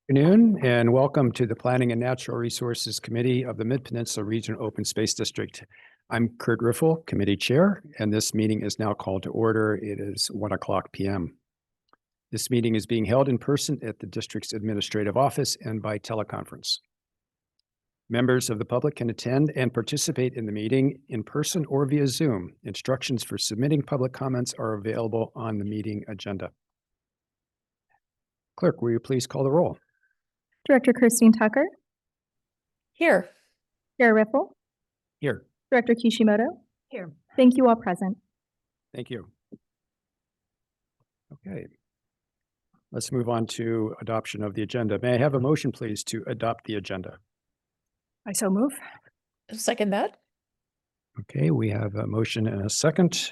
Afternoon and welcome to the Planning and Natural Resources Committee of the Mid-Peninsula Region Open Space District. I'm Kurt Riffle, Committee Chair, and this meeting is now called to order. It is 1:00 p.m. This meeting is being held in person at the district's administrative office and by teleconference. Members of the public can attend and participate in the meeting in person or via Zoom. Instructions for submitting public comments are available on the meeting agenda. Clerk, will you please call the roll? Director Christine Tucker. Here. Chair Riffle. Here. Director Kishimoto. Here. Thank you all present. Thank you. Okay. Let's move on to adoption of the agenda. May I have a motion, please, to adopt the agenda? I so move. Second that. Okay, we have a motion and a second.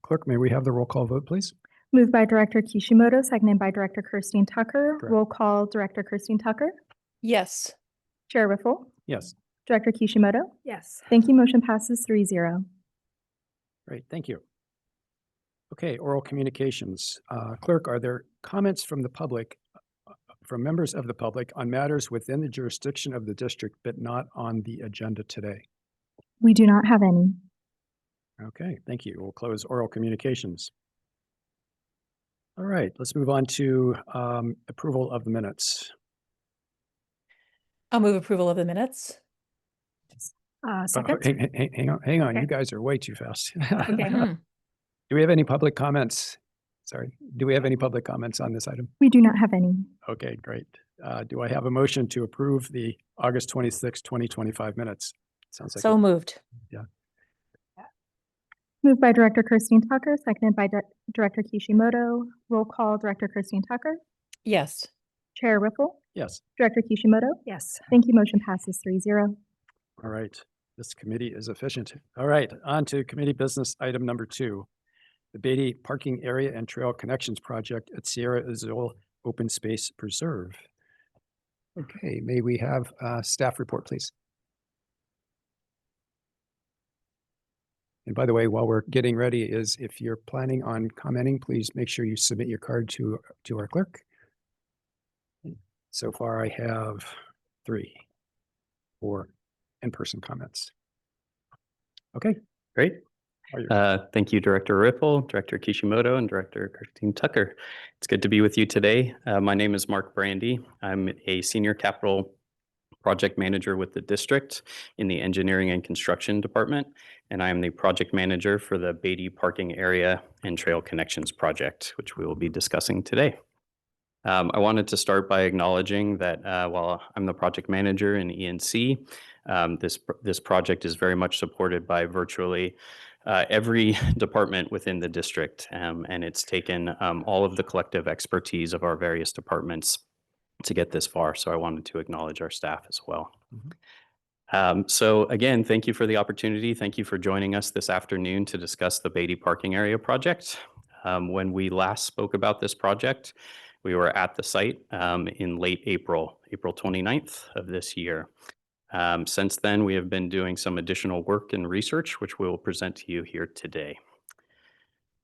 Clerk, may we have the roll call vote, please? Moved by Director Kishimoto, seconded by Director Christine Tucker. Correct. Roll call, Director Christine Tucker. Yes. Chair Riffle. Yes. Director Kishimoto. Yes. Thank you. Motion passes 3-0. Great, thank you. Okay, oral communications. Clerk, are there comments from the public, from members of the public on matters within the jurisdiction of the district, but not on the agenda today? We do not have any. Okay, thank you. We'll close oral communications. All right, let's move on to approval of the minutes. I'll move approval of the minutes. Second. Hang on. Okay. You guys are way too fast. Okay. Do we have any public comments? Sorry, do we have any public comments on this item? We do not have any. Okay, great. Do I have a motion to approve the August 26, 2025 minutes? Sounds like So moved. Moved by Director Christine Tucker, seconded by Director Kishimoto. Roll call, Director Christine Tucker. Yes. Chair Riffle. yes. Director Kishimoto. Yes. Thank you. Motion passes 3-0. All right, this committee is efficient. All right, on to committee business item number 2, the Beatty Parking Area and Trail Connections Project at Sierra Azul Open Space Preserve. Okay, may we have staff report, please? And by the way, while we're getting ready, if you're planning on commenting, please make sure you submit your card to our clerk. So far, I have 3, 4 in-person comments. Okay, Great. are you? Thank you, Director Ripple, Director Kishimoto, and Director Christine Tucker. It's good to be with you today. My name is Mark Brandy. I'm a Senior Capital Project Manager with the district in the Engineering and Construction Department, and I am the Project Manager for the Beatty Parking Area and Trail Connections Project, which we will be discussing today. I wanted to start by acknowledging that while I'm the Project Manager in ENC, this project is very much supported by virtually every department within the district, and it's taken all of the collective expertise of our various departments to get this far. So I wanted to acknowledge our staff as well. So again, thank you for the opportunity. Thank you for joining us this afternoon to discuss the Beatty Parking Area project. When we last spoke about this project, we were at the site in late April 29th of this year. Since then, we have been doing some additional work and research, which we will present to you here today.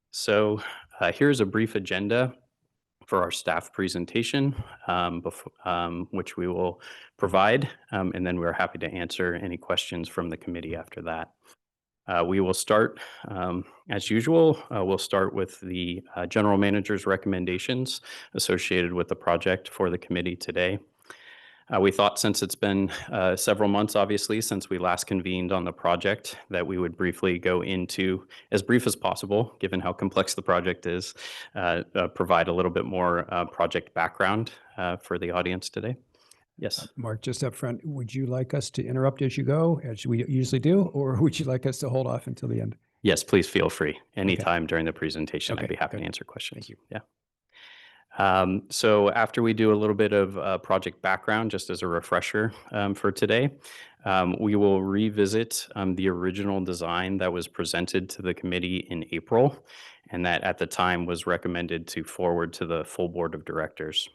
So here's a brief agenda for our staff presentation, which we will provide, and then we're happy to answer any questions from the committee after that. We will start, as usual, we'll start with the general manager's recommendations associated with the project for the committee today. We thought, since it's been several months, obviously, since we last convened on the project, that we would briefly go into, as brief as possible, given how complex the project is, provide a little bit more project background for the audience today. Yes. Mark, just up front, would you like us to interrupt as you go, as we usually do, or would you like us to hold off until the end? Yes, please feel free. Anytime during the presentation, Okay, I'd be happy good. to answer questions. Thank you. Yeah. So after we do a little bit of project background, just as a refresher for today, we will revisit the original design that was presented to the committee in April, and that at the time was recommended to forward to the full board of directors.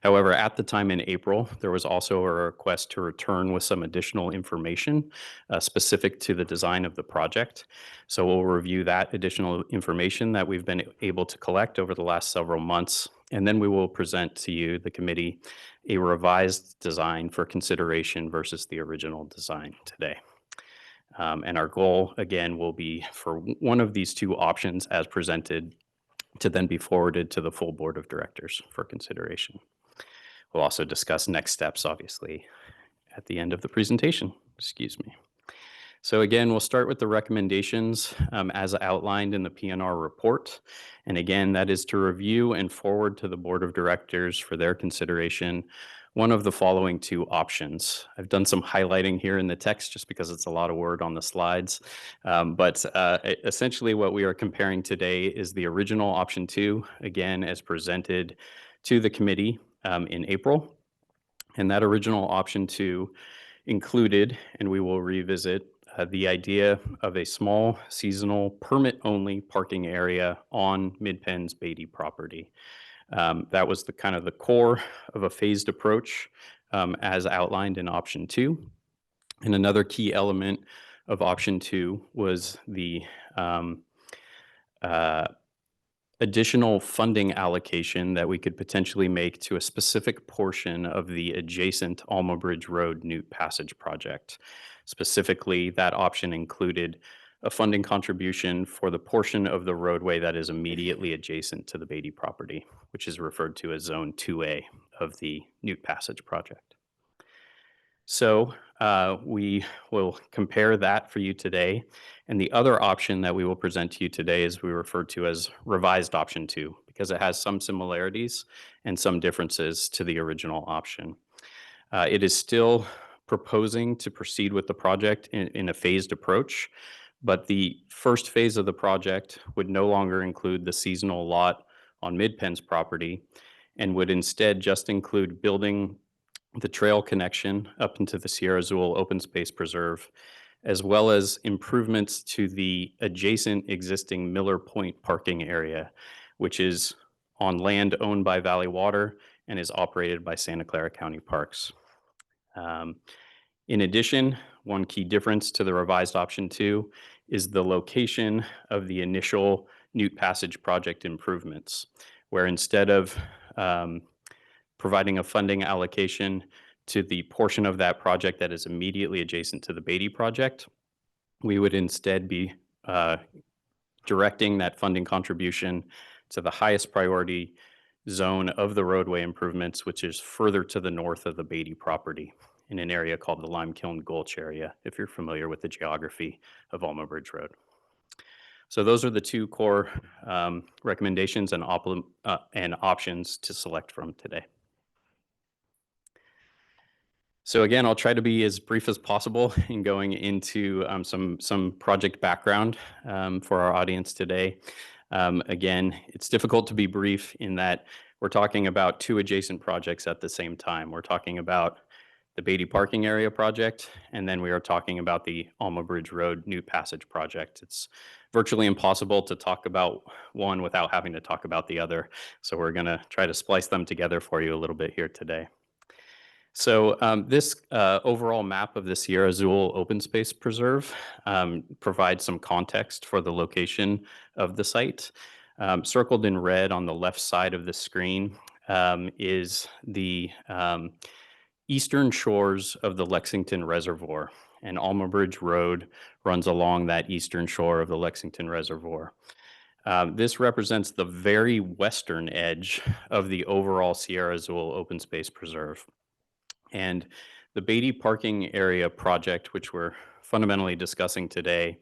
However, at the time in April, there was also a request to return with some additional information specific to the design of the project. So we'll review that additional information that we've been able to collect over the last several months And then we will present to you, the committee, a revised design for consideration versus the original design today. And our goal, again, will be for one of these two options as presented to then be forwarded to the full board of directors for consideration. We'll also discuss next steps, obviously, at the end of the presentation. Excuse me. So again, we'll start with the recommendations as outlined in the PNR report. And again, that is to review and forward to the board of directors for their consideration one of the following two options. I've done some highlighting here in the text just because it's a lot of word on the slides. But essentially what we are comparing today is the original option 2, again, as presented to the committee in April. And that original option 2 included, and we will revisit, the idea of a small seasonal permit-only parking area on Midpen's Beatty property. That was the kind of the core of a phased approach as outlined in option 2. And another key element of option 2 was the additional funding allocation that we could potentially make to a specific portion of the adjacent Alma Bridge Road Newt Passage project. Specifically, that option included a funding contribution for the portion of the roadway that is immediately adjacent to the Beatty property, which is referred to as Zone 2A of the Newt Passage project. So we will compare that for you today. And the other option that we will present to you today is we refer to as revised option 2, because it has some similarities and some differences to the original option. It is still proposing to proceed with the project in a phased approach, but the first phase of the project would no longer include the seasonal lot on Midpen's property and would instead just include building the trail connection up into the Sierra Azul Open Space Preserve, as well as improvements to the adjacent existing Miller Point parking area, which is on land owned by Valley Water and is operated by Santa Clara County Parks. In addition, one key difference to the revised option 2 is the location of the initial Newt Passage project improvements, where instead of providing a funding allocation to the portion of that project that is immediately adjacent to the Beatty project, we would instead be directing that funding contribution to the highest priority zone of the roadway improvements, which is further to the north of the Beatty property in an area called the Lime Kiln Gulch area, if you're familiar with the geography of Alma Bridge Road. So those are the two core recommendations and options to select from today. So again, I'll try to be as brief as possible in going into some project background for our audience today. Again, it's difficult to be brief in that we're talking about two adjacent projects at the same time. We're talking about the Beatty parking area project, and then we are talking about the Alma Bridge Road Newt Passage project. It's virtually impossible to talk about one without having to talk about the other. So we're going to try to splice them together for you a little bit here today. So this overall map of the Sierra Azul Open Space Preserve provides some context for the location of the site. Circled in red on the left side of the screen is the eastern shores of the Lexington Reservoir, and Alma Bridge Road runs along that eastern shore of the Lexington Reservoir. This represents the very western edge of the overall Sierra Azul Open Space Preserve. And the Beatty parking area project, which we're fundamentally discussing today,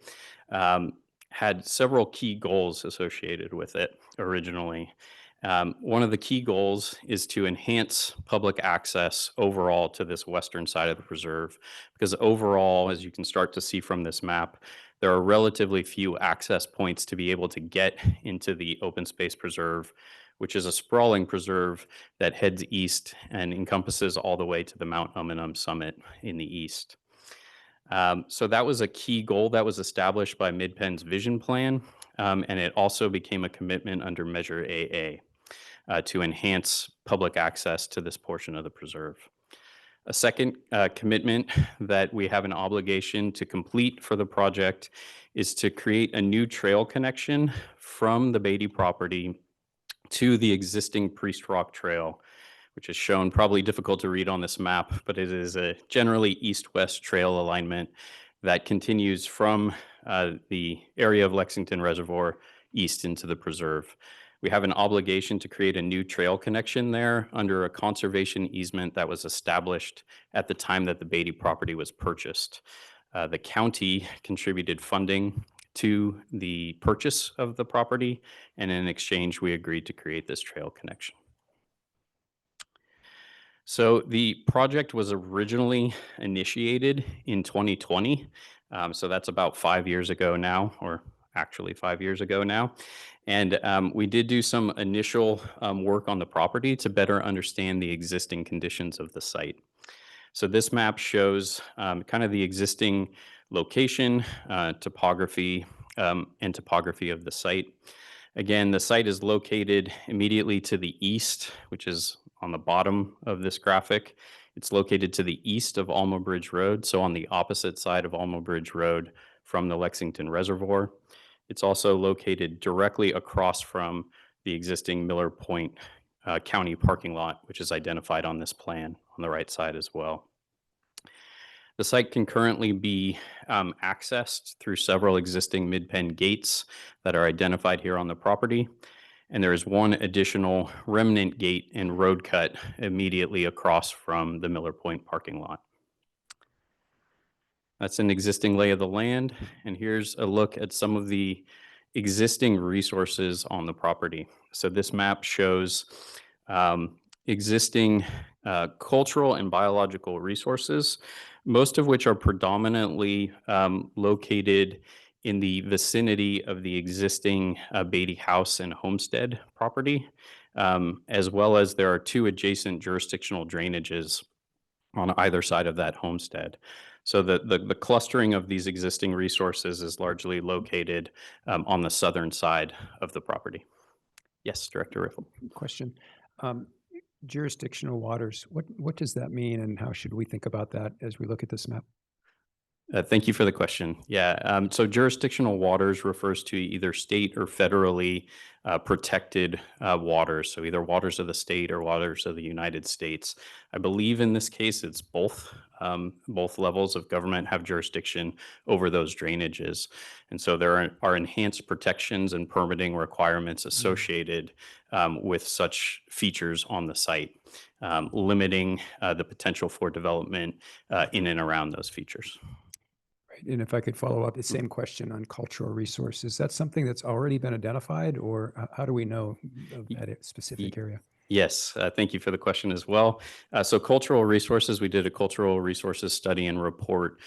had several key goals associated with it originally. One of the key goals is to enhance public access overall to this western side of the preserve, because overall, as you can start to see from this map, there are relatively few access points to be able to get into the open space preserve, which is a sprawling preserve that heads east and encompasses all the way to the Mount Umunum summit in the east. So that was a key goal that was established by Midpen's vision plan, and it also became a commitment under Measure AA to enhance public access to this portion of the preserve. A second commitment that we have an obligation to complete for the project is to create a new trail connection from the Beatty property to the existing Priest Rock Trail, which is shown, probably difficult to read on this map, but it is a generally east-west trail alignment that continues from the area of Lexington Reservoir east into the preserve. We have an obligation to create a new trail connection there under a conservation easement that was established at the time that the Beatty property was purchased. The county contributed funding to the purchase of the property, and in exchange, we agreed to create this trail connection. So the project was originally initiated in 2020. So that's about 5 years ago now, or actually 5 years ago now. And we did do some initial work on the property to better understand the existing conditions of the site. So this map shows kind of the existing location, topography, and topography of the site. Again, the site is located immediately to the east, which is on the bottom of this graphic. It's located to the east of Alma Bridge Road, so on the opposite side of Alma Bridge Road from the Lexington Reservoir. It's also located directly across from the existing Miller Point County parking lot, which is identified on this plan on the right side as well. The site can currently be accessed through several existing Midpen gates that are identified here on the property. And there is one additional remnant gate and road cut immediately across from the Miller Point parking lot. That's an existing lay of the land. And here's a look at some of the existing resources on the property. So this map shows existing cultural and biological resources, most of which are predominantly located in the vicinity of the existing Beatty House and Homestead property, as well as there are 2 adjacent jurisdictional drainages on either side of that homestead. So the clustering of these existing resources is largely located on the southern side of the property. Yes, Director Riffle. Question. Jurisdictional waters, what does that mean, and how should we think about that as we look at this map? Thank you for the question. Yeah, so jurisdictional waters refers to either state or federally protected waters, so either waters of the state or waters of the United States. I believe in this case it's both. Both levels of government have jurisdiction over those drainages. And so there are enhanced protections and permitting requirements associated with such features on the site, limiting the potential for development in and around those features. Right. And if I could follow up, the same question on cultural resources. Is that something that's already been identified, or how do we know of that specific area? Yes, thank you for the question as well. So cultural resources, we did a cultural resources study and report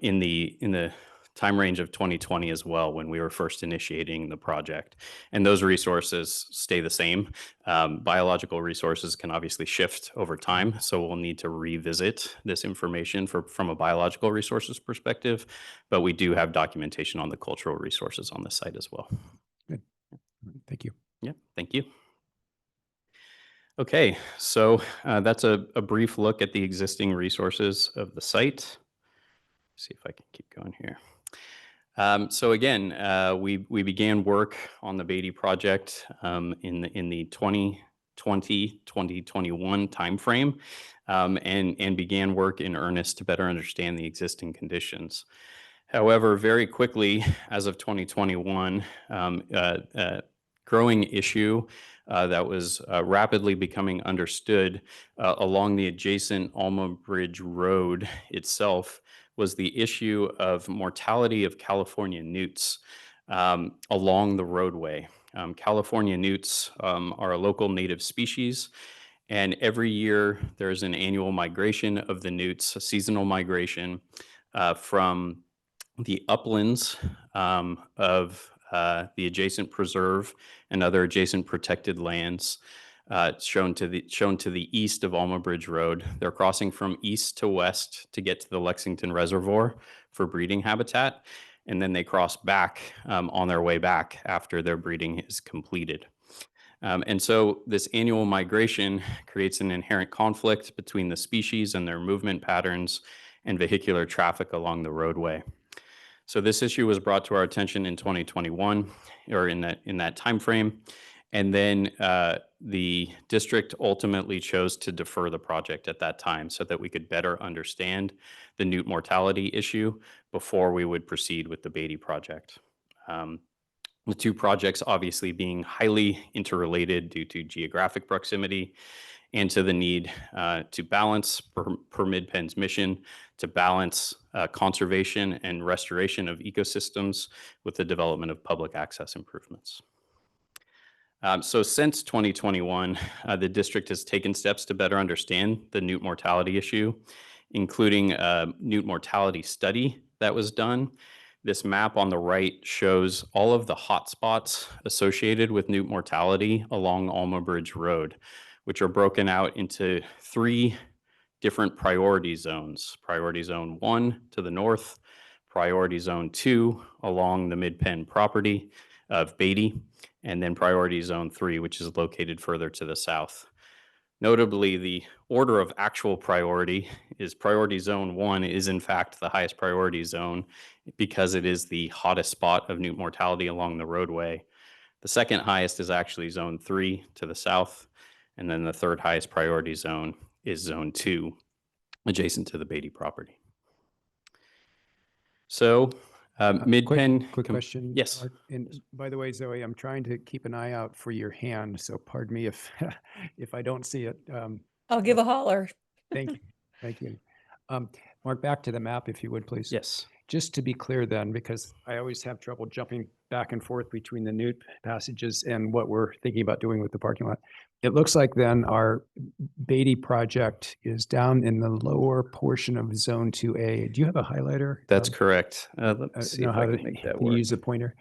in the time range of 2020 as well, when we were first initiating the project. And those resources stay the same. Biological resources can obviously shift over time, so we'll need to revisit this information from a biological resources perspective, but we do have documentation on the cultural resources on the site as well. Good. Thank you. Yeah, thank you. Okay, so that's a brief look at the existing resources of the site. See if I can keep going here. So again, we began work on the Beatty project in the 2020-2021 timeframe, and began work in earnest to better understand the existing conditions. However, very quickly, as of 2021, growing issue that was rapidly becoming understood along the adjacent Alma Bridge Road itself was the issue of mortality of California newts along the roadway. California newts are a local native species, and every year there's an annual migration of the newts, a seasonal migration from the uplands of the adjacent preserve and other adjacent protected lands shown to the east of Alma Bridge Road. They're crossing from east to west to get to the Lexington Reservoir for breeding habitat, and then they cross back on their way back after their breeding is completed. And so this annual migration creates an inherent conflict between the species and their movement patterns and vehicular traffic along the roadway. So this issue was brought to our attention in 2021, or in that time frame, And then the district ultimately chose to defer the project at that time so that we could better understand the newt mortality issue before we would proceed with the Beatty project. The two projects obviously being highly interrelated due to geographic proximity and to the need to balance per Midpen's mission to balance conservation and restoration of ecosystems with the development of public access improvements. So since 2021, the district has taken steps to better understand the newt mortality issue, including a newt mortality study that was done. This map on the right shows all of the hotspots associated with newt mortality along Alma Bridge Road, which are broken out into 3 different priority zones. Priority Zone 1 to the north, Priority Zone 2 along the Midpen property of Beatty, and then Priority Zone 3, which is located further to the south. Notably, the order of actual priority is Priority Zone 1 is in fact the highest priority zone because it is the hottest spot of newt mortality along the roadway. The second highest is actually Zone 3 to the south, and then the third highest priority zone is Zone 2, adjacent to the Beatty property. So Midpen. Quick question. Yes. And by the way, Zoe, I'm trying to keep an eye out for your hand, so pardon me if if I don't see it. I'll give a holler. Thank you. Thank you. Mark, back to the map, if you would, please. Yes. Just to be clear then, because I always have trouble jumping back and forth between the newt passages and what we're thinking about doing with the parking lot. It looks like then our Beatty project is down in the lower portion of Zone 2A. Do you have a highlighter? That's correct. Let's see know if how I to- can make that Can you work. use a pointer?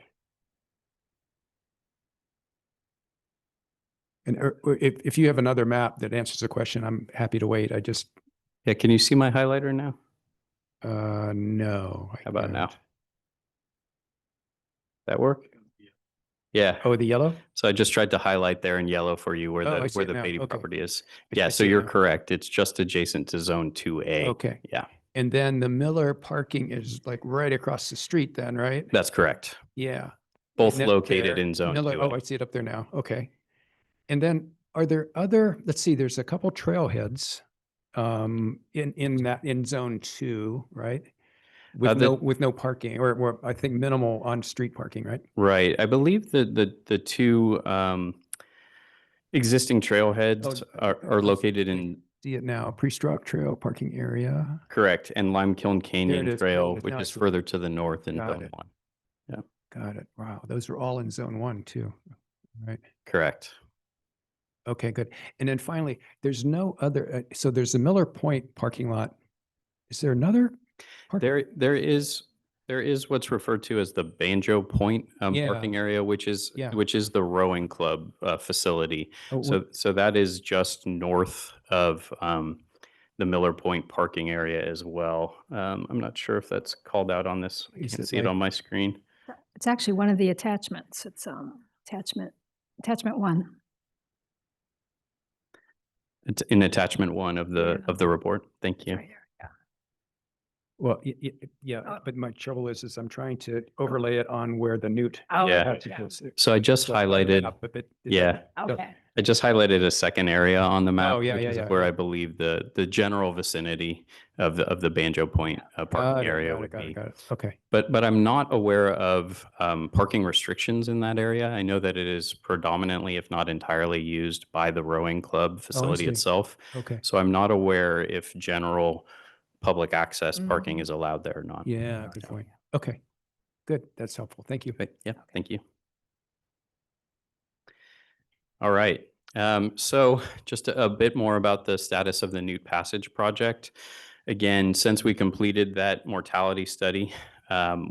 And if you have another map that answers the question, I'm happy to wait. I just, Yeah, can you see my highlighter now? no. I How about now? can't. That work? Yeah. Oh, the yellow? So I just tried to highlight there in yellow for you where Oh, I the see where it the now. Beatty Okay. property is. I Yeah, see so it you're now. correct. It's just adjacent to Zone 2A. Okay. Yeah, And then the Miller parking is like right across the street then, right? that's correct. Yeah. Both And then located there, in Zone Miller, 2A. oh, I see it up there now. Okay. And then are there other, let's see, there's a couple trailheads in Zone 2, right? With no parking or I think minimal on-street parking, right? Right. I believe the two existing trailheads are Oh, located I in, see it now, pre-struck trail parking area. correct, and Limekiln There Canyon it is. Trail, Now which I is see it. further to the north in Got Zone it. 1. Got it. Wow. Those are all in Zone 1 too, right? Correct. Okay, good. And then finally, there's no other, so there's the Miller Point parking lot. Is there another? There is what's referred to as the Banjo Point Yeah. parking area, which is Yeah. the rowing club facility. Oh, So that is just north of the Miller Point parking area as well. I'm not sure if that's called out on this. I Is can't it see it like- on my screen. It's actually one of the attachments. It's attachment 1. It's in attachment 1 of the report. Thank It's you. right here. Yeah. Well, yeah, Oh. but my trouble is I'm trying to overlay it on where the newt. Oh, Yeah. passage is. So I just So it's part of the highlighted, map, but it yeah, doesn't- Okay. I just highlighted a second area on the map, Oh, yeah, which yeah, is yeah, where yeah. I believe the general vicinity of the Banjo Point parking area would be. Got it. Okay. But I'm not aware of parking restrictions in that area. I know that it is predominantly, if not entirely, used by the rowing club facility see. itself. Okay. So I'm not aware if general public access parking is allowed there or not. Yeah, good point. Okay. Good. That's helpful. Thank you. But yeah, thank you. All right. So just a bit more about the status of the Newt Passage project. Again, since we completed that mortality study,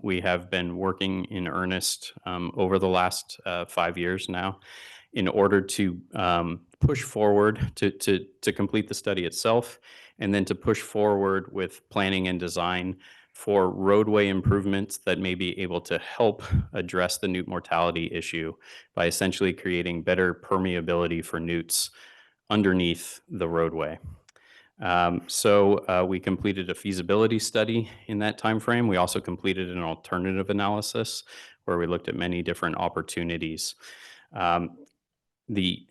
we have been working in earnest over the last 5 years now in order to push forward to complete the study itself, and then to push forward with planning and design for roadway improvements that may be able to help address the newt mortality issue by essentially creating better permeability for newts underneath the roadway. So we completed a feasibility study in that timeframe. We also completed an alternative analysis where we looked at many different opportunities. The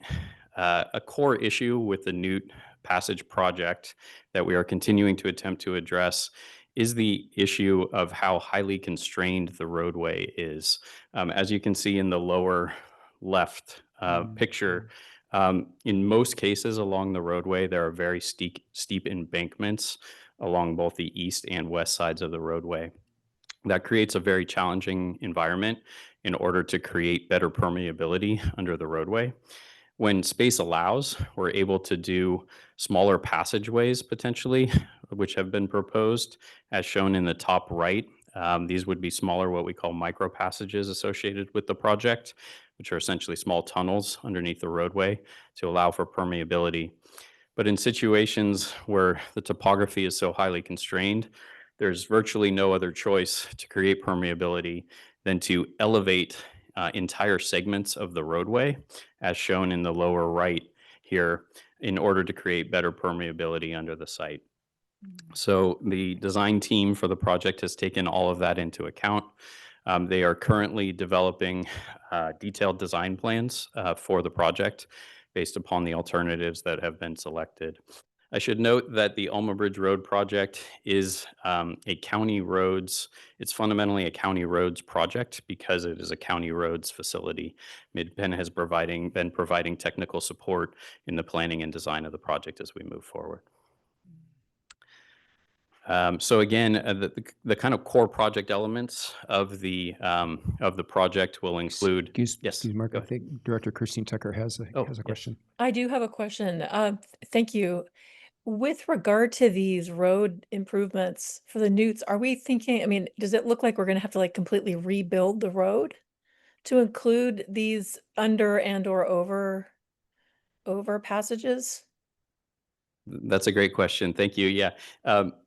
a core issue with the Newt Passage project that we are continuing to attempt to address is the issue of how highly constrained the roadway is. As you can see in the lower left picture, in most cases along the roadway, there are very steep embankments along both the east and west sides of the roadway. That creates a very challenging environment in order to create better permeability under the roadway. When space allows, we're able to do smaller passageways potentially, which have been proposed, as shown in the top right. These would be smaller, what we call micro passages associated with the project, which are essentially small tunnels underneath the roadway to allow for permeability. But in situations where the topography is so highly constrained, there's virtually no other choice to create permeability than to elevate entire segments of the roadway, as shown in the lower right here, in order to create better permeability under the site. So the design team for the project has taken all of that into account. They are currently developing detailed design plans for the project based upon the alternatives that have been selected. I should note that the Alma Bridge Road project is a county roads, it's fundamentally a county roads project because it is a county roads facility. Midpen has been providing technical support in the planning and design of the project as we move forward. So again, the kind of core project elements of the project will include. Excuse Mark, go I ahead. think Director Christine Tucker has a Yes. question. I do have a question. Thank you. With regard to these road improvements for the Newts, are we thinking, I mean, does it look like we're gonna have to like completely rebuild the road to include these under and or over passages? That's a great question. Thank you. Yeah.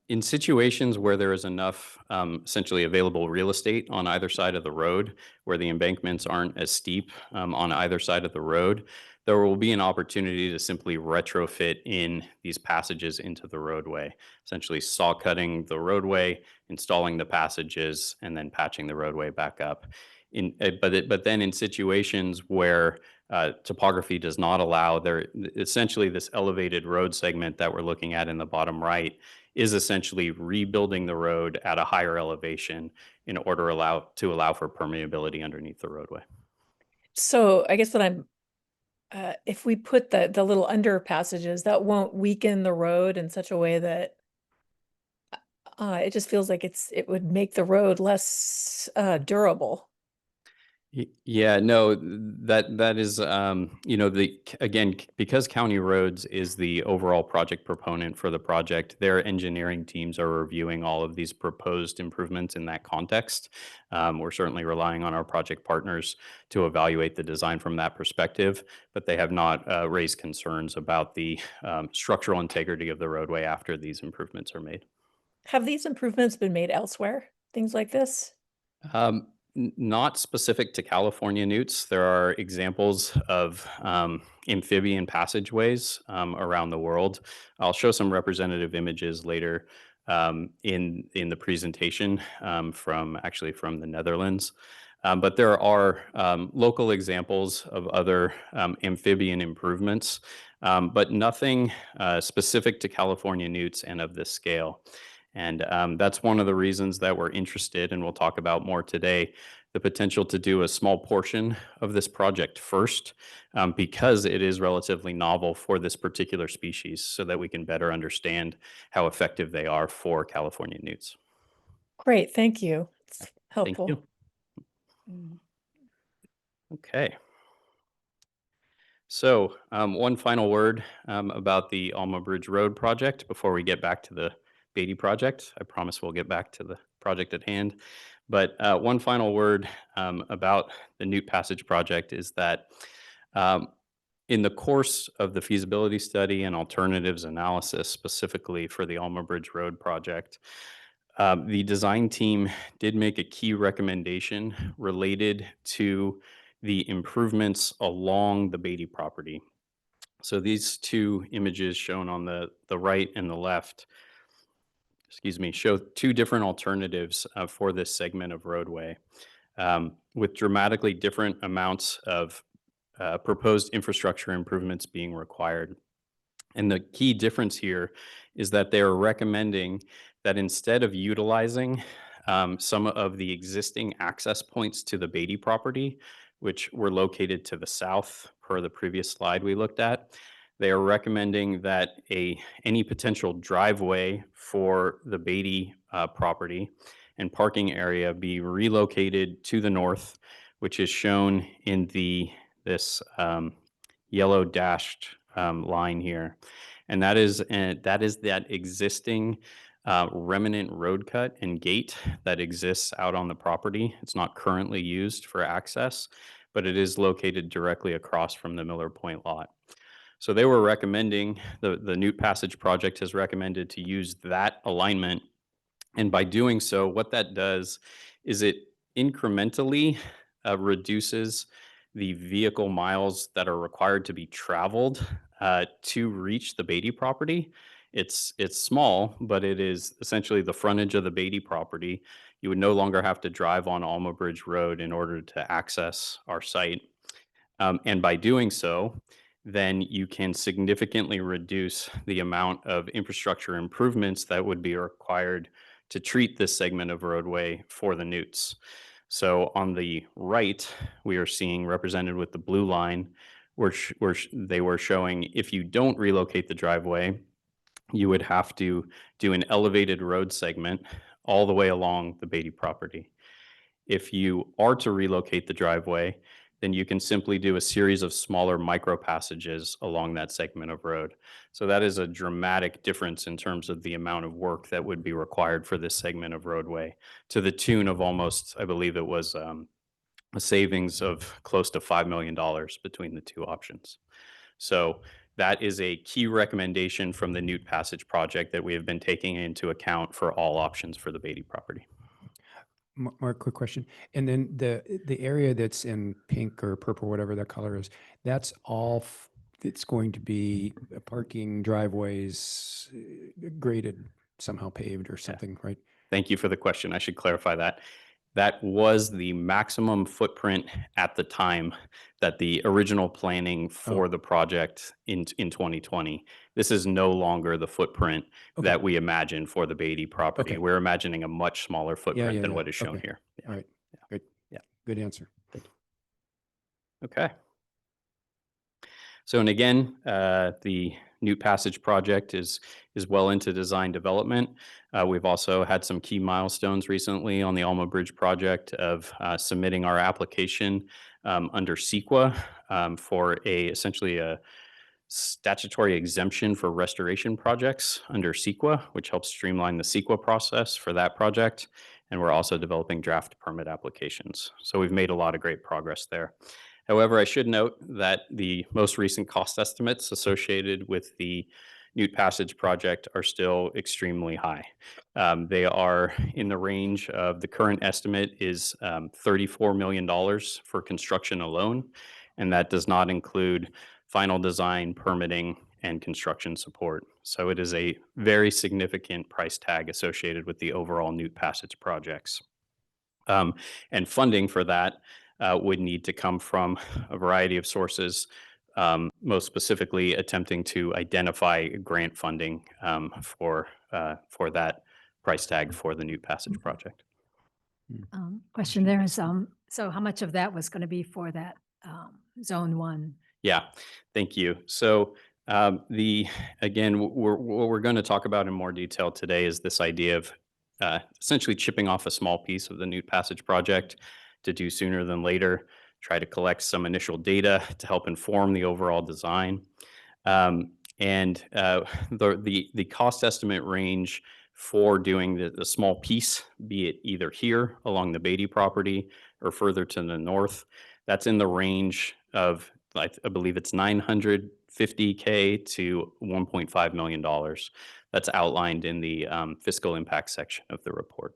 In situations where there is enough essentially available real estate on either side of the road, where the embankments aren't as steep on either side of the road, there will be an opportunity to simply retrofit in these passages into the roadway, essentially saw cutting the roadway, installing the passages, and then patching the roadway back up. But then in situations where topography does not allow, essentially this elevated road segment that we're looking at in the bottom right is essentially rebuilding the road at a higher elevation in order to allow for permeability underneath the roadway. So I guess what I'm, if we put the little under passages, that won't weaken the road in such a way that it just feels like it would make the road less durable. Yeah, no, that is, again, because County Roads is the overall project proponent for the project, their engineering teams are reviewing all of these proposed improvements in that context. We're certainly relying on our project partners to evaluate the design from that perspective, but they have not raised concerns about the structural integrity of the roadway after these improvements are made. Have these improvements been made elsewhere? Things like this? Not specific to California newts. There are examples of amphibian passageways around the world. I'll show some representative images later in the presentation from the Netherlands. But there are local examples of other amphibian improvements, but nothing specific to California newts and of this scale. And that's one of the reasons that we're interested, and we'll talk about more today, the potential to do a small portion of this project first, because it is relatively novel for this particular species, so that we can better understand how effective they are for California newts. Great, thank you. It's Thank helpful. you. Okay. So one final word about the Alma Bridge Road project before we get back to the Beatty project. I promise we'll get back to the project at hand. But one final word about the Newt Passage project is that in the course of the feasibility study and alternatives analysis, specifically for the Alma Bridge Road project, the design team did make a key recommendation related to the improvements along the Beatty property. So these two images shown on the right and the left, show two different alternatives for this segment of roadway with dramatically different amounts of proposed infrastructure improvements being required. And the key difference here is that they are recommending that instead of utilizing some of the existing access points to the Beatty property, which were located to the south per the previous slide we looked at, they are recommending that any potential driveway for the Beatty property and parking area be relocated to the north, which is shown in this yellow dashed line here. And that is that existing remnant road cut and gate that exists out on the property. It's not currently used for access, but it is located directly across from the Miller Point lot. So they were recommending, the Newt Passage project has recommended to use that alignment. And by doing so, what that does is it incrementally reduces the vehicle miles that are required to be traveled to reach the Beatty property. It's small, but it is essentially the frontage of the Beatty property. You would no longer have to drive on Alma Bridge Road in order to access our site. And by doing so, then you can significantly reduce the amount of infrastructure improvements that would be required to treat this segment of roadway for the Newts. So on the right, we are seeing represented with the blue line, where they were showing if you don't relocate the driveway, you would have to do an elevated road segment all the way along the Beatty property. If you are to relocate the driveway, then you can simply do a series of smaller micro passages along that segment of road. So that is a dramatic difference in terms of the amount of work that would be required for this segment of roadway, to the tune of almost, I believe it was a savings of close to $5 million between the two options. So that is a key recommendation from the Newt Passage project that we have been taking into account for all options for the Beatty property. Mark, quick question. And then the area that's in pink or purple, whatever that color is, that's all, it's going to be parking, driveways, graded, somehow paved or something, right? Thank you for the question. I should clarify that. That was the maximum footprint at the time that the original planning for the project in 2020. This is no longer the footprint that we imagined for the Beatty property. Okay. We're imagining a much smaller footprint than what is shown Okay. here. Yeah. All right, good. Yeah. Good answer. Okay. So, and again, the Newt Passage project is well into design development. We've also had some key milestones recently on the Alma Bridge project of submitting our application under CEQA for essentially a statutory exemption for restoration projects under CEQA, which helps streamline the CEQA process for that project. And we're also developing draft permit applications. So we've made a lot of great progress there. However, I should note that the most recent cost estimates associated with the Newt Passage project are still extremely high. They are in the range of, the current estimate is $34 million for construction alone, and that does not include final design, permitting, and construction support. So it is a very significant price tag associated with the overall Newt Passage projects. And funding for that would need to come from a variety of sources, most specifically attempting to identify grant funding for that price tag for the Newt Passage project. Question there is, so how much of that was going to be for that Zone 1? Yeah, thank you. So again, what we're going to talk about in more detail today is this idea of essentially chipping off a small piece of the Newt Passage project to do sooner than later, try to collect some initial data to help inform the overall design. And the cost estimate range for doing the small piece, be it either here along the Beatty property or further to the north, that's in the range of, I believe it's $950K to $1.5 million. That's outlined in the fiscal impact section of the report.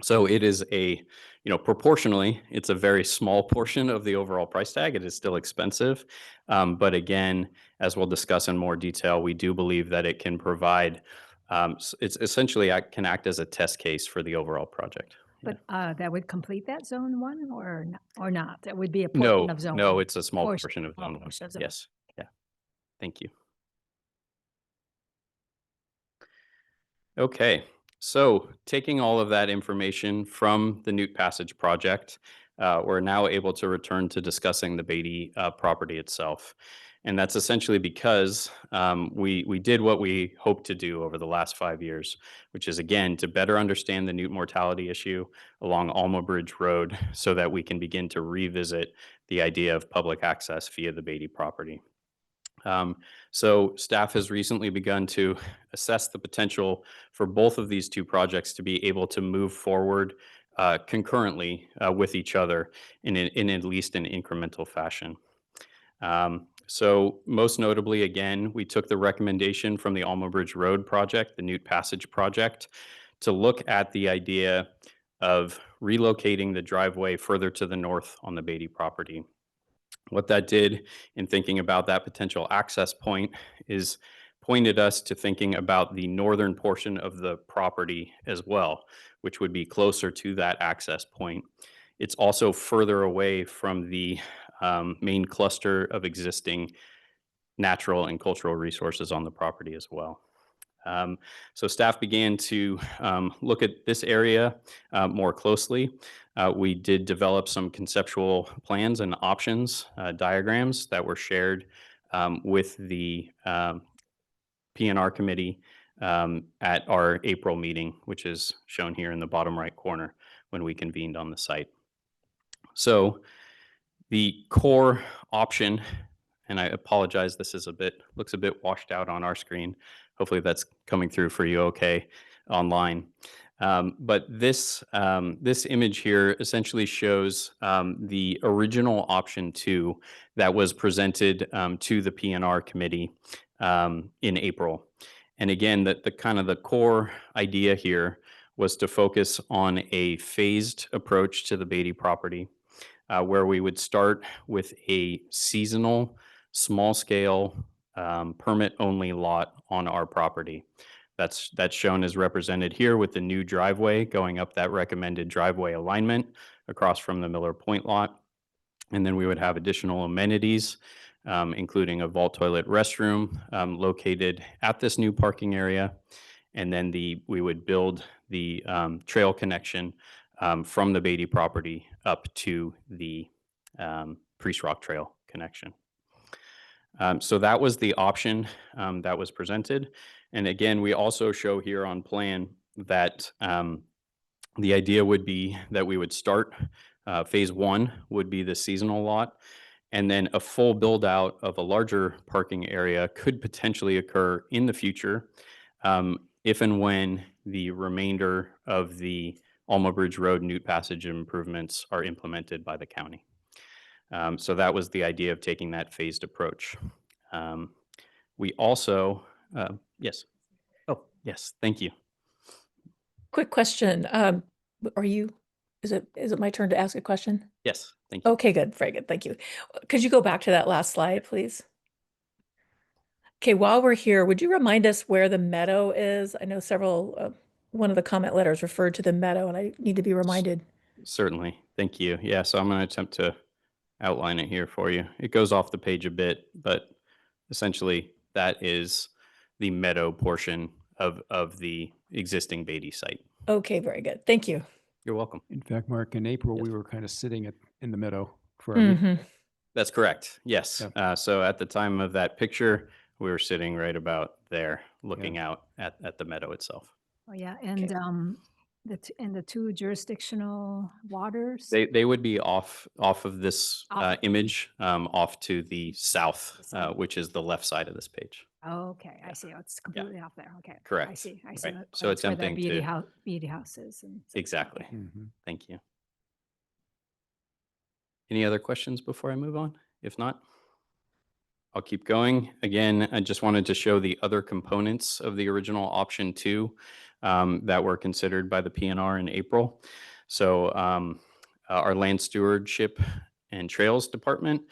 So it is proportionally, it's a very small portion of the overall price tag. It is still expensive. But again, as we'll discuss in more detail, we do believe that it can provide, it's essentially can act as a test case for the overall project. But that would complete that zone one or not? That would be a No, portion of zone no, one? it's a small Portion- portion of small zone one. portion of zone. Yes, yeah. Thank you. Okay, so taking all of that information from the Newt Passage project, we're now able to return to discussing the Beatty property itself. And that's essentially because we did what we hoped to do over the last 5 years, which is, again, to better understand the Newt mortality issue along Alma Bridge Road so that we can begin to revisit the idea of public access via the Beatty property. So staff has recently begun to assess the potential for both of these two projects to be able to move forward concurrently with each other in at least an incremental fashion. So most notably, again, we took the recommendation from the Alma Bridge Road project, the Newt Passage project, to look at the idea of relocating the driveway further to the north on the Beatty property. What that did in thinking about that potential access point is pointed us to thinking about the northern portion of the property as well, which would be closer to that access point. It's also further away from the main cluster of existing natural and cultural resources on the property as well. So staff began to look at this area more closely. We did develop some conceptual plans and options, diagrams that were shared with the P&R committee at our April meeting, which is shown here in the bottom right corner when we convened on the site. So the core option, and I apologize, this is looks a bit washed out on our screen. Hopefully that's coming through for you okay online. But this image here essentially shows the original option 2 that was presented to the P&R committee in April. And again, the kind of the core idea here was to focus on a phased approach to the Beatty property, where we would start with a seasonal, small-scale, permit-only lot on our property. That's shown as represented here with the new driveway going up that recommended driveway alignment across from the Miller Point lot. And then we would have additional amenities, including a vault toilet restroom located at this new parking area. And then we would build the trail connection from the Beatty property up to the Priest Rock Trail connection. So that was the option that was presented. And again, we also show here on plan that the idea would be that we would start, phase 1 would be the seasonal lot, and then a full build out of a larger parking area could potentially occur in the future if and when the remainder of the Alma Bridge Road Newt Passage improvements are implemented by the county. So that was the idea of taking that phased approach. We also, yes. Oh, yes, thank you. Quick question. Is it my turn to ask a question? Yes, thank you. Okay, good. Very good. Thank you. Could you go back to that last slide, please? Okay, while we're here, would you remind us where the meadow is? I know one of the comment letters referred to the meadow, and I need to be reminded. Certainly. Thank you. Yeah, so I'm going to attempt to outline it here for you. It goes off the page a bit, but essentially that is the meadow portion of the existing Beatty site. Okay, very good. Thank you. You're welcome. In fact, Mark, in April, Yes. we were kind of sitting in the meadow for our meeting. Mhm. That's correct. Yes. Yep. So at the time of that picture, we were sitting right about there, looking out at the meadow itself. Oh, yeah, and the two jurisdictional waters? They would be off of this Off. image, off to the south, South. which is the left side of this page. Oh, okay, I see. Oh, it's completely off there. Okay. I Correct. see. I Right. see. So That's where the attempting Beatty to- house, Beatty house is. Exactly. Okay. Mhm. Thank you. Any other questions before I move on? If not, I'll keep going. Again, I just wanted to show the other components of the original option 2 that were considered by the PNR in April. So our land stewardship and trails department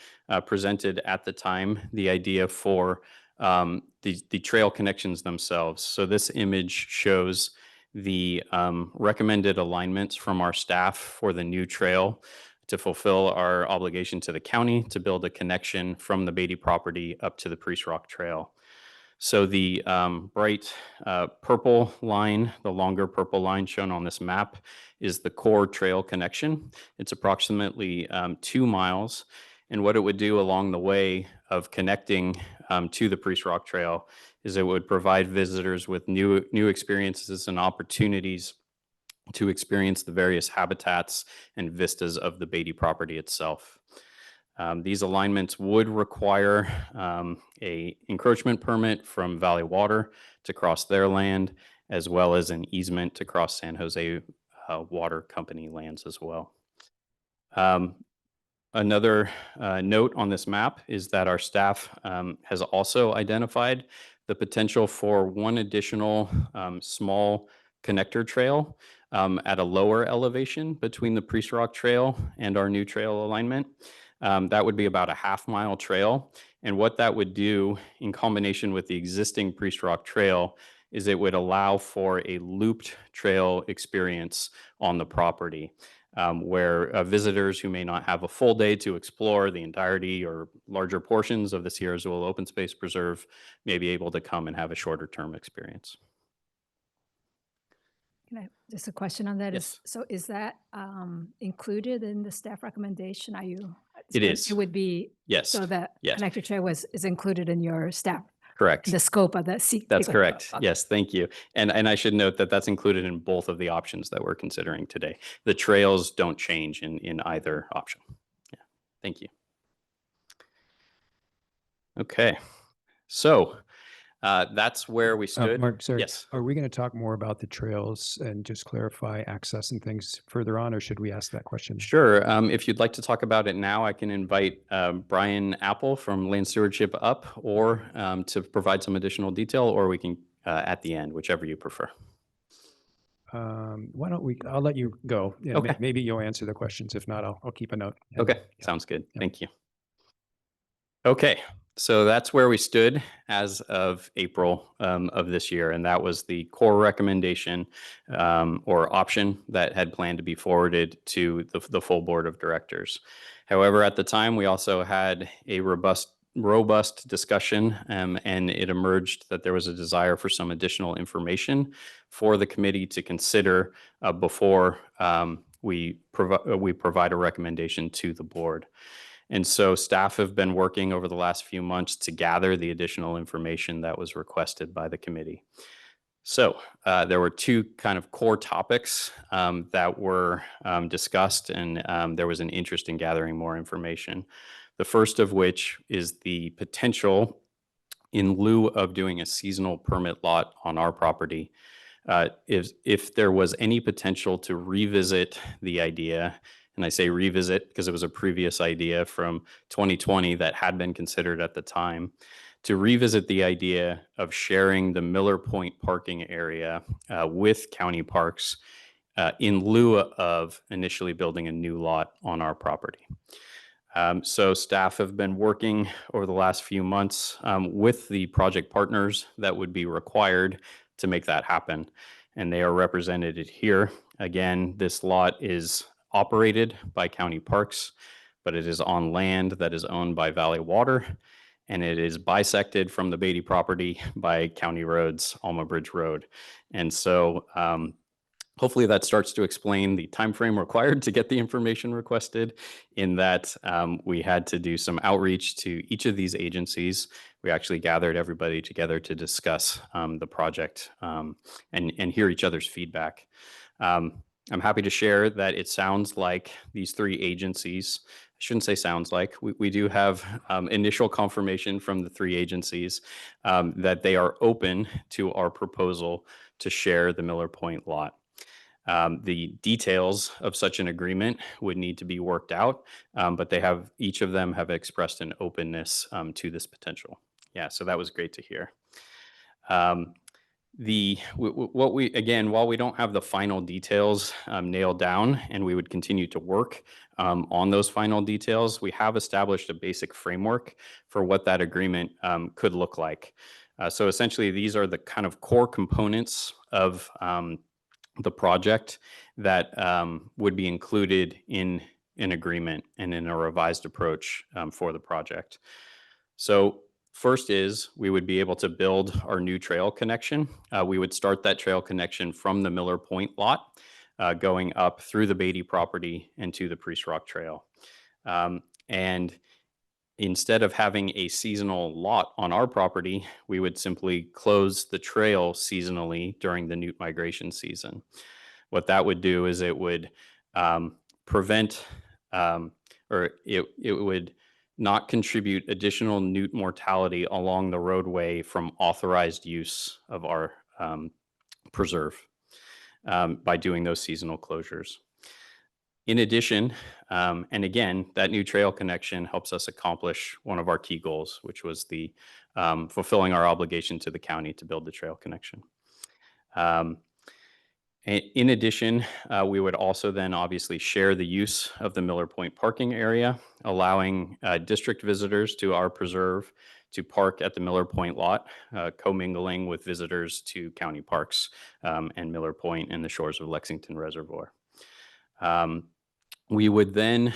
presented at the time the idea for the trail connections themselves. So this image shows the recommended alignments from our staff for the new trail to fulfill our obligation to the county to build a connection from the Beatty property up to the Priest Rock Trail. So the bright purple line, the longer purple line shown on this map, is the core trail connection. It's approximately 2 miles. And what it would do along the way of connecting to the Priest Rock Trail is it would provide visitors with new experiences and opportunities to experience the various habitats and vistas of the Beatty property itself. These alignments would require a encroachment permit from Valley Water to cross their land, as well as an easement to cross San Jose Water Company lands as well. Another note on this map is that our staff has also identified the potential for one additional small connector trail at a lower elevation between the Priest Rock Trail and our new trail alignment. That would be about a half-mile trail. And what that would do in combination with the existing Priest Rock Trail is it would allow for a looped trail experience on the property, where visitors who may not have a full day to explore the entirety or larger portions of the Sierra Azul Open Space Preserve may be able to come and have a shorter term experience. Can I, just a question on that? Yes. So is that included in the staff recommendation? Are you? It is. It would be. Yes. So that Yes. connector trail is included in your staff, Correct. the scope of that. That's correct. Okay. Yes, thank you. And I should note that that's included in both of the options that we're considering today. The trails don't change in either option. Yeah, thank you. Okay, so that's where we stood. Mark, sorry. Yes. Are we going to talk more about the trails and just clarify access and things further on, or should we ask that question? Sure. If you'd like to talk about it now, I can invite Brian Apple from Land Stewardship up, or to provide some additional detail, or we can at the end, whichever you prefer. Why don't we, I'll let you go. Yeah, Okay. maybe you'll answer the questions. If not, I'll keep a note. Yeah. Okay, Yeah. sounds good. Yeah. Thank you. Okay, so that's where we stood as of April of this year, and that was the core recommendation or option that had planned to be forwarded to the full board of directors. However, at the time, we also had a robust discussion, and it emerged that there was a desire for some additional information for the committee to consider before we provide a recommendation to the board. And so staff have been working over the last few months to gather the additional information that was requested by the committee. So there were two kind of core topics that were discussed, and there was an interest in gathering more information. The first of which is the potential, in lieu of doing a seasonal permit lot on our property, if there was any potential to revisit the idea. And I say revisit because it was a previous idea from 2020 that had been considered at the time, to revisit the idea of sharing the Miller Point parking area with county parks in lieu of initially building a new lot on our property. So staff have been working over the last few months with the project partners that would be required to make that happen. And they are represented here. Again, this lot is operated by county parks, but it is on land that is owned by Valley Water, and it is bisected from the Beatty property by county roads, Alma Bridge Road. And so hopefully that starts to explain the time frame required to get the information requested, in that we had to do some outreach to each of these agencies. We actually gathered everybody together to discuss the project and hear each other's feedback. I'm happy to share that it sounds like these three agencies, I shouldn't say sounds like, we do have initial confirmation from the three agencies that they are open to our proposal to share the Miller Point lot. The details of such an agreement would need to be worked out, but each of them have expressed an openness to this potential. Yeah, so that was great to hear. While we don't have the final details nailed down, and we would continue to work on those final details, we have established a basic framework for what that agreement could look like. So essentially, these are the kind of core components of the project that would be included in an agreement and in a revised approach for the project. So first is we would be able to build our new trail connection. We would start that trail connection from the Miller Point lot, going up through the Beatty property and to the Priest Rock Trail. And instead of having a seasonal lot on our property, we would simply close the trail seasonally during the newt migration season. What that would do is it would prevent or it would not contribute additional newt mortality along the roadway from authorized use of our preserve by doing those seasonal closures. In addition, and again, that new trail connection helps us accomplish one of our key goals, which was the fulfilling our obligation to the county to build the trail connection. In addition, we would also then obviously share the use of the Miller Point parking area, allowing district visitors to our preserve to park at the Miller Point lot, commingling with visitors to county parks and Miller Point and the shores of Lexington Reservoir. We would then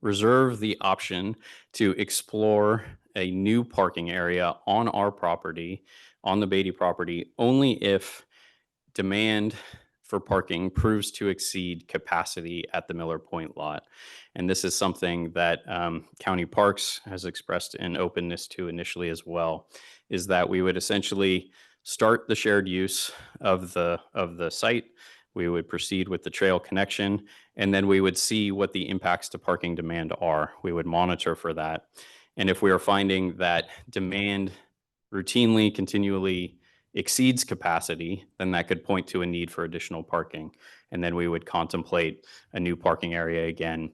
reserve the option to explore a new parking area on our property, on the Beatty property, only if demand for parking proves to exceed capacity at the Miller Point lot. And this is something that County Parks has expressed an openness to initially as well, is that we would essentially start the shared use of the site. We would proceed with the trail connection, and then we would see what the impacts to parking demand are. We would monitor for that. And if we are finding that demand routinely, continually exceeds capacity, then that could point to a need for additional parking. And then we would contemplate a new parking area again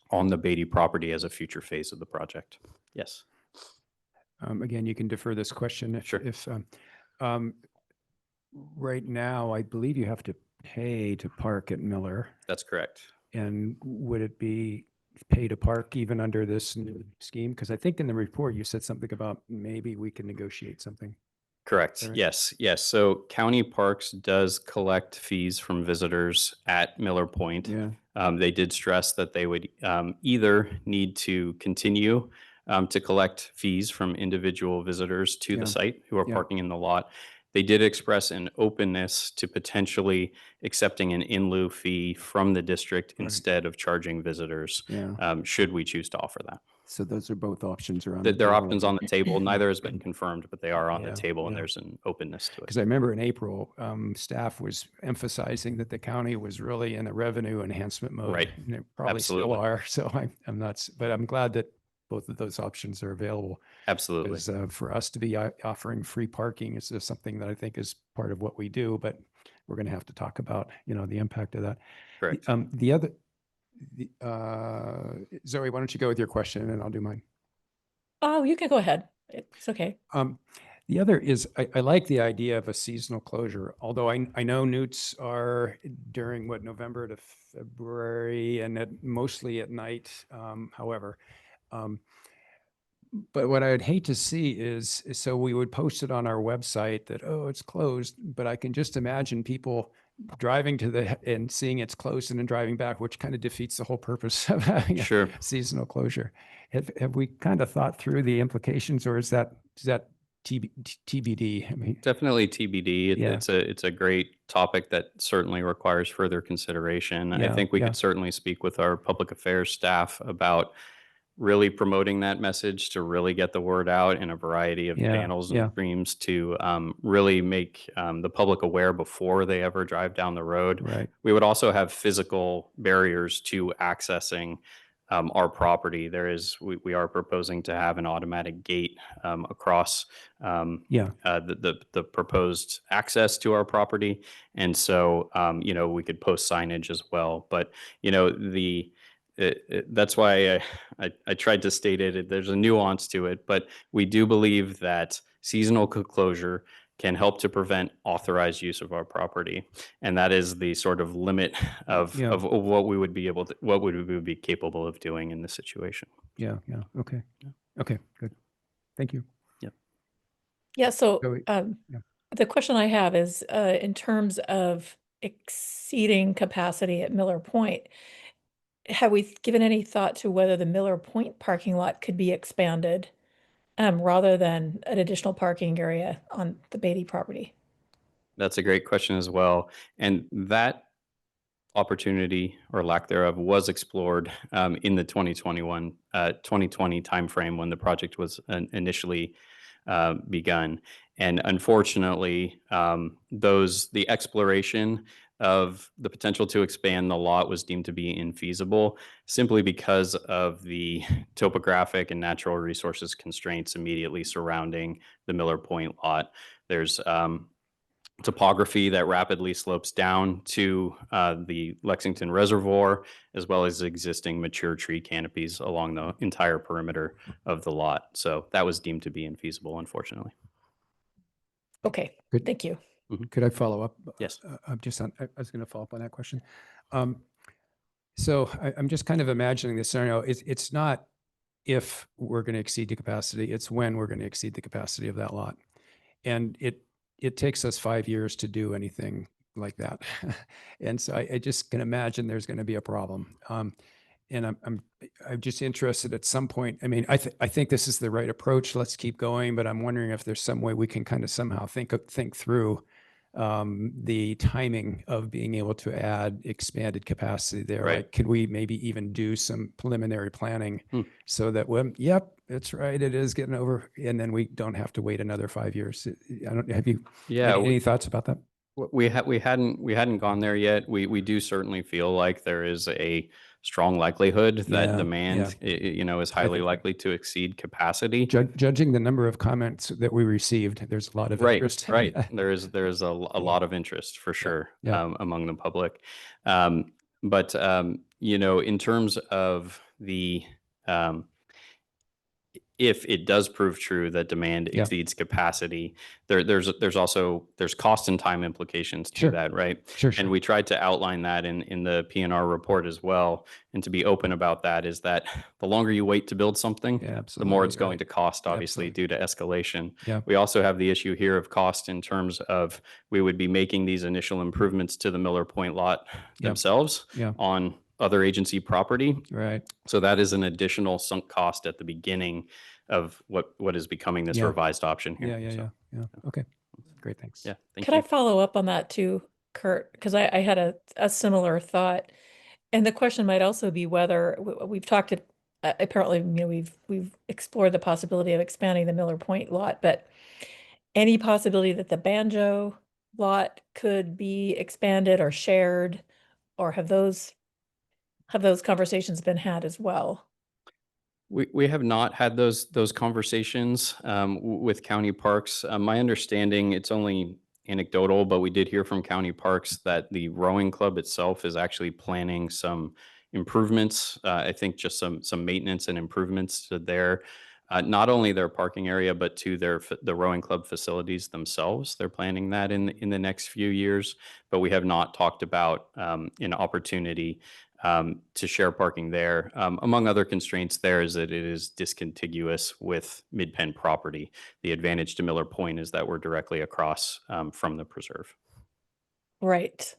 on the Beatty property as a future phase of the project. Yes. Again, you can defer this question if right now, I believe you have to pay to park at Miller. That's correct. And would it be pay to park even under this new scheme? Because I think in the report you said something about maybe we can negotiate something. Correct. Right. Yes. Yes. So County Parks does collect fees from visitors at Miller Point. Yeah. They did stress that they would either need to continue to collect fees from individual visitors to Yeah. the site who are Yeah. parking in the lot. They did express an openness to potentially accepting an in lieu fee from the district Right. instead of charging visitors, Yeah. should we choose to offer that. So those are both options around. There are options on the table. Neither has been confirmed, but they are on the Yeah, table, and yeah. there's an openness to it. Because I remember in April, staff was emphasizing that the county was really in a revenue enhancement mode. Right. And they probably Absolutely. still are. So I'm not, but I'm glad that both of those options are available. Absolutely. Because for us to be offering free parking is just something that I think is part of what we do, but we're going to have to talk about, the impact of that. Correct. The other, Zoe, why don't you go with your question and I'll do mine. Oh, you can go ahead. It's okay. The other is I like the idea of a seasonal closure, although I know newts are during November to February and mostly at night. However, but what I'd hate to see is so we would post it on our website that, oh, it's closed, but I can just imagine people driving and seeing it's closed and then driving back, which kind of defeats the whole purpose of having Sure. a seasonal closure. Have we kind of thought through the implications, or is that TBD? I mean, Definitely TBD. Yeah. It's a great topic that certainly requires further consideration. I Yeah, think we yeah. could certainly speak with our public affairs staff about really promoting that message to really get the word out in a variety of Yeah, channels and yeah. streams to really make the public aware before they ever drive down the road. Right. We would also have physical barriers to accessing our property. We are proposing to have an automatic gate across Yeah. the proposed access to our property. And so, we could post signage as well. But, that's why I tried to state it. There's a nuance to it, but we do believe that seasonal closure can help to prevent authorized use of our property, and that is the sort of limit of Yeah. of what we would be capable of doing in this situation. Yeah. Yeah. Okay. Okay. Good. Thank you. Yeah. So, Zoe, yeah. The question I have is, in terms of exceeding capacity at Miller Point, have we given any thought to whether the Miller Point parking lot could be expanded, rather than an additional parking area on the Beatty property? That's a great question as well. And that opportunity or lack thereof was explored in the 2020 timeframe when the project was initially begun. And unfortunately, the exploration of the potential to expand the lot was deemed to be infeasible simply because of the topographic and natural resources constraints immediately surrounding the Miller Point lot. There's topography that rapidly slopes down to the Lexington Reservoir, as well as existing mature tree canopies along the entire perimeter of the lot. So that was deemed to be infeasible, unfortunately. Okay, Good. thank you. Could I follow up? Yes. I'm just on, I was going to follow up on that question. So I'm just kind of imagining the scenario. It's not if we're going to exceed the capacity, it's when we're going to exceed the capacity of that lot. And it takes us 5 years to do anything like that. And so I just can imagine there's going to be a problem. And I'm just interested at some point. I mean, I think this is the right approach. Let's keep going. But I'm wondering if there's some way we can kind of somehow think through the timing of being able to add expanded capacity there. Right. Like, could we maybe even do some preliminary planning Hmm. so that when, yep, that's right, it is getting over, and then we don't have to wait another 5 years. I don't, have you Yeah. any thoughts about that? We hadn't gone there yet. We do certainly feel like there is a strong likelihood that Yeah, demand, is highly think- likely to exceed capacity. Judging the number of comments that we received, there's a lot of Right, interest. right. There's a lot of interest for sure yeah. among the public. But in terms of the if it does prove true that demand Yeah. exceeds capacity, there's cost and time implications to Sure. that, right? Sure. And we tried to outline that in the P&R report as well. And to be open about that is that the longer you wait to build something, Yeah, the more it's absolutely, going right. to cost, obviously, Absolutely. due to escalation. Yeah. We also have the issue here of cost in terms of we would be making these initial improvements to the Miller Point lot themselves Yeah. on other agency property. Right. So that is an additional sunk cost at the beginning of what is becoming this Yeah. revised option here. Yeah. Okay. Great. Thanks. Yeah. Thank Could you. I follow up on that too, Kurt? Because I had a similar thought. And the question might also be whether we've talked, apparently, we've explored the possibility of expanding the Miller Point lot, but any possibility that the Banjo lot could be expanded or shared, or have those conversations been had as well? We have not had those conversations with county parks. My understanding, it's only anecdotal, but we did hear from county parks that the rowing club itself is actually planning some improvements. I think just some maintenance and improvements to their not only their parking area, but to the rowing club facilities themselves. They're planning that in the next few years, but we have not talked about an opportunity to share parking there. Among other constraints there is that it is discontiguous with Midpen property. The advantage to Miller Point is that we're directly across from the preserve. Right.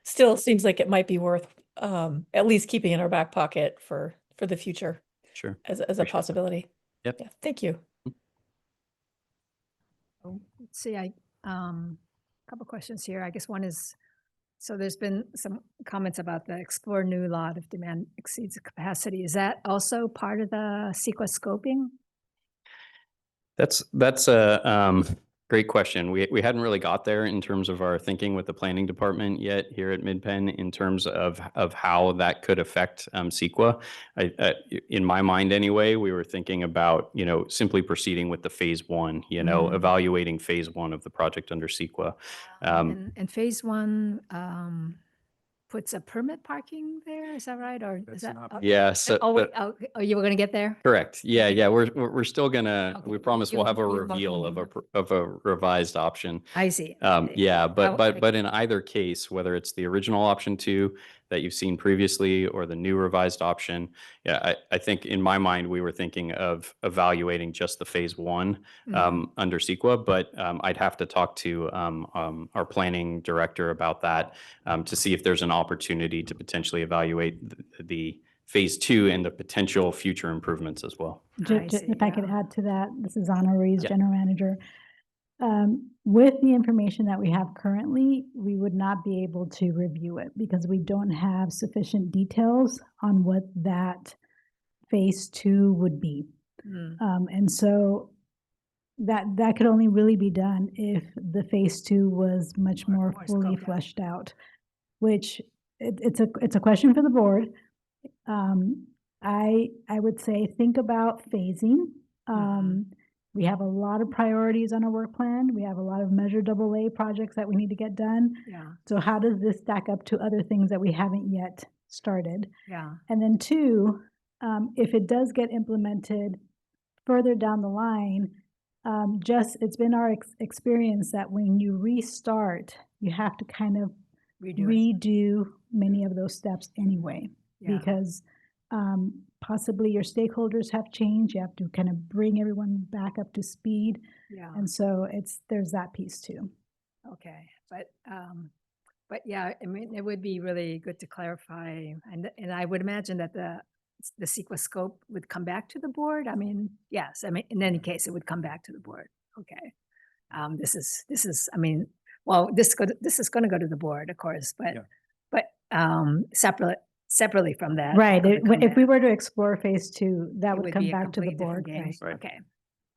Still seems like it might be worth at least keeping in our back pocket for the future Sure. as a Appreciate that. possibility. Yep. Yeah, thank you. Let's see, couple questions here. I guess one is, so there's been some comments about the explore new lot if demand exceeds the capacity. Is that also part of the CEQA scoping? That's a great question. We hadn't really got there in terms of our thinking with the planning department yet here at Midpen in terms of how that could affect CEQA. In my mind anyway, we were thinking about, simply proceeding with the phase one, evaluating phase one of the project under CEQA. And phase one puts a permit parking there, is that right? Or is That's that? not- Yeah. So You were gonna get there? correct. Yeah. We're still gonna. Okay, We promise we'll have a reveal of a revised option. I see. Yeah, Oh, okay. but in either case, whether it's the original option 2, that you've seen previously or the new revised option. Yeah, I think in my mind, we were thinking of evaluating just the phase one under CEQA, but I'd have to talk to our planning director about that to see if there's an opportunity to potentially evaluate the phase two and the potential future improvements as well. I see, If I could yeah. add to that, this is Anna Ruiz, Yeah. General Manager. With the information that we have currently, we would not be able to review it because we don't have sufficient details on what that phase two would be. And so that could only really be done if the phase two was much more More fully scoped out. fleshed out, which it's a question for the board. I would say think about phasing. We have a lot of priorities on our work plan. We have a lot of Measure AA projects that we need to get done. Yeah, So how does this stack up to other things that we haven't yet started? yeah, And then two, if it does get implemented further down the line, it's been our experience that when you restart, you have to kind of redo many of those steps anyway, Yeah. because possibly your stakeholders have changed. You have to kind of bring everyone back up to speed. Yeah, And so there's that piece too. okay, but yeah, I mean, it would be really good to clarify, and I would imagine that the CEQA scope would come back to the board. I mean, yes, I mean, in any case, it would come back to the board. Okay. This is, I mean, well, this is gonna go to the board, of course, Yeah. but separately from that. Right. it would come If we back. were to explore phase two, that It would would come be a back to the completely different board. game. Right. Right. Okay,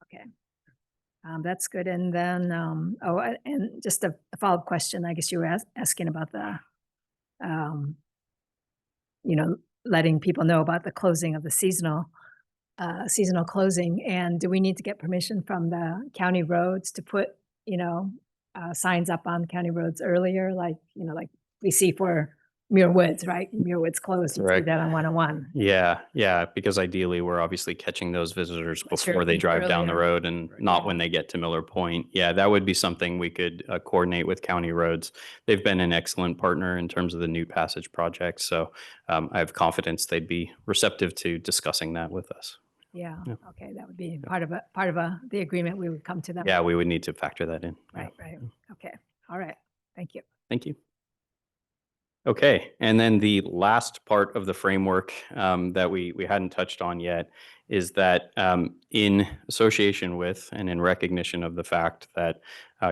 okay. That's good. And then, and just a follow-up question, I guess you were asking about the, letting people know about the closing of the seasonal closing. And do we need to get permission from the county roads to put, signs up on county roads earlier, like we see for Muir Woods, right? Muir Woods closed, you see Correct. that on 101. Yeah, because ideally we're obviously catching those visitors Sure, before they drive down the earlier. road and Right. not Yeah. when they get to Miller Point. Yeah, that would be something we could coordinate with county roads. They've been an excellent partner in terms of the new passage project. So I have confidence they'd be receptive to discussing that with us. Yeah, Yeah. okay, that would be part of the agreement we would come to them. Yeah, we would need to factor that in. Yeah. Right, okay, all right, thank you. Thank you. Okay, and then the last part of the framework that we hadn't touched on yet is that in association with and in recognition of the fact that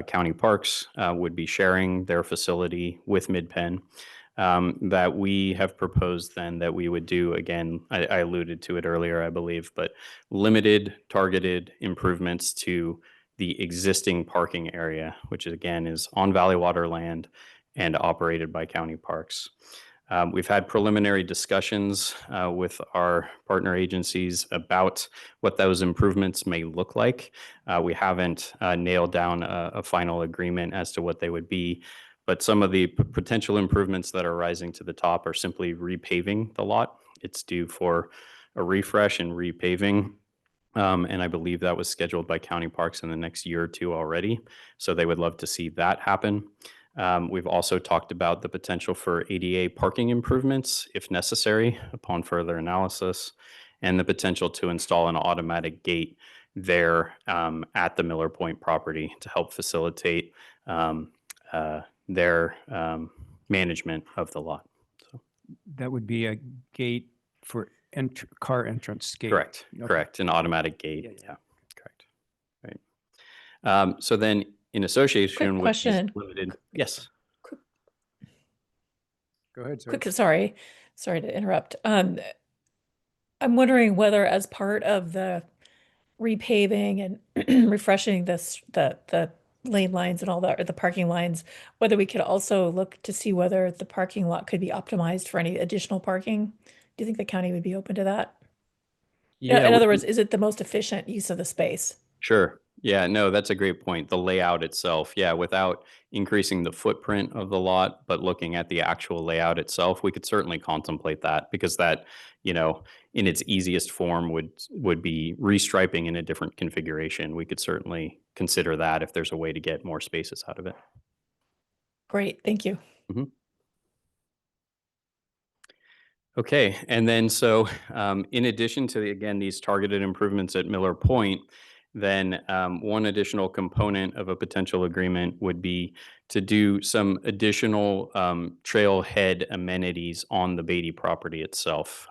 county parks would be sharing their facility with Midpen, that we have proposed then that we would do, again, I alluded to it earlier, I believe, but limited targeted improvements to the existing parking area, which again is on Valley Water land and operated by county parks. We've had preliminary discussions with our partner agencies about what those improvements may look like. We haven't nailed down a final agreement as to what they would be, but some of the potential improvements that are rising to the top are simply repaving the lot. It's due for a refresh and repaving. And I believe that was scheduled by county parks in the next year or two already. So they would love to see that happen. We've also talked about the potential for ADA parking improvements if necessary upon further analysis, and the potential to install an automatic gate there at the Miller Point property to help facilitate their management of the lot. So, That would be a gate for car entrance gate. correct, Okay. correct, an automatic gate. Yeah, Yeah, correct. Right. So then, in association with these question. limited, yes. Go ahead, sir. Sorry to interrupt. I'm wondering whether as part of the repaving and refreshing the lane lines and all that, or the parking lines, whether we could also look to see whether the parking lot could be optimized for any additional parking. Do you think the county would be open to that? Yeah, In other words, is it the most efficient use of the space? sure. Yeah, no, that's a great point. The layout itself, yeah, without increasing the footprint of the lot, but looking at the actual layout itself, we could certainly contemplate that because that, in its easiest form would be restriping in a different configuration. We could certainly consider that if there's a way to get more spaces out of it. Great, thank you. Okay, and then in addition to again these targeted improvements at Miller Point, then one additional component of a potential agreement would be to do some additional trailhead amenities on the Beatty property itself.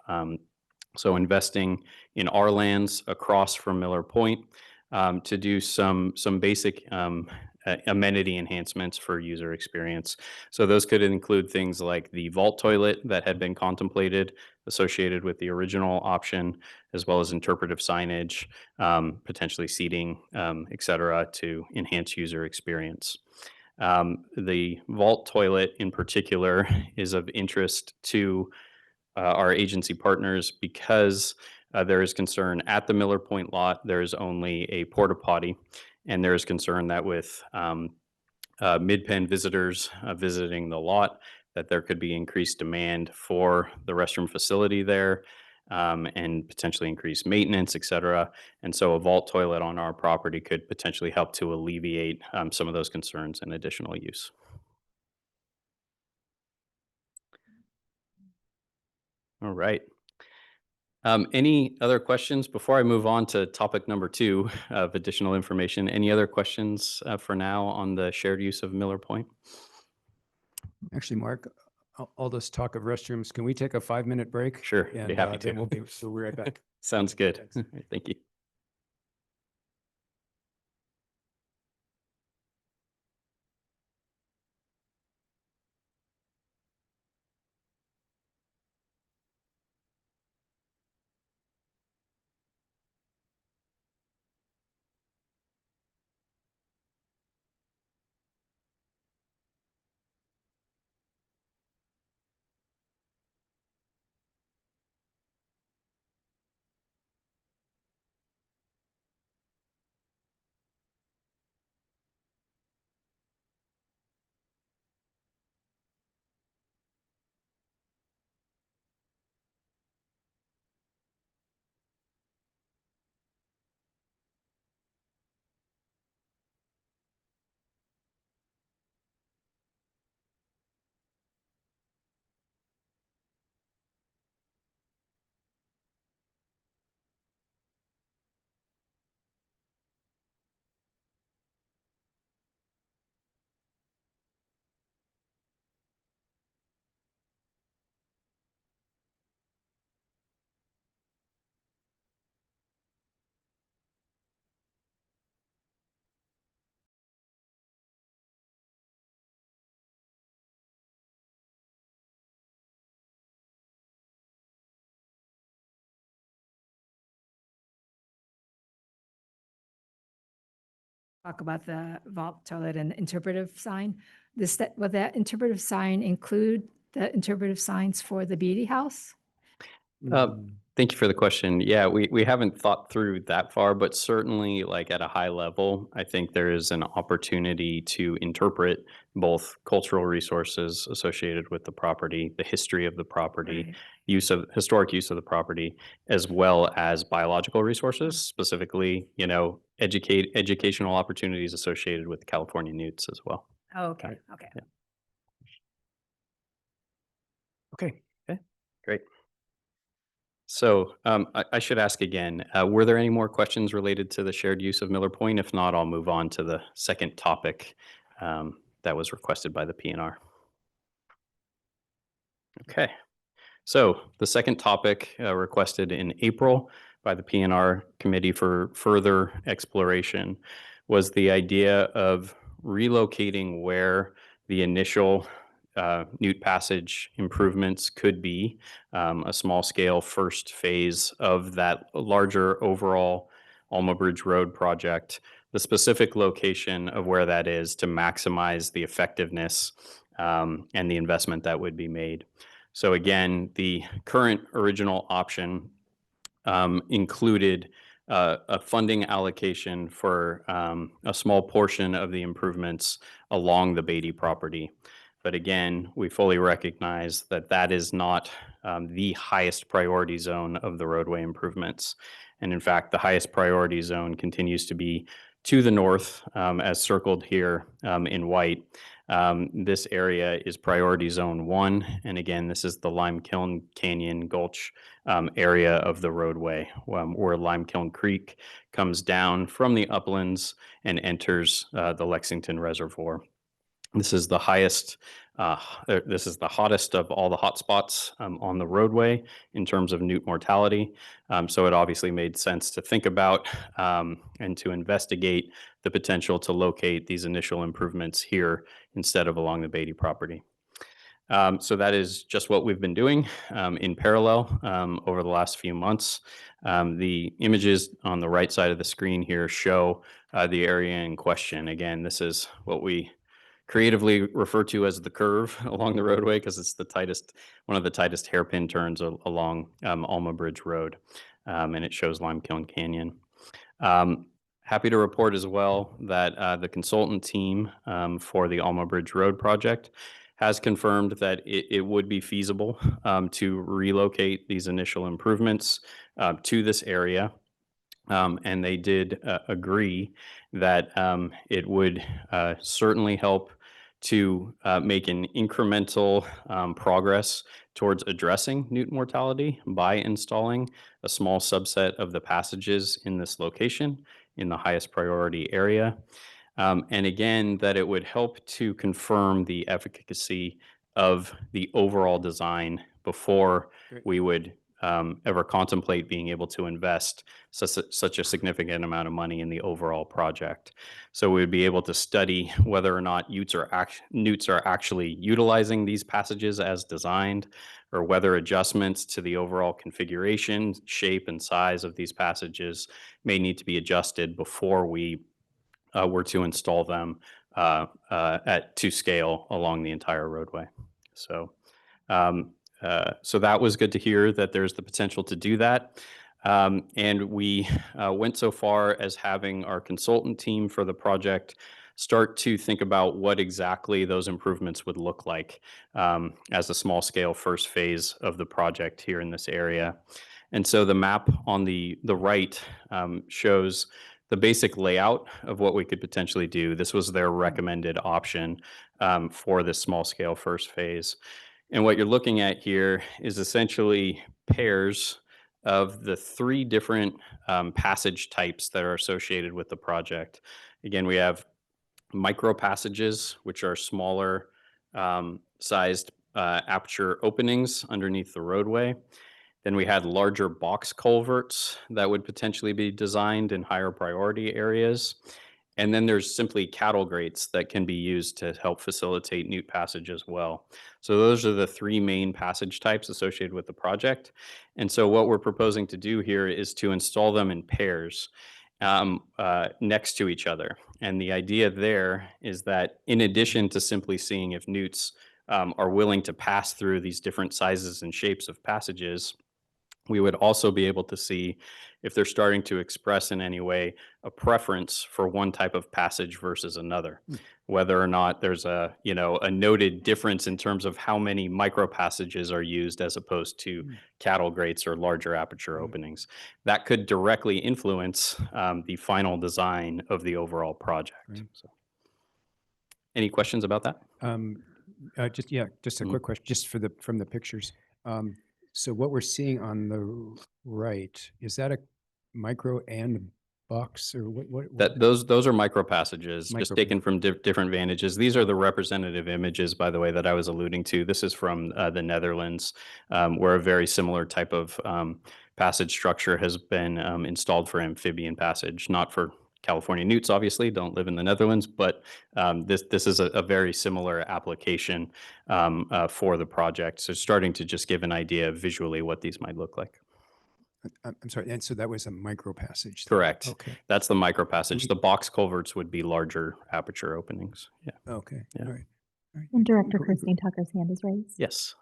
So investing in our lands across from Miller Point to do some basic amenity enhancements for user experience. So those could include things like the vault toilet that had been contemplated associated with the original option, as well as interpretive signage, potentially seating, et cetera, to enhance user experience. The vault toilet in particular is of interest to our agency partners because there is concern at the Miller Point lot, there is only a porta potty, and there is concern that with Midpen visitors visiting the lot, that there could be increased demand for the restroom facility there and potentially increased maintenance, et cetera. And so a vault toilet on our property could potentially help to alleviate some of those concerns and additional use. All right. Any other questions before I move on to topic number 2 of additional information? Any other questions for now on the shared use of Miller Point? Actually, Mark, all this talk of restrooms, can we take a 5-minute break? Sure, be And happy then to. we'll be right back. Sounds good. Thank you. Talk about the vault toilet and interpretive sign. Would that interpretive sign include the interpretive signs for the Beatty House? Thank you for the question. Yeah, we haven't thought through that far, but certainly like at a high level, I think there is an opportunity to interpret both cultural resources associated with the property, the history of the property, Right. historic use of the property, as well as biological resources, specifically, educational opportunities associated with the California newts as well. Oh, okay, Right. okay. Yeah. Okay. Great. So I should ask again, were there any more questions related to the shared use of Miller Point? If not, I'll move on to the second topic that was requested by the PNR. Okay. So the second topic requested in April by the PNR Committee for further exploration was the idea of relocating where the initial Newt Passage improvements could be, a small scale first phase of that larger overall Alma Bridge Road project, the specific location of where that is to maximize the effectiveness and the investment that would be made. So again, the current original option included a funding allocation for a small portion of the improvements along the Beatty property. But again, we fully recognize that that is not the highest priority zone of the roadway improvements. And in fact, the highest priority zone continues to be to the north, as circled here in white, This area is priority zone 1. And again, this is the Lime Kiln Canyon Gulch area of the roadway, where Lime Kiln Creek comes down from the uplands and enters the Lexington Reservoir. This is the highest, this is the hottest of all the hotspots on the roadway in terms of newt mortality. So it obviously made sense to think about and to investigate the potential to locate these initial improvements here instead of along the Beatty property. So that is just what we've been doing in parallel over the last few months. The images on the right side of the screen here show the area in question. Again, this is what we creatively refer to as the curve along the roadway because it's the tightest, one of the tightest hairpin turns along Alma Bridge Road, and it shows Lime Kiln Canyon. Happy to report as well that the consultant team for the Alma Bridge Road project has confirmed that it would be feasible to relocate these initial improvements to this area. And they did agree that it would certainly help to make an incremental progress towards addressing newt mortality by installing a small subset of the passages in this location in the highest priority area. And again, that it would help to confirm the efficacy of the overall design before we would ever contemplate being able to invest such a significant amount of money in the overall project. So we would be able to study whether or not newts are actually utilizing these passages as designed, or whether adjustments to the overall configuration, shape, and size of these passages may need to be adjusted before we were to install them to scale along the entire roadway. So so that was good to hear that there's the potential to do that. And we went so far as having our consultant team for the project start to think about what exactly those improvements would look like as a small scale first phase of the project here in this area. And so the map on the right shows the basic layout of what we could potentially do. This was their recommended option for this small scale first phase. And what you're looking at here is essentially pairs of the 3 different passage types that are associated with the project. Again, we have micro passages, which are smaller sized aperture openings underneath the roadway. Then we had larger box culverts that would potentially be designed in higher priority areas. And then there's simply cattle grates that can be used to help facilitate newt passage as well. So those are the 3 main passage types associated with the project. And so what we're proposing to do here is to install them in pairs next to each other. And the idea there is that in addition to simply seeing if newts are willing to pass through these different sizes and shapes of passages, we would also be able to see if they're starting to express in any way a preference for one type of passage versus another, whether or not there's a noted difference in terms of how many micro passages are used as opposed to cattle grates or larger aperture openings. That could directly influence the final design of the overall project. So, any questions about that? Just a quick question, just from the pictures. So what we're seeing on the right, is that a micro and box, or what? Those are micro passages, just taken from different vantages. These are the representative images, by the way, that I was alluding to. This is from the Netherlands, where a very similar type of passage structure has been installed for amphibian passage, not for California newts, obviously, don't live in the Netherlands, but this is a very similar application for the project. So starting to just give an idea visually what these might look like. I'm sorry, and so that was a micro passage? Correct. Okay. That's the micro passage. The box culverts would be larger aperture openings. Yeah. Okay. Yeah. All right. And Director Christine Tucker's hand is raised. Yes.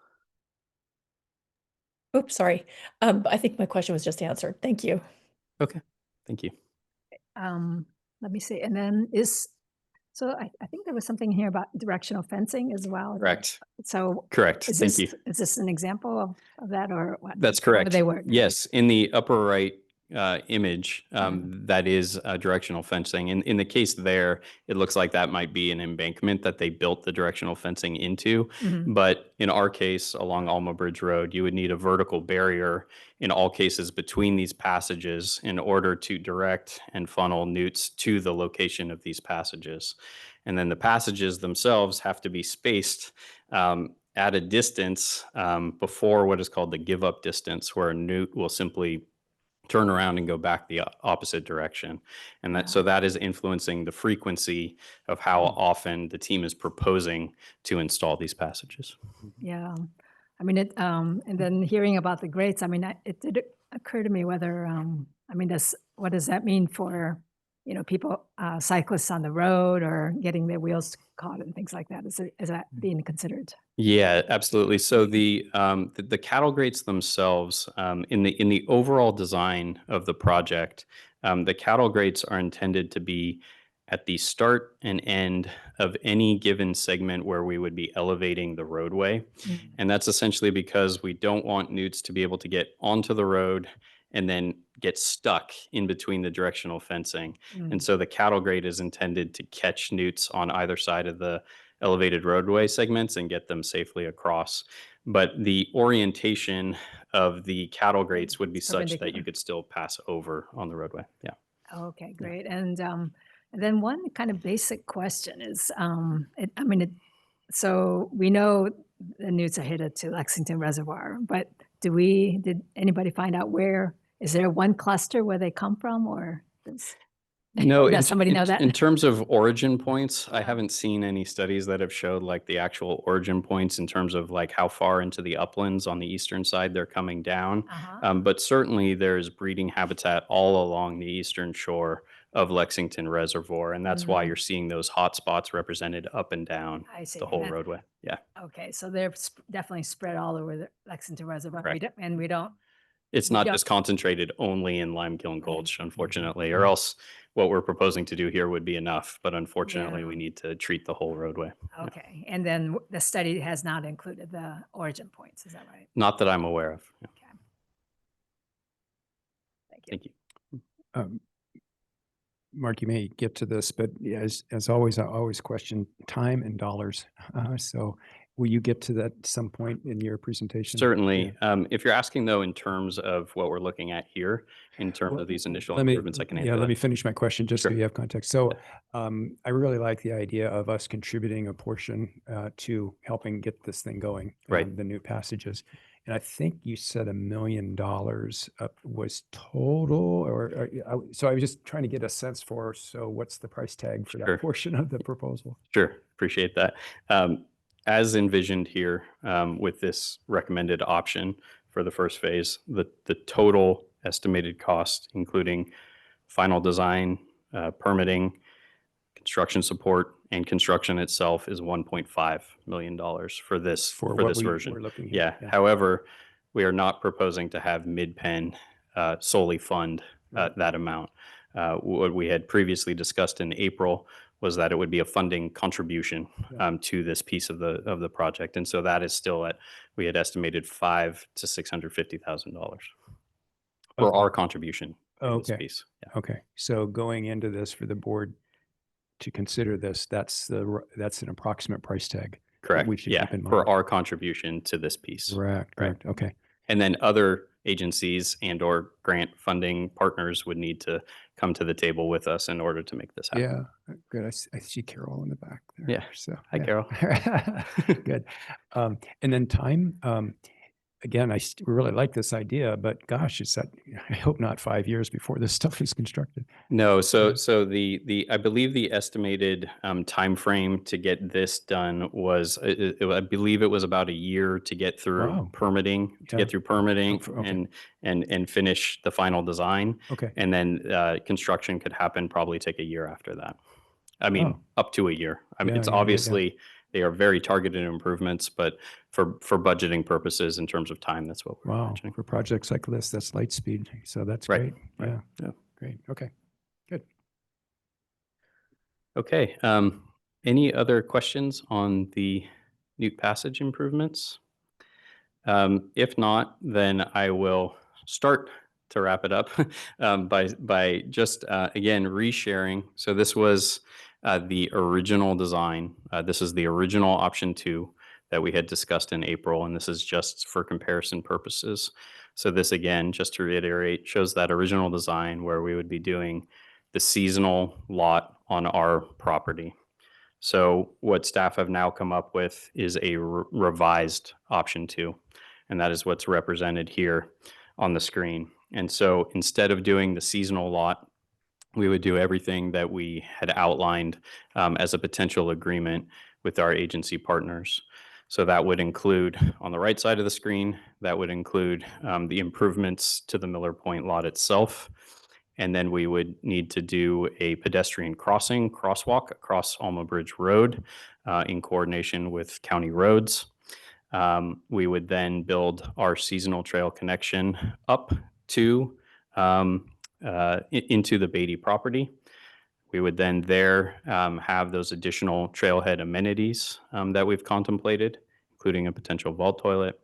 Oops, sorry. I think my question was just answered. Thank you. Okay. Thank you. Let me see. And then I think there was something here about directional fencing as well. Correct. So Correct. Thank you. Is this an example of that, or what? That's How correct. do they work? Yes. In the upper right image, that is directional fencing. In the case there, it looks like that might be an embankment that they built the directional fencing into. Mhm. But in our case, along Alma Bridge Road, you would need a vertical barrier in all cases between these passages in order to direct and funnel newts to the location of these passages. And then the passages themselves have to be spaced at a distance before what is called the give up distance, where a newt will simply turn around and go back the opposite direction. And that, so that is influencing the frequency of how often the team is proposing to install these passages. Yeah. I mean, and then hearing about the grates, I mean, it did occur to me whether, I mean, what does that mean for, people, cyclists on the road or getting their wheels caught and things like that? Is that being considered? Yeah, absolutely. So the cattle grates themselves, in the overall design of the project, the cattle grates are intended to be at the start and end of any given segment where we would be elevating the roadway. Mm. And that's essentially because we don't want newts to be able to get onto the road and then get stuck in between the directional fencing. And so the cattle grate is intended to catch newts on either side of the elevated roadway segments and get them safely across. But the orientation of the cattle grates would be such that you Perpendicular. could still pass over on the roadway. Yeah. Okay, great. And then one kind of basic question is, so we know the newts are headed to Lexington Reservoir, but did anybody find out is there one cluster where they come from, or No, does somebody know that? in terms of origin points, I haven't seen any studies that have showed like the actual origin points in terms of like how far into the uplands on the eastern side they're coming down. Uh-huh. But certainly there's breeding habitat all along the eastern shore of Lexington Reservoir, and that's why you're seeing those hot spots represented up and down I see. the whole roadway. Yeah, Okay, so they're definitely spread all over the Lexington Reservoir. Correct. We don't. it's We not don't- just concentrated only in Limekiln Gulch, Right. unfortunately, or else what we're proposing to do here would be enough. But unfortunately, Yeah. we need to treat the whole roadway. Yeah. Okay, and then the study has not included the origin points, is that right? Not that I'm aware of. Yeah. Okay. Thank you. Thank you. Mark, you may get to this, but as always, I always question time and dollars. So will you get to that some point in your presentation? Certainly. If you're asking though, in terms of what we're looking at here, in terms Well, of these initial let me- improvements, I can answer Yeah, let that. me finish my question just so Sure. you have context. So I really like the idea of us contributing a portion to helping get this thing going, Right. the new passages. And I think you said $1 million was total, so I was just trying to get a sense for, so what's the price tag for Sure. that portion of the proposal? Sure, appreciate that. As envisioned here, with this recommended option for the first phase, the total estimated cost, including final design, permitting, construction support, and construction itself, is $1.5 million for this For for what this we're version. looking Yeah. here. However, we are not proposing to have Midpen solely fund Right. that amount. What we had previously discussed in April was that it would be a funding contribution Yeah. to this piece of the project, and so that is still at, we had estimated $500,000 to $650,000 for Okay. our contribution to this Okay. piece. Yeah. Okay, so going into this for the board to consider this, that's an approximate price tag. Correct. we should Yeah, keep in for mind. our contribution to this piece. Correct, Right. correct, okay. And then other agencies and or grant funding partners would need to come to the table with us in order to make this happen. Yeah, good. I see Carol in the back there. Yeah. So. Hi, yeah. Carol. Good. And then time, again, I really like this idea, but gosh, I hope not 5 years before this stuff is constructed. No, so Yeah. I believe the estimated timeframe to get this done was, I believe it was about a year to get through Wow. permitting, Yeah. Okay. and finish the final design. Okay, And then construction could happen, probably take a year after that. I mean, Oh. up to a year. I mean, Yeah, it's yeah, yeah, yeah. obviously, they are very targeted improvements, but for budgeting purposes in terms of time, that's what we're wow, imagining. for projects like this, that's light speed, so that's Right, great. right, Yeah, yeah. great, okay. Good. Okay, any other questions on the Newt Passage improvements? If not, then I will start to wrap it up by just again resharing. So this was the original design. This is the original option 2 that we had discussed in April, and this is just for comparison purposes. So this again, just to reiterate, shows that original design where we would be doing the seasonal lot on our property. So what staff have now come up with is a revised option 2, and that is what's represented here on the screen. And so instead of doing the seasonal lot, we would do everything that we had outlined as a potential agreement with our agency partners. So that would include, on the right side of the screen, that would include the improvements to the Miller Point lot itself. And then we would need to do a pedestrian crosswalk across Alma Bridge Road in coordination with county roads. We would then build our seasonal trail connection up to into the Beatty property. We would then there have those additional trailhead amenities that we've contemplated, including a potential vault toilet.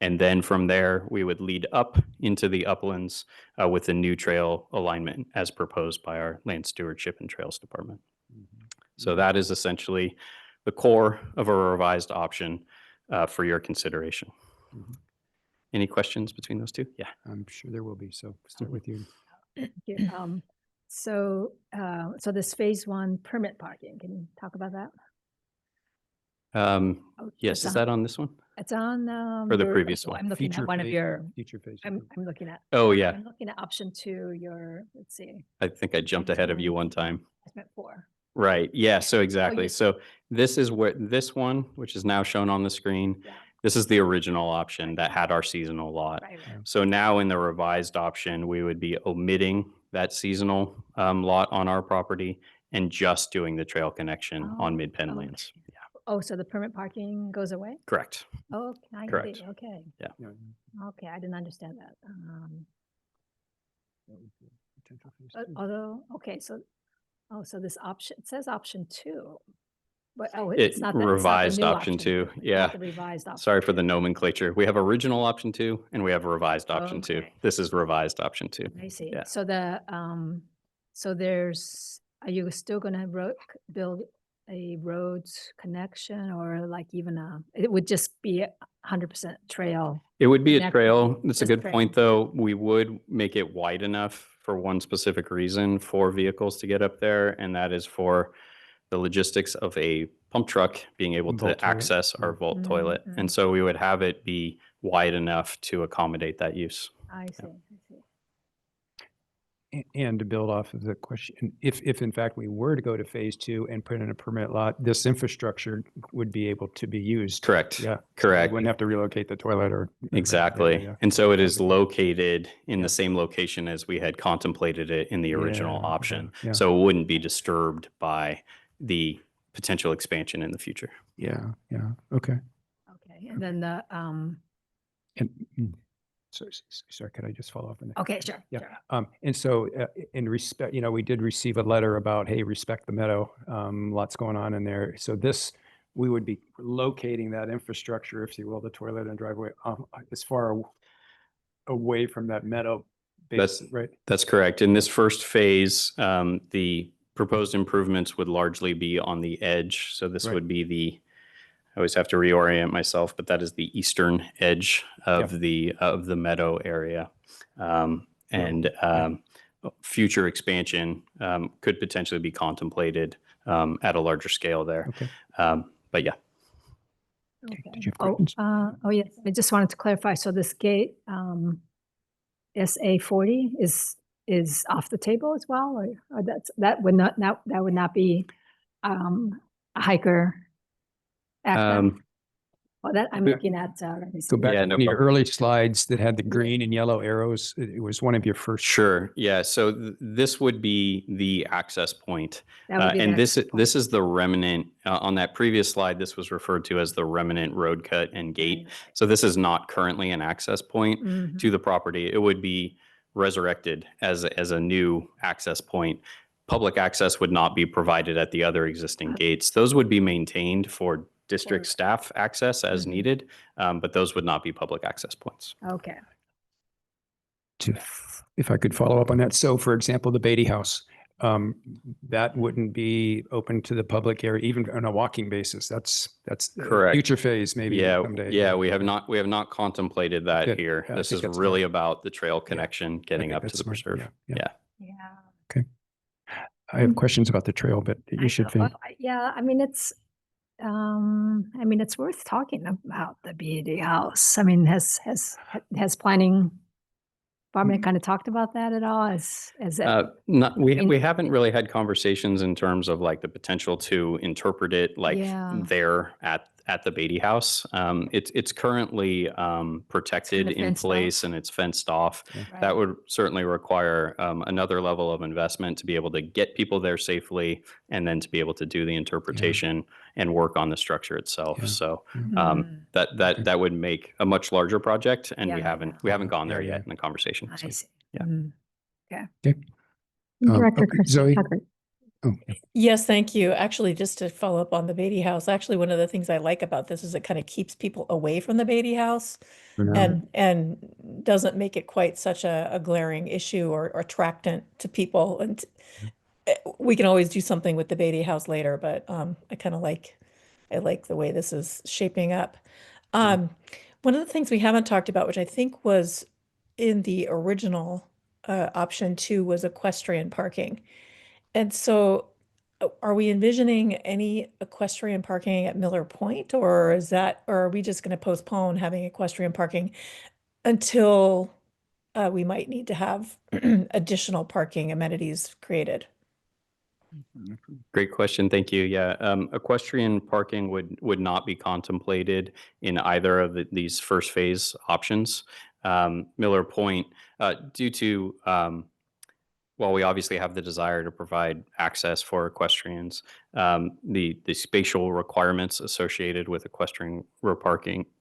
And then from there, we would lead up into the uplands with the new trail alignment as proposed by our Land Stewardship and Trails Department. So that is essentially the core of a revised option for your consideration. Any questions between those two? Yeah. I'm sure there will be. So start with you. Thank you. So this phase 1 permit parking, can you talk about that? Oh, Yes, it's is that on this one? It's on. Or the previous one? I'm looking at one of your, Future phase. I'm looking at. Oh, yeah. I'm looking at option 2, let's see, I think I jumped ahead of you one time. I spent 4. Right. Yeah. So exactly. yeah. So this is where this one, which is now shown on the screen, Yeah. this is the original option that had our seasonal lot. Right. So now in the revised option, we would be omitting that seasonal lot on our property and just doing the trail connection on Oh, Midpen okay. lands. Yeah, Oh, so the permit parking goes away? correct. Oh, I Correct. see. Okay. Yeah. Okay, I didn't understand that. Potential phase 2. Although, okay, so, so this option, it says option 2. But, It it's not the revised new option 2. It's Yeah. not the revised option. Sorry for the nomenclature. We have original option 2 and we have revised option 2. Okay. This is revised option 2. I see. Yeah. So are you still gonna build a roads connection or like even it would just be 100% trail? It would be a Connect- trail. That's a just good trail. point, though. We would make it wide enough for one specific reason for vehicles to get up there, and that is for the logistics of a pump truck being able Vault to toilet. access our vault toilet. Mhm. And so we would have it be wide enough to accommodate that use. I see, I see. And to build off of the question, if in fact we were to go to phase 2 and put in a permit lot, this infrastructure would be able to be used. Correct. Yeah. Correct. We wouldn't have to relocate the toilet or. Exactly. Yeah. And so it is Okay. located in Yeah. the same location as we had contemplated it in the original Yeah, option. yeah. So it wouldn't be disturbed by the potential expansion in the future. Yeah. Okay. Okay, and then And sorry, could I just follow up on that? okay, sure. Yeah. sure. And so in respect, we did receive a letter about, hey, respect the meadow, lots going on in there. So we would be locating that infrastructure, if you will, the toilet and driveway, as far away from that meadow base, right? That's correct. In this first phase, the proposed improvements would largely be on the edge. So this Right. would be I always have to reorient myself, but that is the eastern edge of the meadow area. Future expansion could potentially be contemplated at a larger scale there. Okay. But yeah. Did Okay. you have questions? Yes, I just wanted to clarify. So this gate, SA 40 is off the table as well, or that would not be a hiker access? Oh, that I'm Yeah. looking at. Let me see. Go back Yeah, to no one of your problem. early slides that had the green and yellow arrows. It was one of your first. Sure. Yeah. So this would be the access point. That would be the And this access point. this is the remnant on that previous slide. This was referred to as the remnant road cut and gate. So this is not currently an access point Mhm. to the property. It would be resurrected as a new access point. Public access would not be provided at the other existing gates. Those would be maintained for district For- staff access as Mhm. needed, but those would not be public access points. Okay. if I could follow up on that. So for example, the Beatty House, that wouldn't be open to the public area, even on a walking basis. That's a Correct. future phase, maybe Yeah, someday. yeah, we have not contemplated that Good. here. Yeah, I This think is that's really smart. about the trail connection, getting think up to that's the smart. preserve. Yeah. Yeah. Yeah. I have questions about the trail, but I you should know. think. Well, yeah, it's worth talking about the Beatty House. I mean, has planning department kind of talked about that at all? As that, We haven't really had conversations in terms of like the potential to interpret it like Yeah. there at the Beatty House. It's currently protected in fenced off? place and it's fenced off. right. That would certainly require another level of investment to be able to get people there safely and then to be able to do the interpretation and work on the structure itself. Yeah. So Mm, that would make a much larger project, and we Yeah. haven't gone there Yeah, yet in the conversation. I So, see. yeah. Mm. Director okay, Christine Zoe? Tucker. Oh, Yes, thank you. Actually, just to follow up on the Beatty House, actually, one of the things I like about this is it kind of keeps people away from the Beatty House for now. and doesn't make it quite such a glaring issue or attractant to people. And we can always do something with the Beatty House later, but I like the way this is shaping up. One of the things we haven't talked about, which I think was in the original option 2, was equestrian parking. And so are we envisioning any equestrian parking at Miller Point, or are we just going to postpone having equestrian parking until we might need to have additional parking amenities created? Great question. Thank you. Yeah, equestrian parking would not be contemplated in either of these first phase options. Miller Point, due to while we obviously have the desire to provide access for equestrians, the spatial requirements associated with equestrian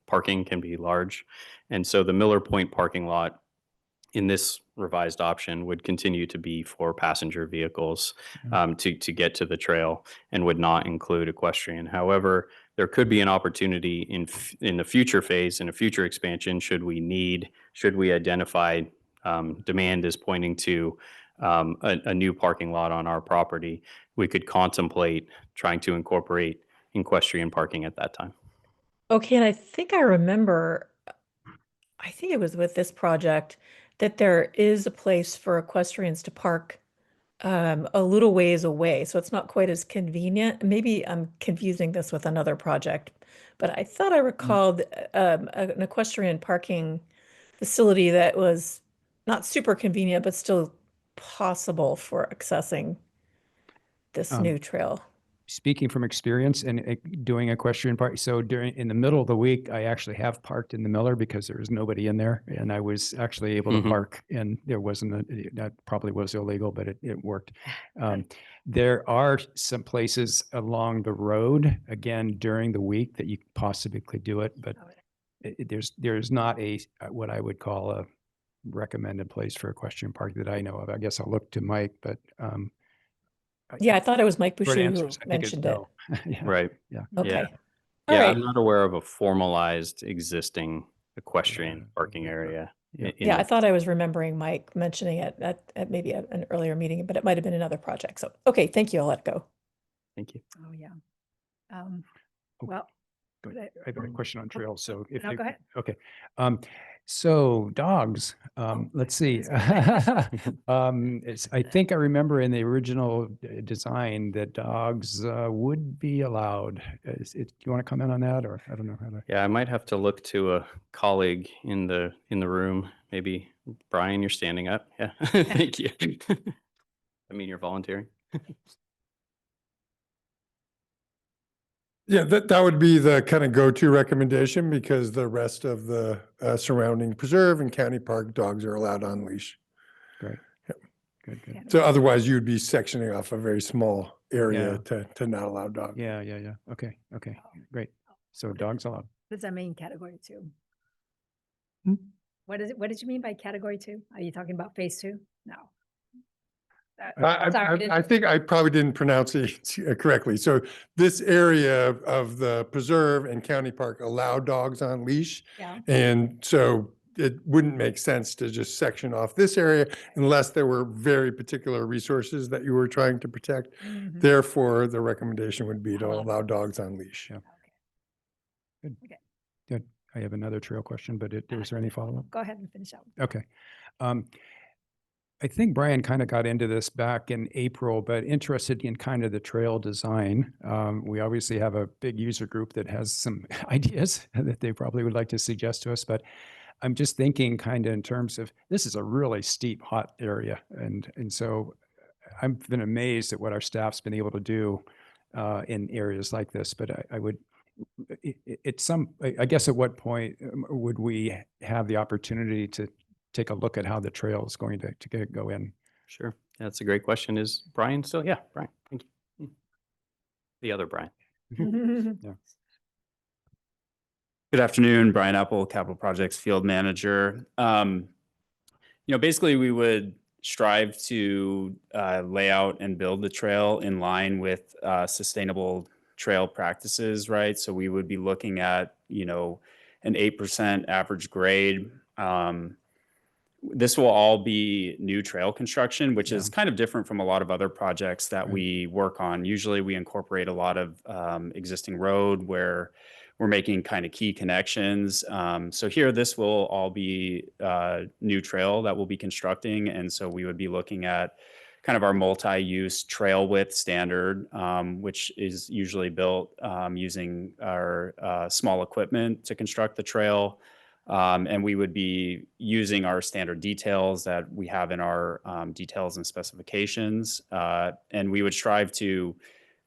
parking can be large, and so the Miller Point parking lot in this revised option would continue to be for passenger vehicles to get to the trail and would not include equestrian. However, there could be an opportunity in the future phase, in a future expansion, should we identify demand is pointing to a new parking lot on our property, we could contemplate trying to incorporate equestrian parking at that time. Okay, and I think I remember, I think it was with this project, that there is a place for equestrians to park a little ways away, so it's not quite as convenient. Maybe I'm confusing this with another project, but I thought I recalled an equestrian parking facility that was not super convenient, but still possible for accessing this new trail. Speaking from experience and doing equestrian park, so in the middle of the week, I actually have parked in the Miller because there was nobody in there, and I was actually able to park, and there wasn't that probably was illegal, but it worked. There are some places along the road again during the week that you possibly could do it, but there's not what I would call a recommended place for equestrian park that I know of. I guess I'll look to Mike, but Yeah, I thought it was Mike short Boucher answer who is I think it's mentioned it. no. Yeah. Right. Yeah. Okay. Yeah. All Yeah, right. I'm not aware of a formalized existing equestrian Yeah, parking yeah, area. yeah. in Yeah, the- I thought I was remembering Mike mentioning it at maybe an earlier meeting, but it might have been another project. So, okay, thank you. I'll let go. Thank you. Oh, yeah. Oh, Well, Go ahead. I have a question on trails. So if no, you- go ahead. Okay. So dogs, let's see. I think I remember in the original design that dogs would be allowed. Do you want to comment on that, or I don't know how to? Yeah, I might have to look to a colleague in the room. Maybe Brian, you're standing up. Yeah, thank you. I mean, you're volunteering. Yeah, that would be the kind of go-to recommendation because the rest of the surrounding preserve and county park dogs are allowed on leash. Great. Yep. Good, good. Yeah. So otherwise you'd be sectioning off a very small area Yeah. to not allow dogs. Yeah. Okay, great. So dogs allowed. What does that mean, category 2? Hmm? What did you mean by category 2? Are you talking about phase 2? No. I think I probably didn't pronounce it correctly. So this area of the preserve and county park allow dogs on leash. Yeah. And so it wouldn't make sense to just section off this area unless there were very particular resources that you were trying to protect. Mhm. Therefore, the recommendation would be to Allow allow dogs. dogs on leash. Yeah. Okay. Good. I have another trail question, but was there any follow-up? Go ahead and finish up. Okay. I think Brian kind of got into this back in April, but interested in kind of the trail design. We obviously have a big user group that has some ideas that they probably would like to suggest to us, but I'm just thinking kind of in terms of, this is a really steep, hot area. And so I've been amazed at what our staff's been able to do in areas like this, but I would, I guess at what point would we have the opportunity to take a look at how the trail is going to go in? Sure. That's a great question. Is Brian still? Yeah, Brian. Thank you. The other Brian. Good afternoon, Brian Apple, Capital Projects Field Manager. Basically we would strive to lay out and build the trail in line with sustainable trail practices, right? So we would be looking at, an 8% average grade. This will all be new trail construction, which is kind of different from a lot of other projects that we work on. Usually we incorporate a lot of existing road where we're making kind of key connections. So here, this will all be new trail that we'll be constructing. And so we would be looking at kind of our multi-use trail width standard, which is usually built using our small equipment to construct the trail. And we would be using our standard details that we have in our details and specifications. And we would strive to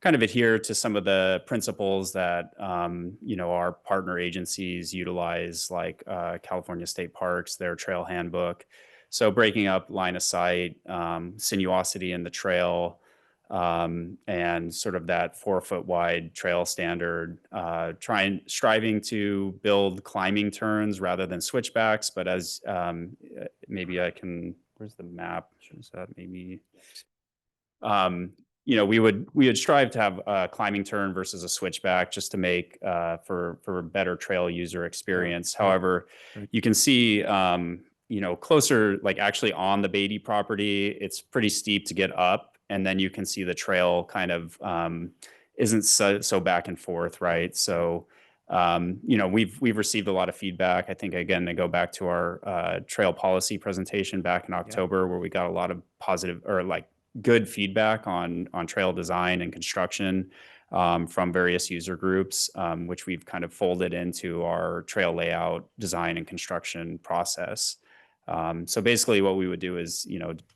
kind of adhere to some of the principles that, our partner agencies utilize, like California State Parks, their trail handbook. So breaking up line of sight, sinuosity in the trail, and sort of that 4-foot wide trail standard, striving to build climbing turns rather than switchbacks. But as maybe I can, where's the map? Shows that maybe. We would strive to have a climbing turn versus a switchback just to make for better trail user experience. However, you can see closer, like actually on the Beatty property, it's pretty steep to get up, and then you can see the trail kind of isn't so back and forth, right? So we've received a lot of feedback. I think, again, to go back to our trail policy presentation back in October, where we got a lot of positive or like good feedback on trail design and construction from various user groups, which we've kind of folded into our trail layout, design, and construction process. So basically what we would do is,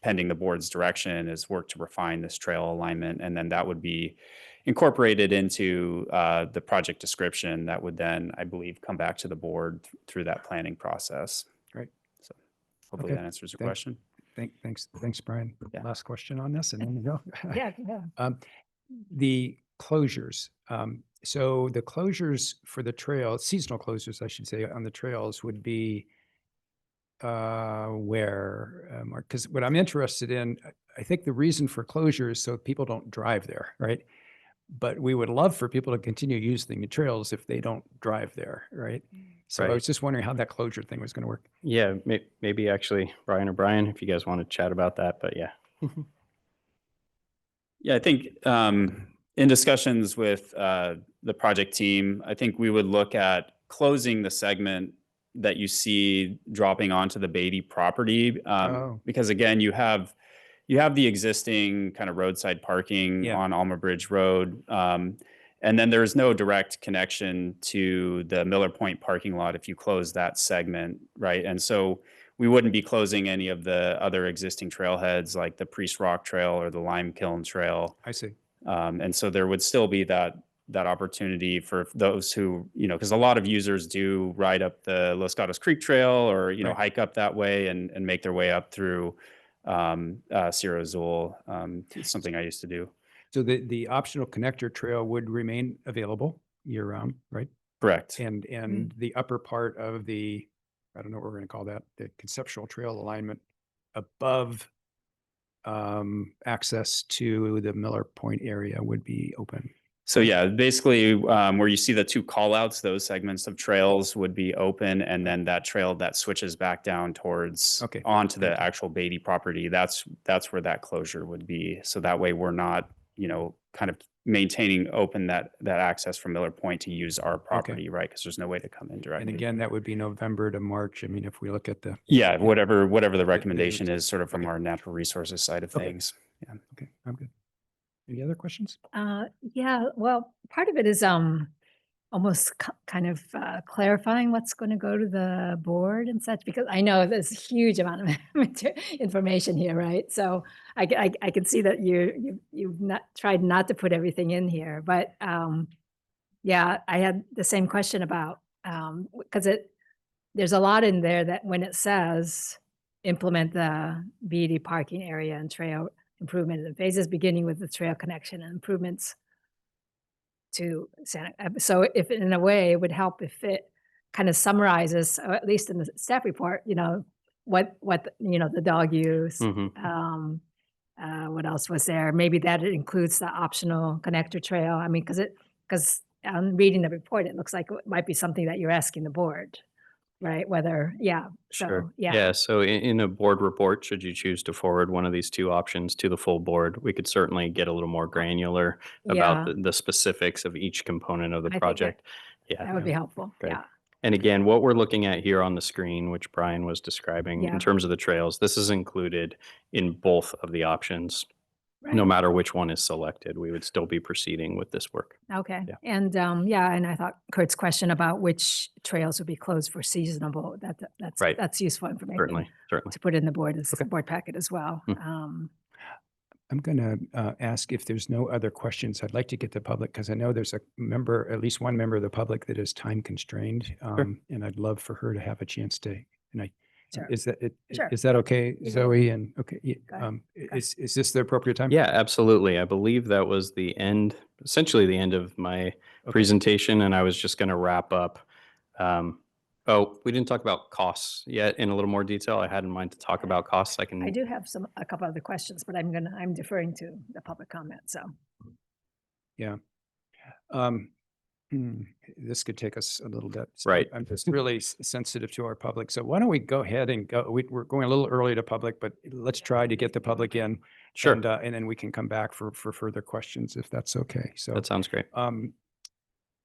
pending the board's direction, is work to refine this trail alignment, and then that would be incorporated into the project description that would then, I believe, come back to the board through that planning process. Great. So hopefully that answers your question. Thanks, Brian. Yeah. Last question on this, and then we go. Yeah. The closures. So the closures for the trail, seasonal closures, I should say, on the trails would be where, Mark? Because what I'm interested in, I think the reason for closure is so people don't drive there, right? But we would love for people to continue using the trails if they don't drive there, right? So I was just wondering how that closure thing was going to work. Yeah, maybe actually Brian or Brian, if you guys want to chat about that, but yeah. Yeah, I think in discussions with the project team, I think we would look at closing the segment that you see dropping onto the Beatty property, because again, you have the existing kind of roadside parking on Alma Bridge Road. And then there's no direct connection to the Miller Point parking lot if you close that segment, right? And so we wouldn't be closing any of the other existing trailheads like the Priest Rock Trail or the Lime Kiln Trail. I see. And so there would still be that opportunity for those who, because a lot of users do ride up the Los Gatos Creek Trail or, hike up that way and make their way up through Sierra Azul. It's something I used to do. So the optional connector trail would remain available year round, right? Correct. And the upper part of the, I don't know what we're going to call that, the conceptual trail alignment above access to the Miller Point area would be open. So yeah, basically, where you see the two callouts, those segments of trails would be open, and then that trail that switches back down towards Okay. onto the Thank you. actual Beatty property. That's where that closure would be. So that way, we're not, kind of maintaining open that access from Miller Point to use our property, right? Because there's no way to come in directly. And again, that would be November to March. I mean, if we look at the. Yeah, whatever the recommendation is, sort of from Okay. our natural resources side of Okay. things. Yeah. Okay, I'm good. Any other questions? Yeah, well, part of it is almost kind of clarifying what's going to go to the board and such, because I know there's a huge amount of information here, right? So I can see that you've not tried not to put everything in here, but yeah, I had the same question about because there's a lot in there that when it says implement the BD parking area and trail improvement in phases beginning with the trail connection and improvements to Santa. So if in a way it would help if it kind of summarizes, or at least in the staff report, what the dog use. Mhm. What else was there? Maybe that it includes the optional connector trail. I mean, because I'm reading the report, it looks like it might be something that you're asking the board, right? Whether, yeah. Sure. So, yeah. Yeah. So in a board report, should you choose to forward one of these two options to the full board, we could certainly get a little more granular about Yeah. the specifics of each component of the I think project. Yeah. That would be helpful. Great. Yeah. And again, what we're looking at here on the screen, which Brian was describing Yeah. in terms of the trails, this is included in both of the options. No Right. matter which one is selected, we would still be proceeding with this work. Okay. Yeah. And and I thought Kurt's question about which trails would be closed for seasonable, Right. that's useful information Certainly. to put in the board Okay. board packet as well. Mm. I'm going to ask if there's no other questions. I'd like to get the public, because I know there's a member, at least one member of the public that is time constrained. And I'd love for her to have a chance to, Sure. is that, Sure. is that okay, You Zoe? And okay, Go ahead. is this the appropriate time? Yeah, absolutely. I believe that was the end, essentially the end of my presentation, and I was just going to wrap up. Oh, we didn't talk about costs yet in a little more detail. I had in mind to talk about costs. I do have a couple other questions, but I'm deferring to the public comment. So Yeah. This could take us a little bit. So Right. I'm just really sensitive to our public. So why don't we go ahead and go, we're going a little early to public, but let's try to get the public in. Sure. And then we can come back for further questions if that's okay. So, That sounds great.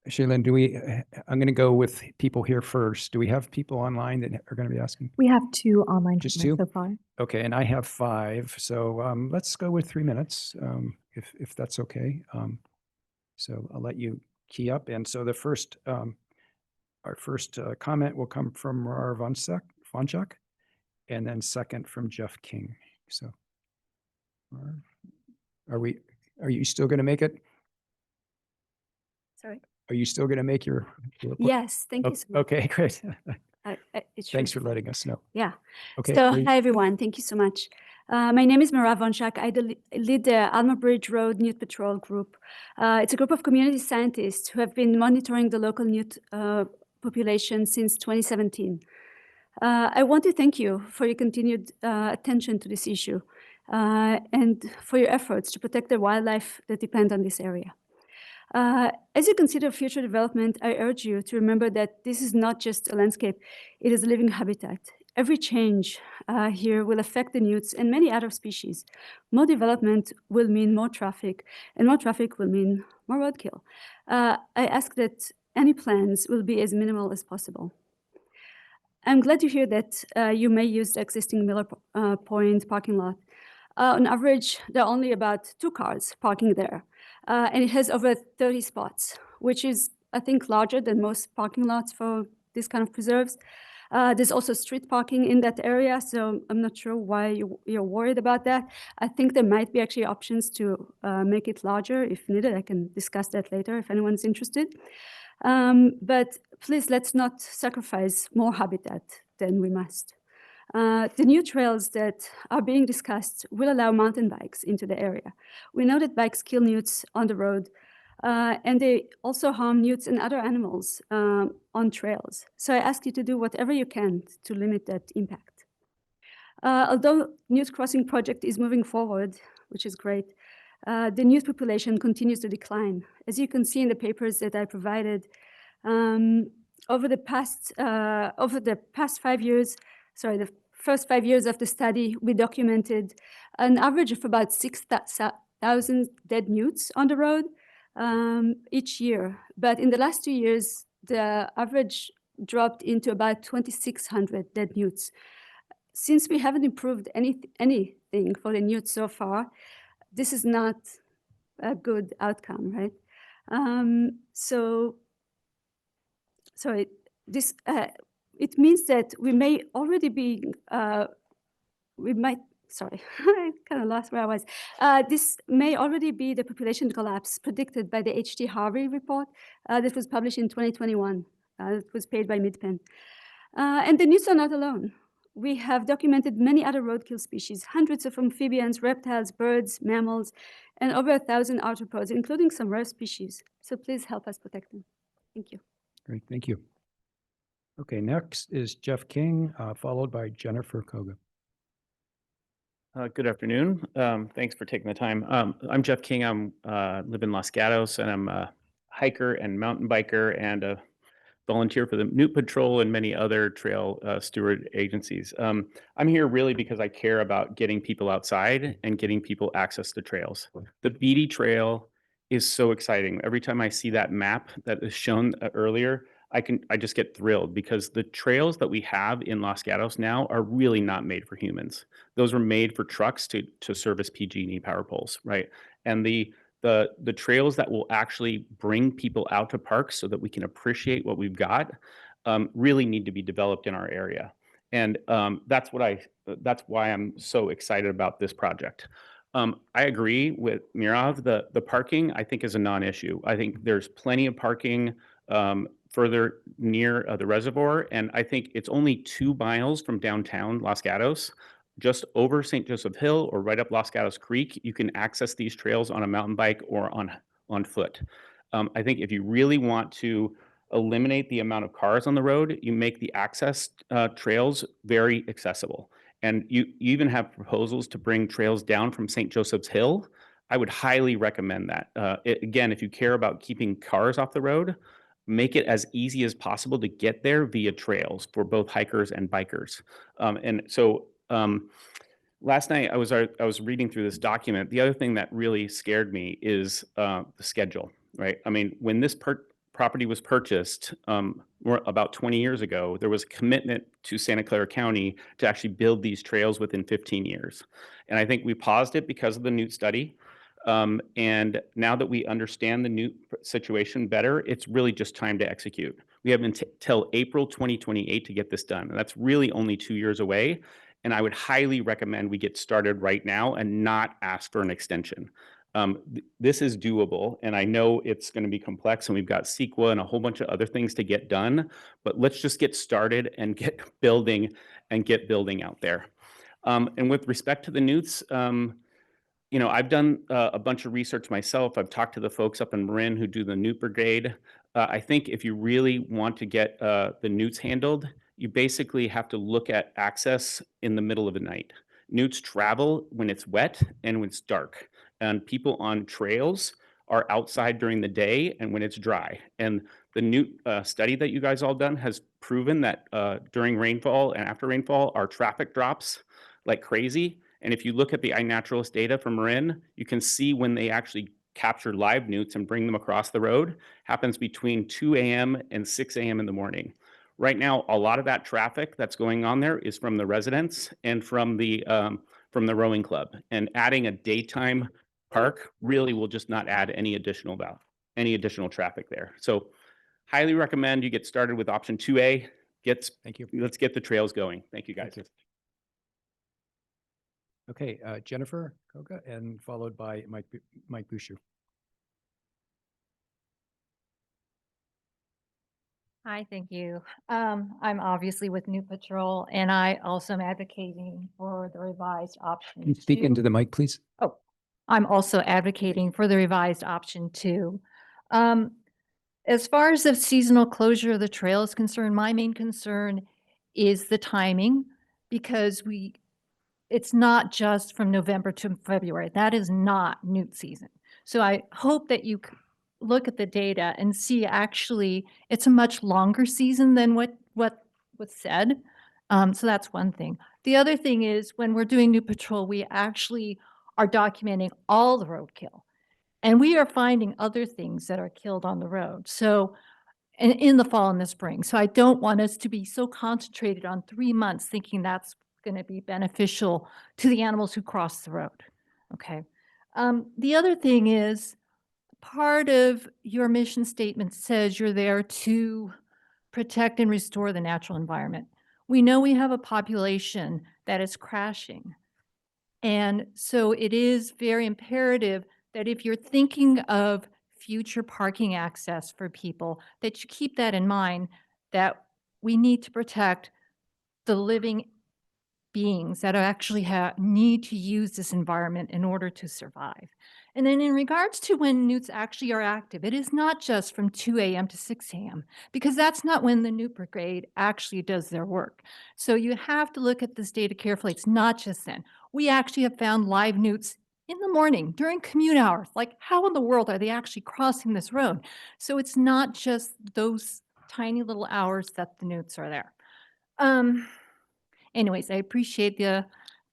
Shaylin, I'm going to go with people here first. Do we have people online that are going to be asking? We have 2 online Just comments 2? so far. Okay, and I have 5. So let's go with 3 minutes, if that's okay. So I'll let you key up. And so our first comment will come from Marar Vonchak, and then second from Jeff King. So are you still going to make it? Sorry. Are you still going to make your report? Yes, thank you so much. Okay, great. It's Thanks for really letting us know. Yeah. Okay. So, please. hi everyone. Thank you so much. My name is Mara Vonchak. I lead the Alma Bridge Road Newt Patrol Group. It's a group of community scientists who have been monitoring the local newt population since 2017. I want to thank you for your continued attention to this issue and for your efforts to protect the wildlife that depend on this area. As you consider future development, I urge you to remember that this is not just a landscape, it is a living habitat. Every change here will affect the newts and many other species. More development will mean more traffic, and more traffic will mean more roadkill. I ask that any plans will be as minimal as possible. I'm glad to hear that you may use the existing Miller Point parking lot. On average, there are only about 2 cars parking there, and it has over 30 spots, which is, I think, larger than most parking lots for this kind of preserves. There's also street parking in that area, so I'm not sure why you're worried about that. I think there might be actually options to make it larger if needed. I can discuss that later if anyone's interested. But please, let's not sacrifice more habitat than we must. The new trails that are being discussed will allow mountain bikes into the area. We know that bikes kill newts on the road, and they also harm newts and other animals on trails. So I ask you to do whatever you can to limit that impact. Although Newt Crossing project is moving forward, which is great, the newt population continues to decline. As you can see in the papers that I provided, over the past 5 years, the first 5 years of the study, we documented an average of about 6,000 dead newts on the road each year. But in the last 2 years, the average dropped into about 2,600 dead newts. Since we haven't improved anything for the newts so far, this is not a good outcome, right? It means that we may already be, sorry, I kind of lost where I was. This may already be the population collapse predicted by the H.T. Harvey report that was published in 2021. It was paid by Midpen. And the newts are not alone. We have documented many other roadkill species, hundreds of amphibians, reptiles, birds, mammals, and over 1,000 arthropods, including some rare species. So please help us protect them. Thank you. Great, thank you. Okay, next is Jeff King, followed by Jennifer Koga. Good afternoon. Thanks for taking the time. I'm Jeff King. I'm live in Los Gatos, and I'm a hiker and mountain biker and a volunteer for the Newt Patrol and many other trail steward agencies. I'm here really because I care about getting people outside and getting people access to trails. The Beatty Trail is so exciting. Every time I see that map that is shown earlier, I just get thrilled because the trails that we have in Los Gatos now are really not made for humans. Those were made for trucks to service PG&E power poles, right? And the trails that will actually bring people out to parks so that we can appreciate what we've got really need to be developed in our area. And that's why I'm so excited about this project. I agree with Mirav. The parking, I think, is a non-issue. I think there's plenty of parking further near the reservoir, and I think it's only 2 miles from downtown Los Gatos. Just over St. Joseph Hill or right up Los Gatos Creek, you can access these trails on a mountain bike or on foot. I think if you really want to eliminate the amount of cars on the road, you make the access trails very accessible. And you even have proposals to bring trails down from St. Joseph's Hill. I would highly recommend that. Again, if you care about keeping cars off the road, make it as easy as possible to get there via trails for both hikers and bikers. Last night I was reading through this document. The other thing that really scared me is the schedule, right? I mean, when this property was purchased about 20 years ago, there was a commitment to Santa Clara County to actually build these trails within 15 years. And I think we paused it because of the Newt study. And now that we understand the Newt situation better, it's really just time to execute. We have until April 2028 to get this done. And that's really only 2 years away. And I would highly recommend we get started right now and not ask for an extension. This is doable, and I know it's going to be complex, and we've got CEQA and a whole bunch of other things to get done, but let's just get started and get building out there. And with respect to the Newts, I've done a bunch of research myself. I've talked to the folks up in Marin who do the Newt Brigade. I think if you really want to get the Newts handled, you basically have to look at access in the middle of the night. Newts travel when it's wet and when it's dark, and people on trails are outside during the day and when it's dry. And the Newt study that you guys all done has proven that during rainfall and after rainfall, our traffic drops like crazy. And if you look at the iNaturalist data from Marin, you can see when they actually capture live newts and bring them across the road happens between 2 a.m. and 6 a.m. in the morning. Right now, a lot of that traffic that's going on there is from the residents and from the rowing club. And adding a daytime park really will just not add any additional traffic there. So highly recommend you get started with option 2A. Thank you. Let's get the trails going. Thank you, guys. Thank you. Okay, Jennifer Koga, and followed by Mike Boucher. Hi, thank you. I'm obviously with Newt Patrol, and I also am advocating for the revised option. Can you speak into the mic, please? Oh, I'm also advocating for the revised option 2. As far as the seasonal closure of the trail is concerned, my main concern is the timing, because it's not just from November to February. That is not newt season. So I hope that you look at the data and see actually it's a much longer season than what was said. So that's one thing. The other thing is when we're doing new patrol, we actually are documenting all the roadkill. And we are finding other things that are killed on the road. So in the fall and the spring. So I don't want us to be so concentrated on 3 months thinking that's going to be beneficial to the animals who cross the road. Okay. The other thing is part of your mission statement says you're there to protect and restore the natural environment. We know we have a population that is crashing. And so it is very imperative that if you're thinking of future parking access for people, that you keep that in mind, that we need to protect the living beings that actually need to use this environment in order to survive. And then in regards to when newts actually are active, it is not just from 2 a.m. to 6 a.m. because that's not when the newt brigade actually does their work. So you have to look at this data carefully. It's not just then. We actually have found live newts in the morning during commute hours. Like, how in the world are they actually crossing this road? So it's not just those tiny little hours that the newts are there. Anyways, I appreciate the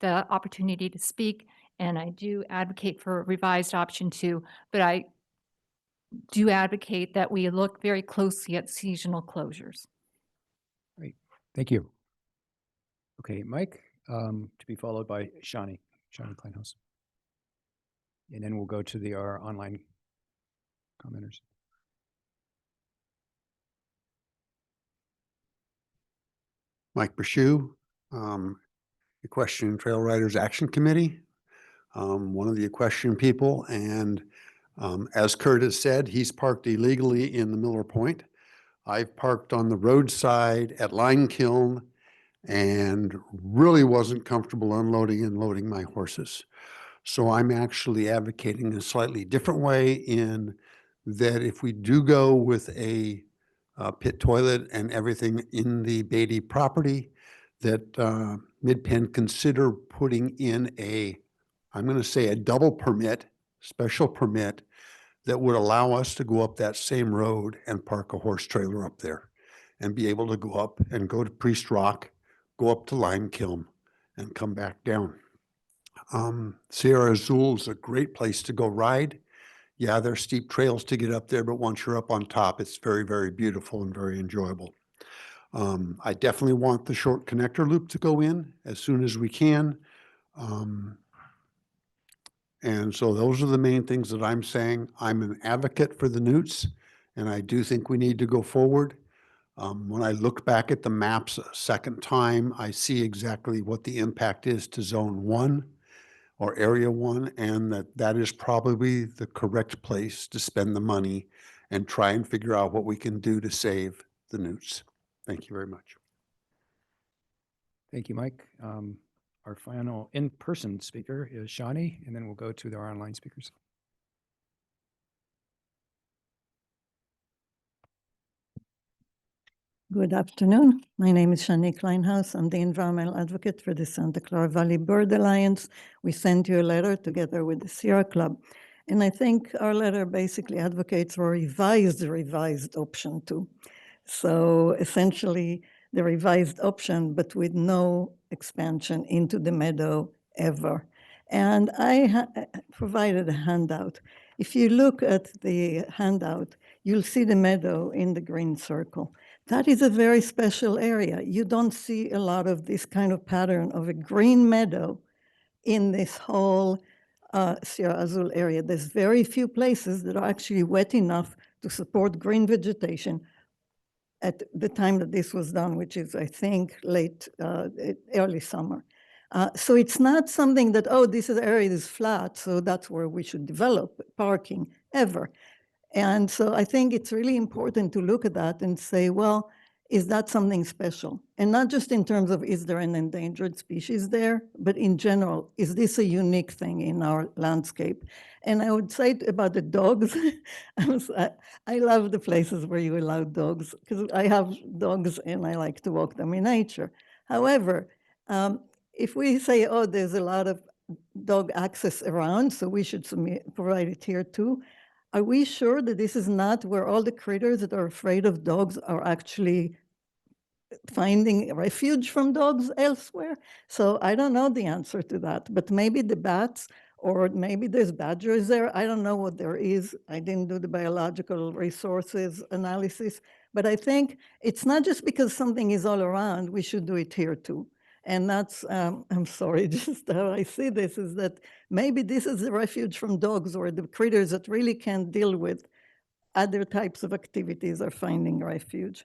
opportunity to speak, and I do advocate for a revised option 2, but I do advocate that we look very closely at seasonal closures. Great, thank you. Okay, Mike, to be followed by Shawnee Kleinhaus. And then we'll go to our online commenters. Mike Brashew, Equestrian Trail Riders Action Committee, one of the equestrian people. And as Kurt has said, he's parked illegally in the Miller Point. I've parked on the roadside at Lime Kiln and really wasn't comfortable unloading and loading my horses. So I'm actually advocating a slightly different way in that if we do go with a pit toilet and everything in the Beatty property, that Midpen consider putting in I'm going to say a double permit, special permit, that would allow us to go up that same road and park a horse trailer up there and be able to go up and go to Priest Rock, go up to Lime Kiln and come back down. Sierra Azul is a great place to go ride. Yeah, there's steep trails to get up there, but once you're up on top, it's very, very beautiful and very enjoyable. I definitely want the short connector loop to go in as soon as we can. And so those are the main things that I'm saying. I'm an advocate for the newts, and I do think we need to go forward. When I look back at the maps a second time, I see exactly what the impact is to Zone 1 or Area 1, and that is probably the correct place to spend the money and try and figure out what we can do to save the newts. Thank you very much. Thank you, Mike. Our final in-person speaker is Shawnee, and then we'll go to our online speakers. Good afternoon. My name is Shawnee Kleinhaus. I'm the environmental advocate for the Santa Clara Valley Bird Alliance. We sent you a letter together with the Sierra Club. And I think our letter basically advocates for a revised option 2. So essentially the revised option, but with no expansion into the meadow ever. And I provided a handout. If you look at the handout, you'll see the meadow in the green circle. That is a very special area. You don't see a lot of this kind of pattern of a green meadow in this whole Sierra Azul area. There's very few places that are actually wet enough to support green vegetation at the time that this was done, which is, I think, early summer. So it's not something that, oh, this area is flat, so that's where we should develop parking ever. And so I think it's really important to look at that and say, well, is that something special? And not just in terms of, is there an endangered species there, but in general, is this a unique thing in our landscape? And I would say about the dogs, I love the places where you allow dogs because I have dogs and I like to walk them in nature. However, if we say, oh, there's a lot of dog access around, so we should provide it here too, are we sure that this is not where all the critters that are afraid of dogs are actually finding refuge from dogs elsewhere? So I don't know the answer to that, but maybe the bats, or maybe there's badgers there. I don't know what there is. I didn't do the biological resources analysis, but I think it's not just because something is all around, we should do it here too. And that's, I'm sorry, just how I see this is that maybe this is a refuge from dogs, or the critters that really can't deal with other types of activities are finding refuge.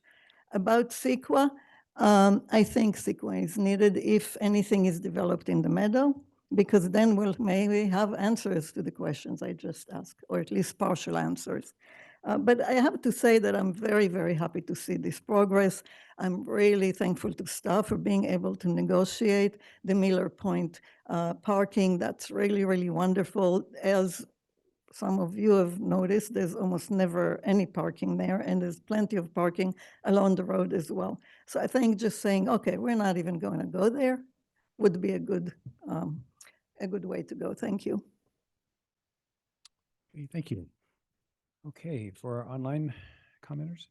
About CEQA, I think CEQA is needed if anything is developed in the meadow, because then we'll maybe have answers to the questions I just asked, or at least partial answers. But I have to say that I'm very, very happy to see this progress. I'm really thankful to staff for being able to negotiate the Miller Point parking. That's really, really wonderful. As some of you have noticed, there's almost never any parking there, and there's plenty of parking along the road as well. So I think just saying, okay, we're not even going to go there would be a good way to go. Thank you. Okay, thank you. Okay, for our online commenters.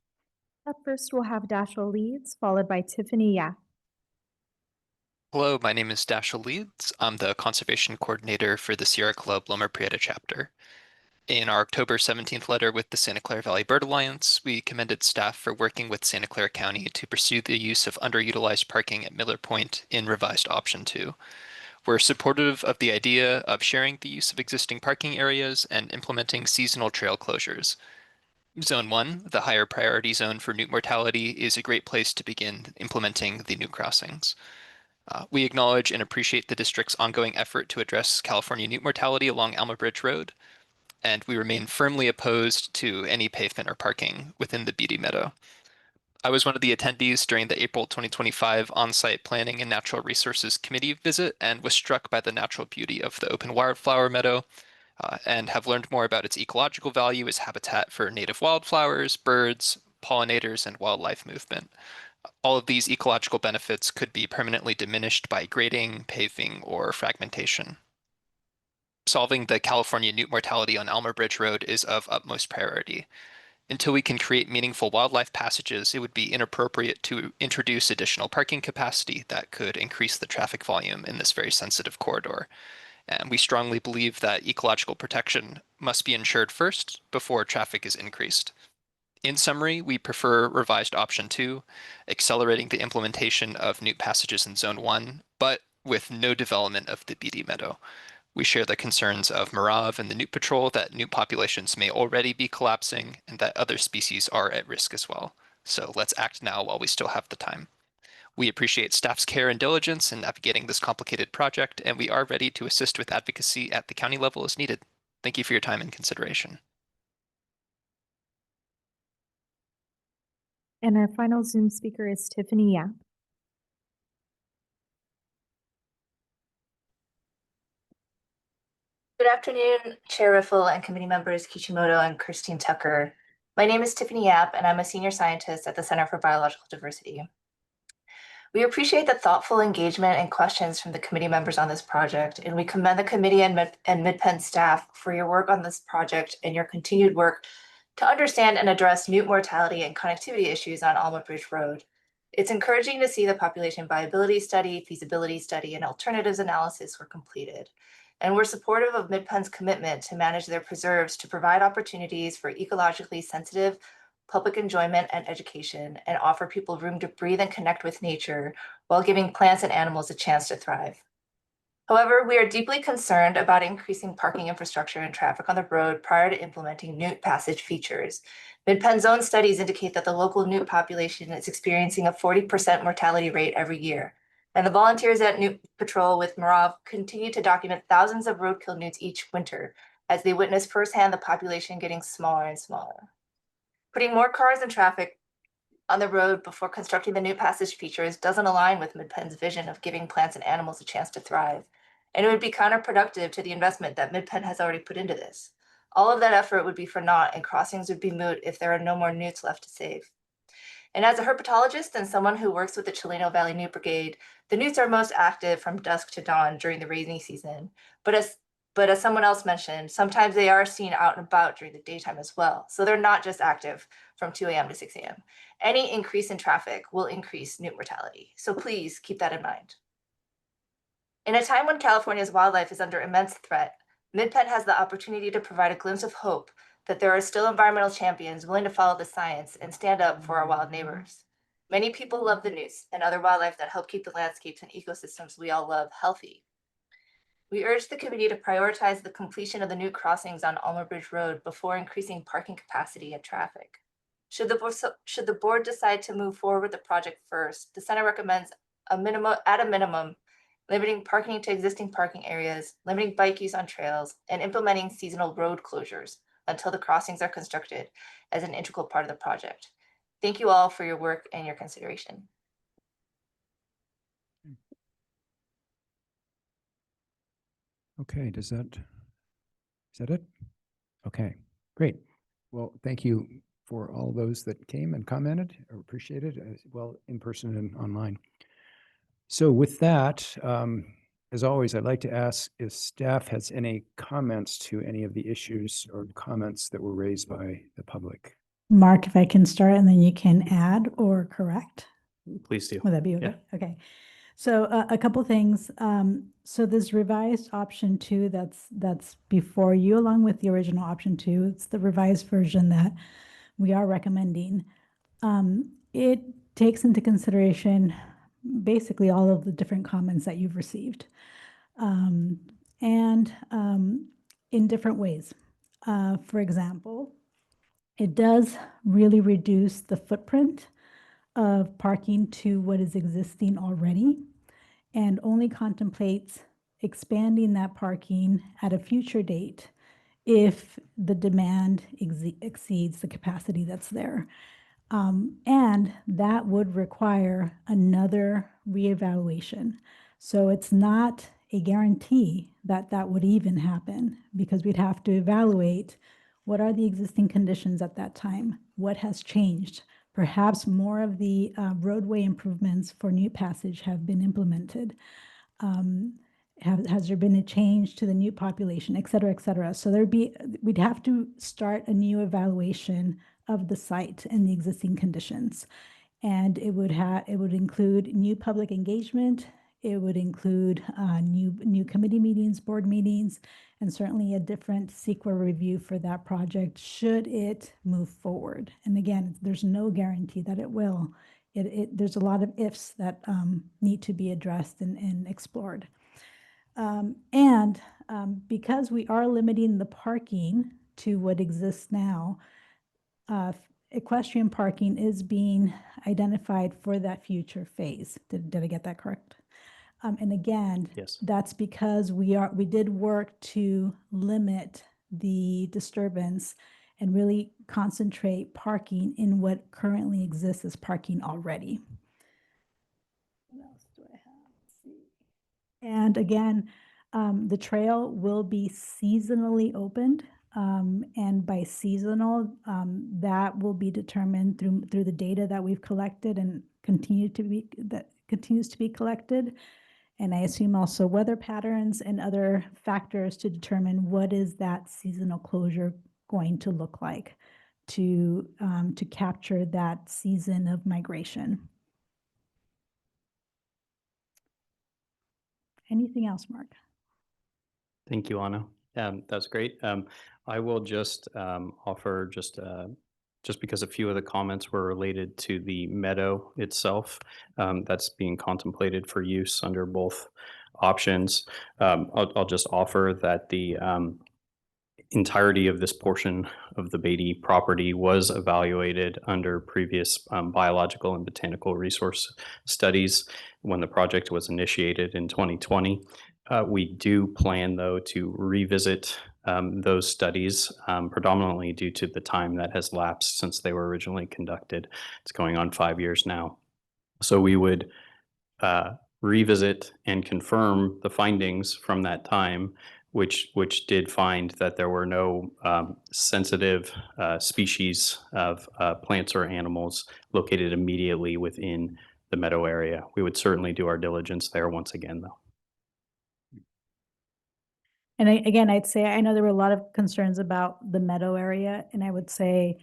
Up first, we'll have Dashiell Leeds, followed by Tiffany Yap. Hello, my name is Dashiell Leeds. I'm the Conservation Coordinator for the Sierra Club Loma Prieta chapter. In our October 17th letter with the Santa Clara Valley Bird Alliance, we commended staff for working with Santa Clara County to pursue the use of underutilized parking at Miller Point in revised option 2. We're supportive of the idea of sharing the use of existing parking areas and implementing seasonal trail closures. Zone 1, the higher priority zone for newt mortality, is a great place to begin implementing the newt crossings. We acknowledge and appreciate the district's ongoing effort to address California newt mortality along Alma Bridge Road, and we remain firmly opposed to any pavement or parking within the Beatty Meadow. I was one of the attendees during the April 2025 on-site Planning and Natural Resources Committee visit and was struck by the natural beauty of the open wildflower meadow and have learned more about its ecological value as habitat for native wildflowers, birds, pollinators, and wildlife movement. All of these ecological benefits could be permanently diminished by grading, paving, or fragmentation. Solving the California newt mortality on Alma Bridge Road is of utmost priority. Until we can create meaningful wildlife passages, it would be inappropriate to introduce additional parking capacity that could increase the traffic volume in this very sensitive corridor. And we strongly believe that ecological protection must be ensured first before traffic is increased. In summary, we prefer revised option 2, accelerating the implementation of newt passages in zone 1, but with no development of the Beatty Meadow. We share the concerns of Marav and the newt patrol that newt populations may already be collapsing and that other species are at risk as well. So let's act now while we still have the time. We appreciate staff's care and diligence in navigating this complicated project, and we are ready to assist with advocacy at the county level as needed. Thank you for your time and consideration. And our final Zoom speaker is Tiffany Yap. Good afternoon, Chair Riffle and committee members Kishimoto and Christine Tucker. My name is Tiffany Yap, and I'm a senior scientist at the Center for Biological Diversity. We appreciate the thoughtful engagement and questions from the committee members on this project, and we commend the committee and Midpen staff for your work on this project and your continued work to understand and address newt mortality and connectivity issues on Alma Bridge Road. It's encouraging to see the population viability study, feasibility study, and alternatives analysis were completed. And we're supportive of Midpen's commitment to manage their preserves to provide opportunities for ecologically sensitive public enjoyment and education, and offer people room to breathe and connect with nature while giving plants and animals a chance to thrive. However, we are deeply concerned about increasing parking infrastructure and traffic on the road prior to implementing newt passage features. Midpen's own studies indicate that the local newt population is experiencing a 40% mortality rate every year. And the volunteers at Newt Patrol with Marav continue to document thousands of roadkill newts each winter as they witness firsthand the population getting smaller and smaller. Putting more cars and traffic on the road before constructing the newt passage features doesn't align with Midpen's vision of giving plants and animals a chance to thrive. And it would be counterproductive to the investment that Midpen has already put into this. All of that effort would be for naught, and crossings would be moot if there are no more newts left to save. And as a herpetologist and someone who works with the Chileno Valley Newt Brigade, the newts are most active from dusk to dawn during the rainy season. But as someone else mentioned, sometimes they are seen out and about during the daytime as well. So they're not just active from 2 a.m. to 6 a.m. Any increase in traffic will increase newt mortality. So please keep that in mind. In a time when California's wildlife is under immense threat, Midpen has the opportunity to provide a glimpse of hope that there are still environmental champions willing to follow the science and stand up for our wild neighbors. Many people love the newts and other wildlife that help keep the landscapes and ecosystems we all love healthy. We urge the committee to prioritize the completion of the newt crossings on Alma Bridge Road before increasing parking capacity and traffic. Should the board decide to move forward with the project first, the center recommends at a minimum, limiting parking to existing parking areas, limiting bike use on trails, and implementing seasonal road closures until the crossings are constructed as an integral part of the project. Thank you all for your work and your consideration. Okay, is that it? Okay, great. Well, thank you for all those that came and commented. I appreciate it as well in person and online. So with that, as always, I'd like to ask if staff has any comments to any of the issues or comments that were raised by the public. Mark, if I can start and then you can add or correct. Please do. Would that be okay? Yeah. Okay. So a couple things. So this revised option 2 that's before you, along with the original option 2, it's the revised version that we are recommending. It takes into consideration basically all of the different comments that you've received, and in different ways. For example, it does really reduce the footprint of parking to what is existing already, and only contemplates expanding that parking at a future date if the demand exceeds the capacity that's there. And that would require another reevaluation. So it's not a guarantee that that would even happen, because we'd have to evaluate what are the existing conditions at that time, what has changed. Perhaps more of the roadway improvements for Newt Passage have been implemented. Has there been a change to the Newt population, et cetera, et cetera. So we'd have to start a new evaluation of the site and the existing conditions. And it would include new public engagement. It would include new committee meetings, board meetings, and certainly a different CEQA review for that project should it move forward. And again, there's no guarantee that it will. There's a lot of ifs that need to be addressed and explored. Because we are limiting the parking to what exists now, equestrian parking is being identified for that future phase. Did I get that correct? And again, Yes. That's because we did work to limit the disturbance and really concentrate parking in what currently exists as parking already. What else do I have? Let's see. And again, the trail will be seasonally opened. And by seasonal, that will be determined through the data that we've collected and continues to be collected. And I assume also weather patterns and other factors to determine what is that seasonal closure going to look like to capture that season of migration. Anything else, Mark? Thank you, Anna. That's great. I will just offer just because a few of the comments were related to the meadow itself that's being contemplated for use under both options. I'll just offer that the entirety of this portion of the Beatty property was evaluated under previous biological and botanical resource studies when the project was initiated in 2020. We do plan, though, to revisit those studies, predominantly due to the time that has lapsed since they were originally conducted. It's going on 5 years now. So we would revisit and confirm the findings from that time which did find that there were no sensitive species of plants or animals located immediately within the meadow area. We would certainly do our diligence there once again, though. And again, I'd say, I know there were a lot of concerns about the meadow area, and I would say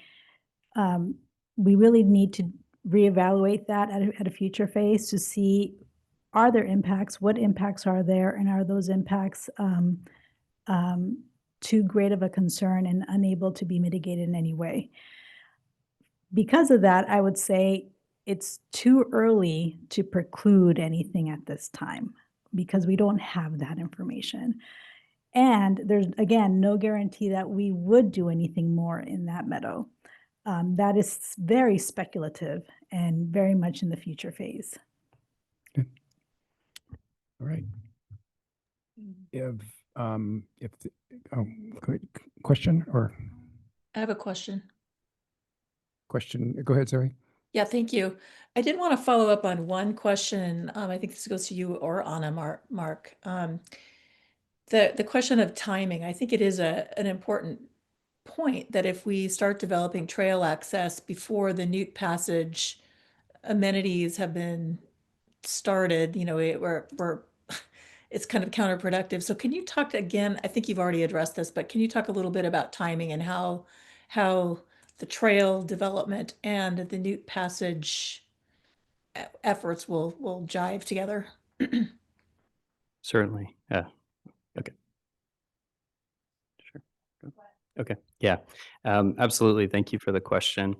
we really need to reevaluate that at a future phase to see, are there impacts, what impacts are there, and are those impacts too great of a concern and unable to be mitigated in any way? Because of that, I would say it's too early to preclude anything at this time because we don't have that information. And there's, again, no guarantee that we would do anything more in that meadow. That is very speculative and very much in the future phase. All right. Question or? I have a question. Go ahead, Zoe. Yeah, thank you. I did want to follow up on one question. I think this goes to you or Anna, Mark. The question of timing, I think it is an important point that if we start developing trail access before the Newt Passage amenities have been started, it's kind of counterproductive. So can you talk again, I think you've already addressed this, but can you talk a little bit about timing and how the trail development and the Newt Passage efforts will jive together? Certainly. Okay. Sure. Okay. Yeah. Absolutely. Thank you for the question.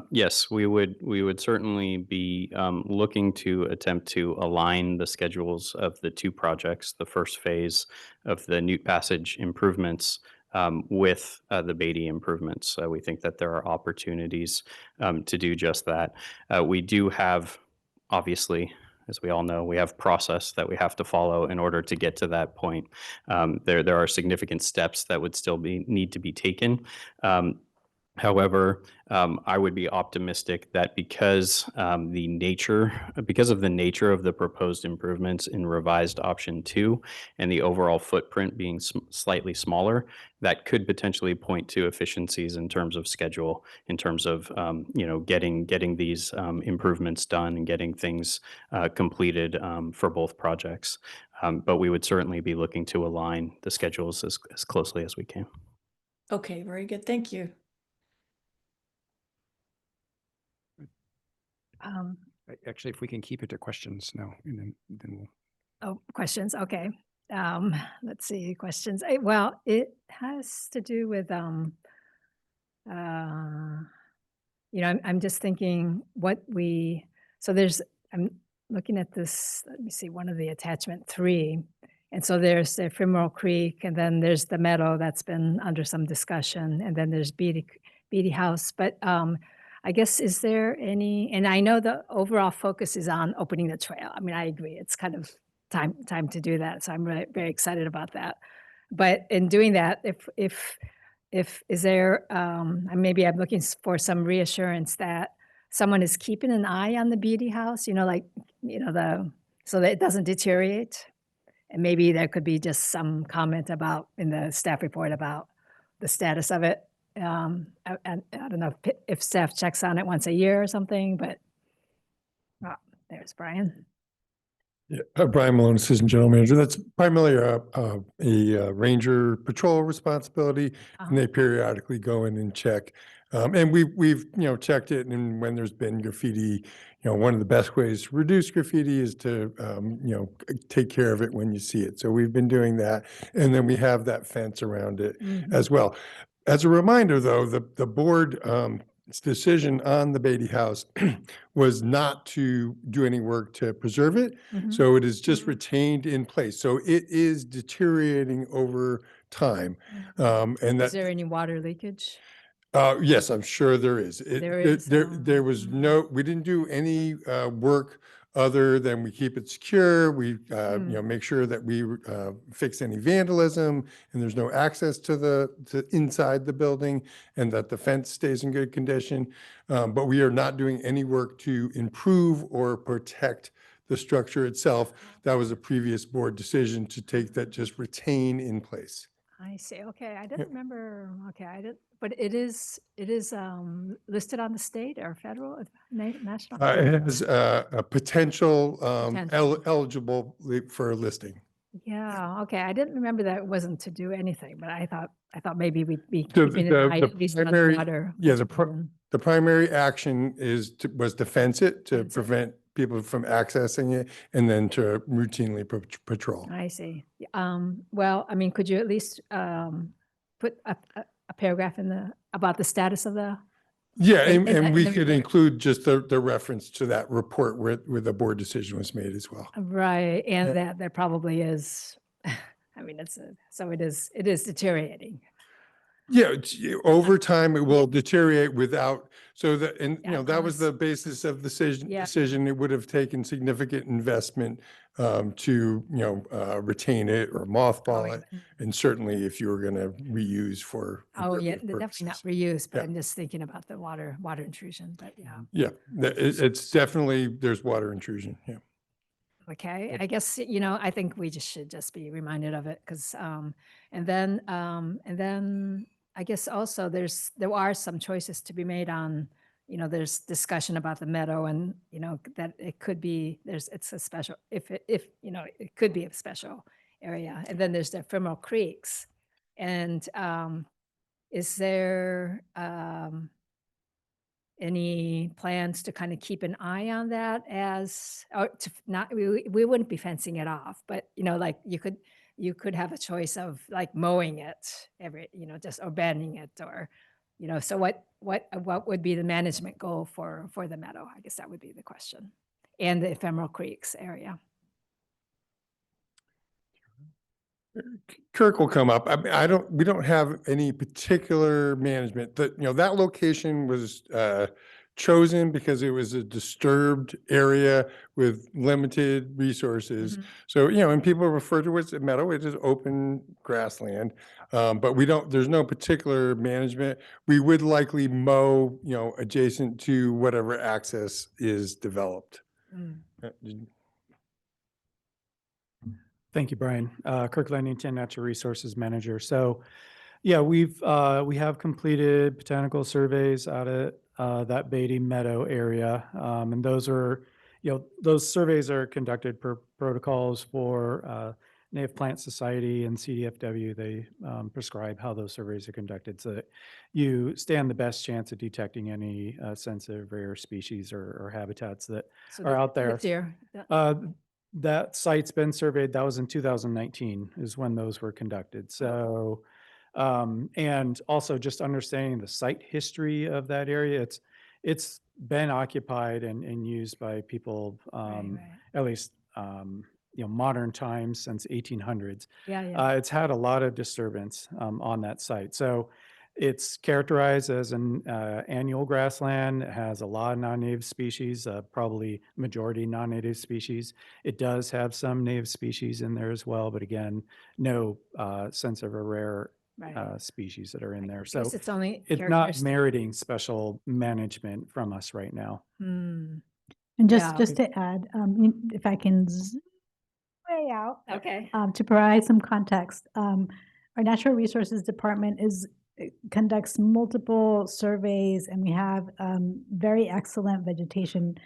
Yes, we would certainly be looking to attempt to align the schedules of the two projects, the first phase of the Newt Passage improvements with the Beatty improvements. We think that there are opportunities to do just that. We do have, obviously, as we all know, we have process that we have to follow in order to get to that point. There are significant steps that would still need to be taken. However, I would be optimistic that because of the nature of the proposed improvements in revised option 2 and the overall footprint being slightly smaller, that could potentially point to efficiencies in terms of schedule, in terms of getting these improvements done and getting things completed for both projects. But we would certainly be looking to align the schedules as closely as we can. Okay, very good. Thank you. Actually, if we can keep it to questions now, and then we'll. Oh, questions. Okay. Let's see, questions. Well, it has to do with, I'm just thinking I'm looking at this, let me see, one of the attachment 3. And so there's the Ephemeral Creek, and then there's the meadow that's been under some discussion, and then there's Beatty House. But I guess, is there any, and I know the overall focus is on opening the trail. I mean, I agree. It's kind of time to do that. So I'm really, very excited about that. But in doing that, if is there, maybe I'm looking for some reassurance that someone is keeping an eye on the Beatty House, so that it doesn't deteriorate. And maybe there could be just some comment in the staff report about the status of it. I don't know if staff checks on it once a year or something, but there's Brian. Yeah, Brian Malone, Assistant General Manager. That's primarily a ranger patrol responsibility, and they periodically go in and check. And we've checked it, and when there's been graffiti, one of the best ways to reduce graffiti is to take care of it when you see it. So we've been doing that, and then we have that fence around it as well. As a reminder, though, the board decision on the Beatty House was not to do any work to preserve it. So it is just retained in place. So it is deteriorating over time. And is there any water leakage? Yes, I'm sure there is. There is. There was we didn't do any work other than we keep it secure. We make sure that we fix any vandalism and there's no access to inside the building, and that the fence stays in good condition. But we are not doing any work to improve or protect the structure itself. That was a previous board decision to take that, just retain in place. I see. Okay, I didn't remember. Okay, I didn't, but it is listed on the state or federal, national? It has a potential Potential. eligible for listing. Yeah, okay. I didn't remember that it wasn't to do anything, but I thought maybe we'd be So keeping an eye at least on the primary- water. Yeah, the primary action was to fence it, to Fence it. prevent people from accessing it, and then to routinely patrol. I see. Well, I mean, could you at least put a paragraph about the status of the? Yeah, And- and and we the could report. include just the reference to that report where the board decision was made as well. Right, and Yeah. that there probably is, I mean, so it is deteriorating. Yeah, over time, it will deteriorate without, so that, and, Yeah, that was cause- the basis of the Yeah. decision. It would have taken significant investment to, retain it or mothball it. And certainly if you were going to reuse for. Oh, yeah, appropriate definitely not purposes. reuse, but Yeah. I'm just thinking about the water intrusion, but yeah. Yeah, it's definitely, there's water intrusion, yeah. Okay, I guess, I think we should just be reminded of it because, and then I guess also there are some choices to be made on, there's discussion about the meadow and, that it could be, it's a special, it could be a special area. And then there's the ephemeral creeks. And is there, any plans to kind of keep an eye on that or to not, we wouldn't be fencing it off, but like you could have a choice of like mowing it just or banning it or, so what would be the management goal for the meadow? I guess that would be the question. And the ephemeral creeks area. Kirk will come up. I mean, we don't have any particular management that location was chosen because it was a disturbed area with limited resources. Mhm. So, and people refer to it as a meadow, it is open grassland. But there's no particular management. We would likely mow, adjacent to whatever access is developed. Mm. Thank you, Brian. Kirk Lennington, Natural Resources Manager. So, yeah, we have completed botanical surveys out at that Beatty Meadow area, and those surveys are conducted per protocols for Native Plant Society and CDFW. They prescribe how those surveys are conducted so that you stand the best chance of detecting any sensitive rare species or habitats that are out there. This year, That site's been surveyed. That was in 2019 is when those were conducted. So, and also just understanding the site history of that area. It's been occupied and used by people, right. at least, modern times since 1800s. Yeah. It's had a lot of disturbance, on that site. So it's characterized as an annual grassland. It has a lot of non-native species, probably majority non-native species. It does have some native species in there as well, but again, no sensitive or rare Right. species that are in there. I So guess it's only it's not characteristic. meriting special management from us right now. Hmm. And Yeah. just to add, if I can zoom way out Okay. to provide some context, our Natural Resources Department conducts multiple surveys, and we have very excellent vegetation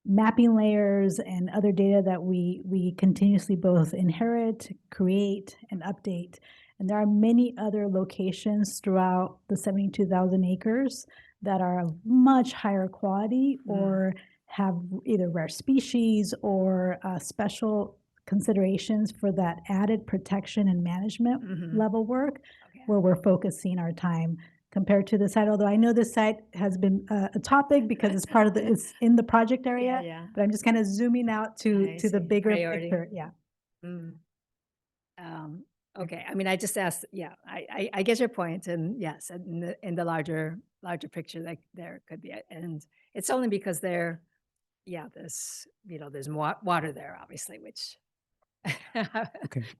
mapping layers and other data that we continuously both inherit, create, and update. And there are many other locations throughout the 72,000 acres that are of much higher quality or have either rare species or special considerations for that added protection and management Mhm. level work Okay. where we're focusing our time compared to the site. Although I know this site has been a topic because it's part of it's in the project area, Yeah. but I'm just kind of zooming out to I the see. bigger Priority. picture. Yeah. Mm. Okay. I mean, I just asked. Yeah, I get your point, and yes, in the larger picture, like there could be, and it's only because there's water there, obviously, which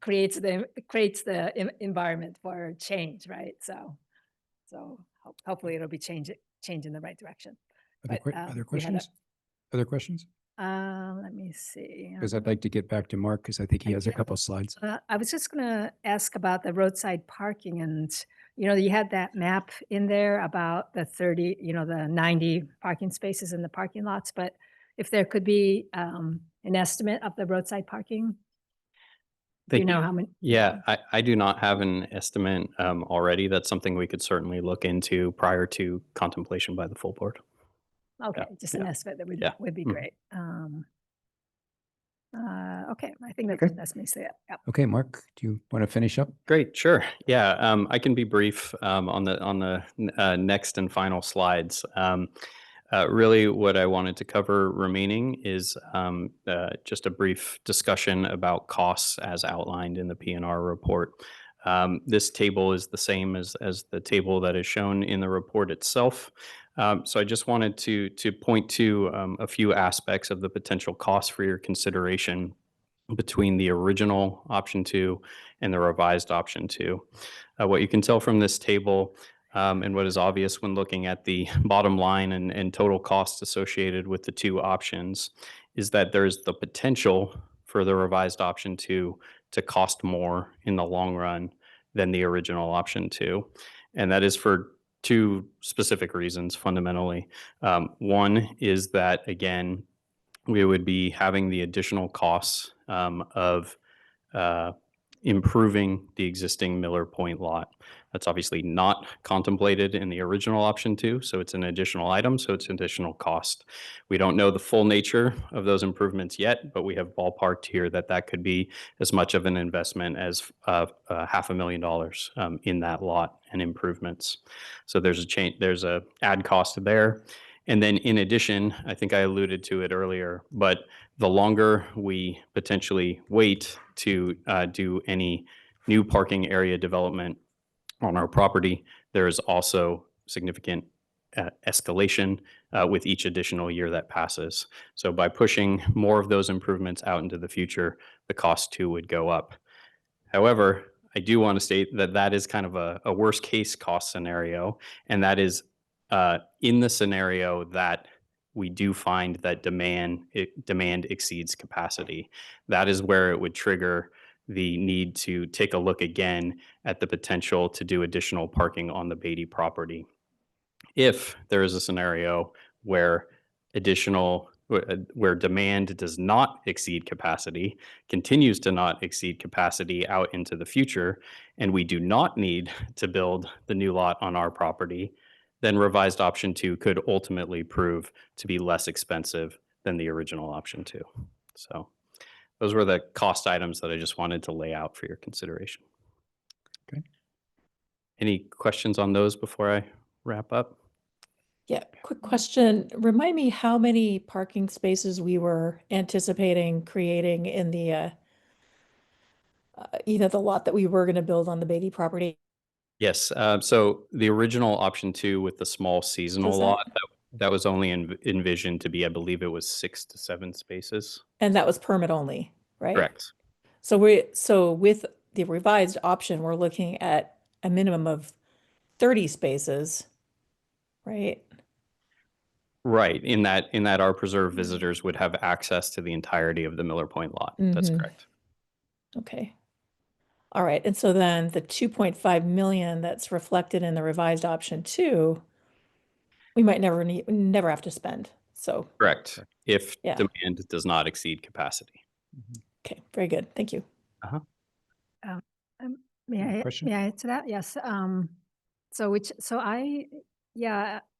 creates the environment for change, right? So hopefully it'll be change in the right direction. Other But, other you had questions? Other questions? Let me see. Because I'd like to get back to Mark because I think he has a Yeah. couple of slides. I was just gonna ask about the roadside parking and, you had that map in there about the 30, the 90 parking spaces in the parking lots, but if there could be an estimate of the roadside parking? Do you Thank know you. how many? Yeah, I do not have an estimate already. That's something we could certainly look into prior to contemplation by the full board. Okay, just an estimate that Yeah. would be Mhm. great. Okay, I think Okay. that's me say it. Yep. Okay, Mark, do you want to finish up? Great, sure. Yeah, I can be brief on the next and final slides. Really, what I wanted to cover remaining is just a brief discussion about costs as outlined in the P&R report. This table is the same as the table that is shown in the report itself. So I just wanted to point to a few aspects of the potential costs for your consideration between the original option 2 and the revised option 2. What you can tell from this table and what is obvious when looking at the bottom line and total costs associated with the two options is that there's the potential for the revised option 2 to cost more in the long run than the original option 2. And that is for two specific reasons fundamentally. One is that, again, we would be having the additional costs of improving the existing Miller Point lot. That's obviously not contemplated in the original option 2, so it's an additional item, so it's an additional cost. We don't know the full nature of those improvements yet, but we have ballparked here that that could be as much of an investment as $500,000 in that lot and improvements. So there's a add cost there. And then in addition, I think I alluded to it earlier, but the longer we potentially wait to do any new parking area development on our property, there is also significant escalation with each additional year that passes. So by pushing more of those improvements out into the future, the cost too would go up. However, I do want to state that that is kind of a worst case cost scenario, and that is in the scenario that we do find that demand exceeds capacity. That is where it would trigger the need to take a look again at the potential to do additional parking on the Beatty property. If there is a scenario where where demand does not exceed capacity, continues to not exceed capacity out into the future, and we do not need to build the new lot on our property, then revised option 2 could ultimately prove to be less expensive than the original option 2. So those were the cost items that I just wanted to lay out for your consideration. Okay. Any questions on those before I wrap up? Yeah, quick question. Remind me how many parking spaces we were anticipating creating in the the lot that we were going to build on the Beatty property. Yes. So the original option 2 with the small seasonal Was that- lot, that was only envisioned to be, I believe it was 6 to 7 spaces. And that was permit only, right? Correct. So with the revised option, we're looking at a minimum of 30 spaces, right? Right. In that our preserve visitors would have access to the entirety of the Miller Point lot. That's Mhm. correct. Okay. All right. And so then the 2.5 million that's reflected in the revised option 2, we might never have to spend. So, Correct. If Yeah. demand does not exceed capacity. okay, very good. Thank you. May Question? I add to that? Yes.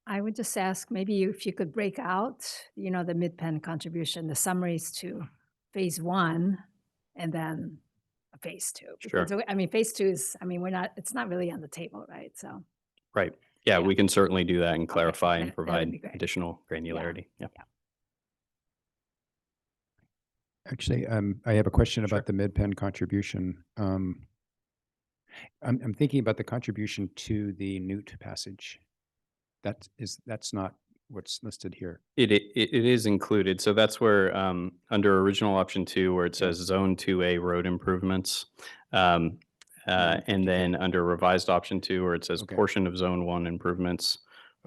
I would just ask maybe if you could break out, the Midpen contribution, the summaries to phase 1 and then phase 2. Sure. Because, I mean, phase 2 is, it's not really on the table, right? So, Right. Yeah, we can certainly do that and clarify and that would provide be great. additional granularity. Yeah. Actually, I have a question Sure. about the Midpen contribution. I'm thinking about the contribution to the Newt passage. That's not what's listed here. It is included. So that's where under original option 2, where it says zone 2A road improvements. And then under revised option 2, where it says Okay. portion of zone 1 improvements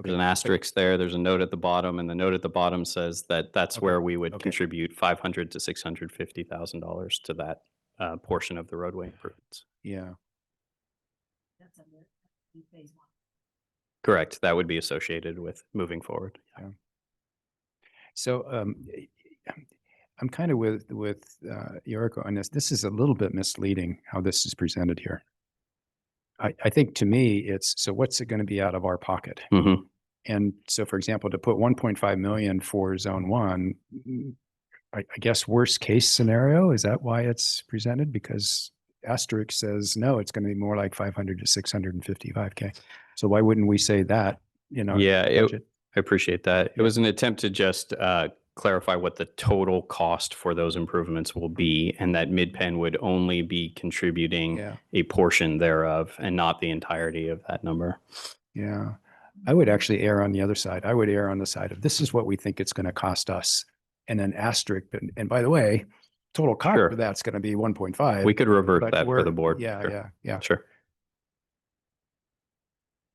There's an asterisk there, there's a note at the bottom, and the note at the bottom says that that's Okay. where we would Okay. contribute $500,000 to $650,000 to that portion of the roadway improvements. Yeah. Correct, that would be associated with moving forward. Yeah. So I'm kind of with Yoriko on this. This is a little bit misleading how this is presented here. I think to me, it's, so what's it going to be out of our pocket? Mhm. And so, for example, to put 1.5 million for zone one, I guess worst case scenario, is that why it's presented? Because asterisk says, no, it's going to be more like 500 to 655K. So why wouldn't we say that, Yeah, budget? I appreciate that. It Yeah. was an attempt to just clarify what the total cost for those improvements will be, and that Midpen would only be contributing Yeah. a portion thereof and not the entirety of that number. Yeah. I would actually err on the other side. I would err on the side of this is what we think it's going to cost us. And then asterisk. And by the way, total cost Sure. for that's going to be 1.5. We could revert but that for we're- the board. Yeah, Sure. yeah. Sure.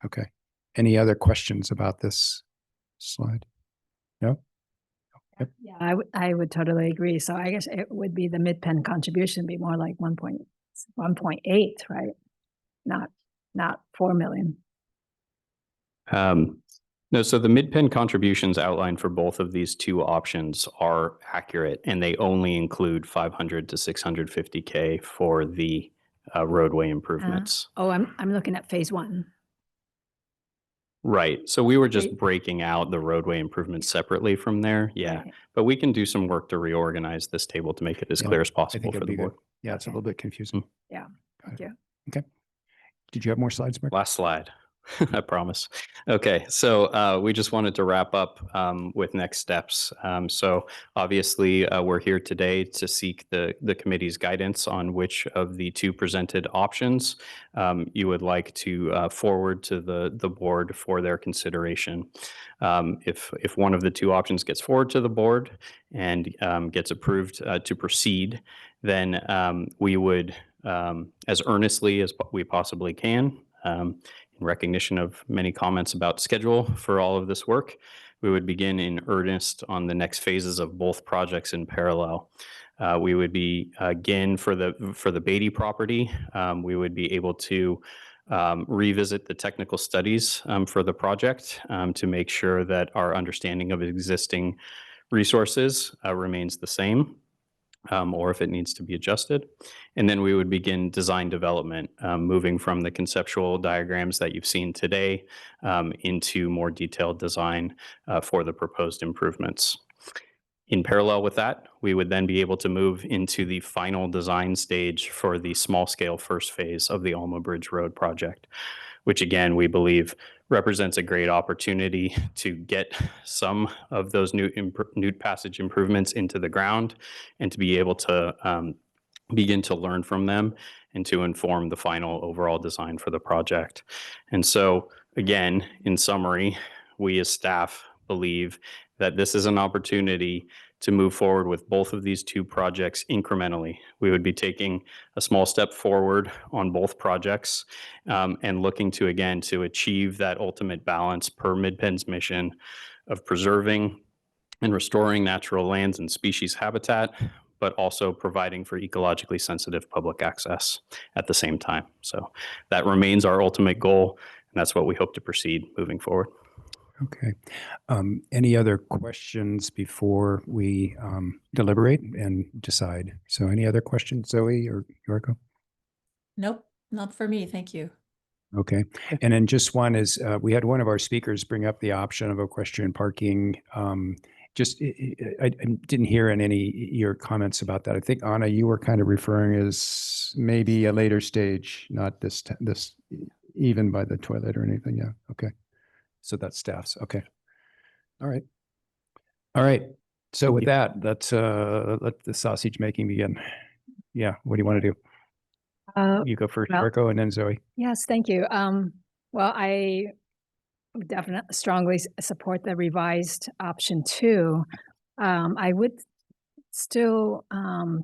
Okay. Any other questions about this slide? No? Yep. Yeah, I would totally agree. So I guess it would be the Midpen contribution be more like 1.8, right? Not 4 million. No, so the Midpen contributions outlined for both of these two options are accurate, and they only include 500 to 650K for the roadway improvements. Oh, I'm looking at phase one. Right. So we were just Right. breaking out the roadway improvements separately from there. Yeah. Right. But we can do some work to reorganize this table to make it as Yeah, clear as I possible think for it'd the be good. board. Yeah, it's a Okay. little bit confusing. Yeah, thank you. Okay. Did you have more slides, Mark? Last slide, I promise. Okay, so we just wanted to wrap up with next steps. So obviously, we're here today to seek the committee's guidance on which of the two presented options you would like to forward to the board for their consideration. If one of the two options gets forward to the board and gets approved to proceed, then we would, as earnestly as we possibly can, in recognition of many comments about schedule for all of this work, we would begin in earnest on the next phases of both projects in parallel. We would be, again, for the Beatty property, we would be able to revisit the technical studies for the project to make sure that our understanding of existing resources remains the same. Or if it needs to be adjusted. And then we would begin design development, moving from the conceptual diagrams that you've seen today into more detailed design for the proposed improvements. In parallel with that, we would then be able to move into the final design stage for the small scale first phase of the Alma Bridge Road project, which again, we believe represents a great opportunity to get some of those Newt Passage improvements into the ground and to be able to begin to learn from them and to inform the final overall design for the project. And so again, in summary, we as staff believe that this is an opportunity to move forward with both of these two projects incrementally. We would be taking a small step forward on both projects and looking to, again, to achieve that ultimate balance per Midpen's mission of preserving and restoring natural lands and species habitat, but also providing for ecologically sensitive public access at the same time. So that remains our ultimate goal, and that's what we hope to proceed moving forward. Okay. Any other questions before we deliberate and decide? So any other questions, Zoe or Yorko? Nope, not for me. Thank you. Okay. And then just one is, we had one of our speakers bring up the option of equestrian parking. I didn't hear in any your comments about that. I think, Anna, you were kind of referring as maybe a later stage, not this even by the toilet or anything. Yeah. Okay. So that's staff's. Okay. All right. All right. So with that, let's let the sausage making begin. Yeah. What do you want to do? You go first, well- Marco, and then Zoe. Yes, thank you. Well, I would definitely strongly support the revised option 2. I would still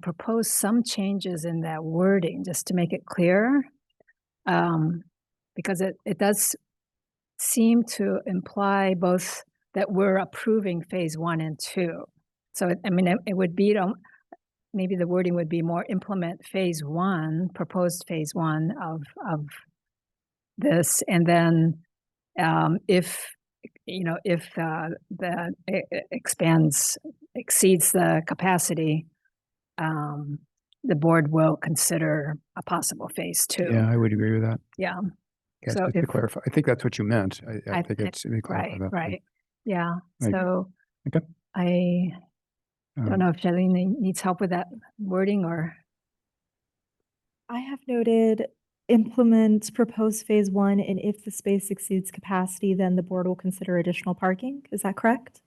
propose some changes in that wording just to make it clear, because it does seem to imply both that we're approving phase 1 and 2. So, I mean, it would be, maybe the wording would be more implement phase 1, proposed phase 1 of this. And then if the exceeds the capacity, the board will consider a possible phase 2. Yeah, I would agree with that. Yeah. Okay, So just to if- clarify, I think that's what you meant. I think it's, let me clarify Right, that. right. Yeah. Right. So Okay. I don't know if Shalene needs help with that wording or. I have noted implement proposed phase 1, and if the space exceeds capacity, then the board will consider additional parking. Is that correct?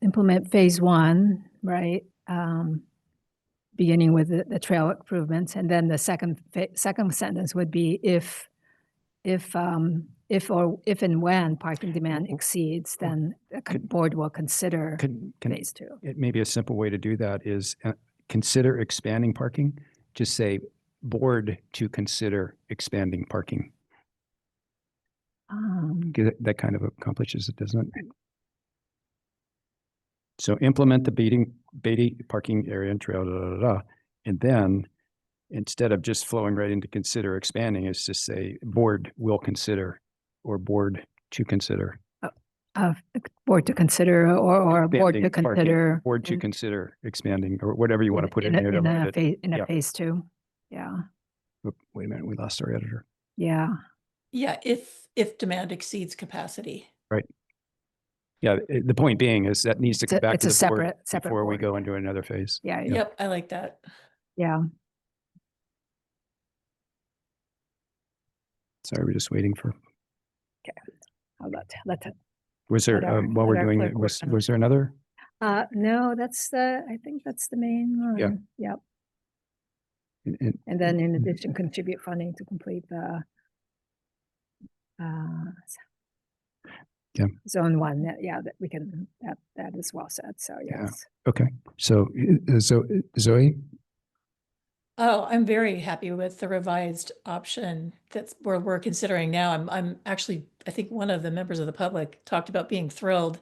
Implement phase 1, right? Beginning with the trail improvements, and then the second sentence would be if and when parking demand exceeds, then the board will consider phase 2. It may be a simple way to do that is consider expanding parking. Just say board to consider expanding parking. That kind of accomplishes it, doesn't it? So implement the Beatty parking area and trail, and then instead of just flowing right into consider expanding, it's just say board will consider or board to consider. Board to consider or board to Expanding parking. consider. Board to consider expanding or whatever you want to put in in there. to write it. a phase 2. Yeah. Wait a minute, we lost our editor. Yeah. Yeah, if demand exceeds capacity. Right. Yeah, the point being is that needs to come back to the board separate before we board. go into another phase. Yeah. Yep, I like that. Yeah. Sorry, we're just waiting for. Okay. I'll let it. Was there, Let our- while let we're our doing clerk it, work on was there another? No, I think that's the main one. Yeah. Yep. And And then in addition, contribute funding to complete the Yeah. zone 1. That we can, that is well said. So Yeah. yes. Okay, so Zoe, Oh, I'm very happy with the revised option that's where we're considering now. I'm actually, I think one of the members of the public talked about being thrilled.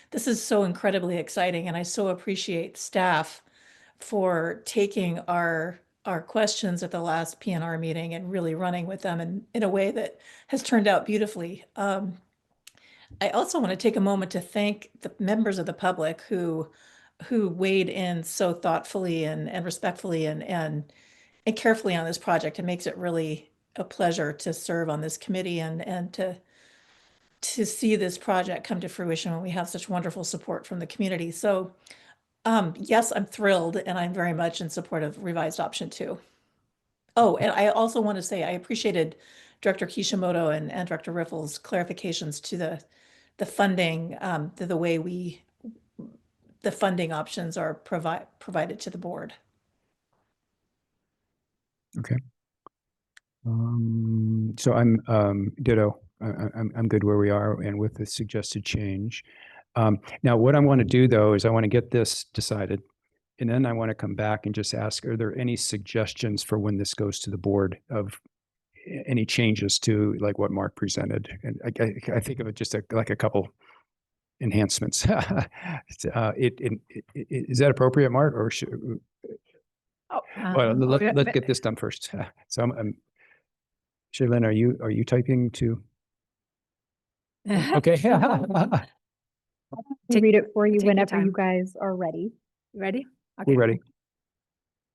This is so incredibly exciting, and I so appreciate staff for taking our questions at the last PNR meeting and really running with them in a way that has turned out beautifully. I also want to take a moment to thank the members of the public who weighed in so thoughtfully and respectfully and carefully on this project. It makes it really a pleasure to serve on this committee and to see this project come to fruition when we have such wonderful support from the community. So yes, I'm thrilled, and I'm very much in support of revised option 2. Oh, and I also want to say I appreciated Director Kishimoto and Director Riffle's clarifications to the funding, the way the funding options are provided to the board. okay. So I'm ditto. I'm good where we are and with the suggested change. Now what I want to do though is I want to get this decided, and then I want to come back and just ask, are there any suggestions for when this goes to the board of any changes to like what Mark presented? And I think of it just like a couple enhancements. Is that appropriate, Mark, or should? Well, let's get this done first. So I'm Shaylin, are you typing too? Okay. To read it for you take your whenever you time. guys are ready. You ready? We're ready.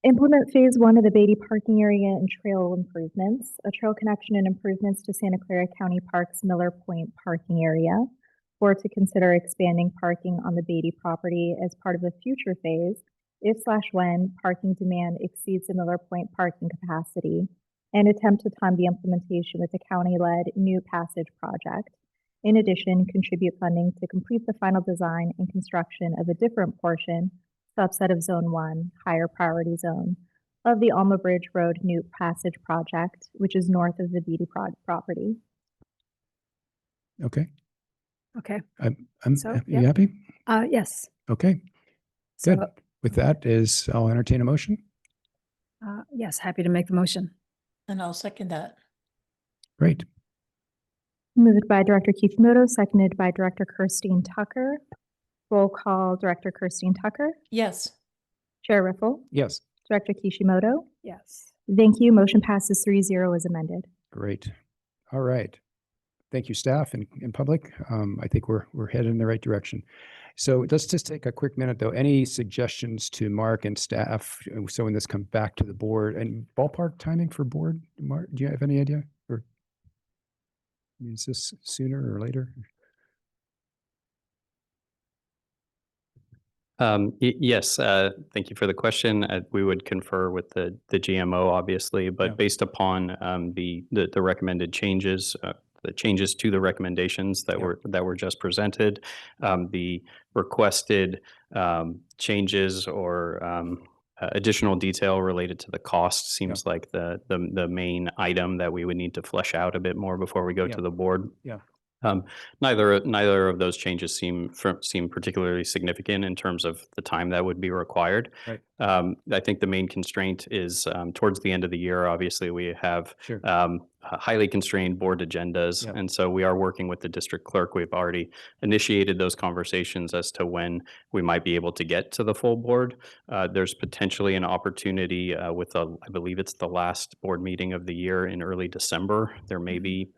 Implement phase 1 of the Beatty parking area and trail improvements, a trail connection and improvements to Santa Clara County Parks Miller Point parking area, or to consider expanding parking on the Beatty property as part of a future phase if/when parking demand exceeds the Miller Point parking capacity, and attempt to time the implementation with a county-led new passage project. In addition, contribute funding to complete the final design and construction of a different portion, subset of Zone 1, higher priority zone, of the Alma Bridge Road new passage project, which is north of the Beatty property. Okay. Okay. So, You yep. happy? Yes. Okay. So, Good. With that I'll entertain a motion. yes, happy to make the motion. And I'll second that. Great. Moved by Director Kishimoto, seconded by Director Kirstine Tucker. Roll call, Director Kirstine Tucker, Yes. Chair Riffle, Yes, Director Kishimoto. Yes. Thank you. Motion passes 3-0 as amended. great. All right. Thank you, staff and public. I think we're headed in the right direction. So let's just take a quick minute, though. Any suggestions to Mark and staff? So when this comes back to the board, and ballpark timing for board, Mark, do you have any idea? Or is this sooner or later? Yes, thank you for the question. We would confer with the GMO, obviously, but Yeah. based upon the recommended changes, the changes to the recommendations that Yeah. were just presented, the requested changes or additional detail related to the cost seems like the main item that we would need to flesh out a bit more before we go Yeah. to the board. Yeah. Neither of those changes seem particularly significant in terms of the time that would be required. Right. I think the main constraint is towards the end of the year. Obviously, we have Sure. highly constrained board agendas, Yep. and so we are working with the district clerk. We've already initiated those conversations as to when we might be able to get to the full board. There's potentially an opportunity with I believe it's the last board meeting of the year in early December. There may be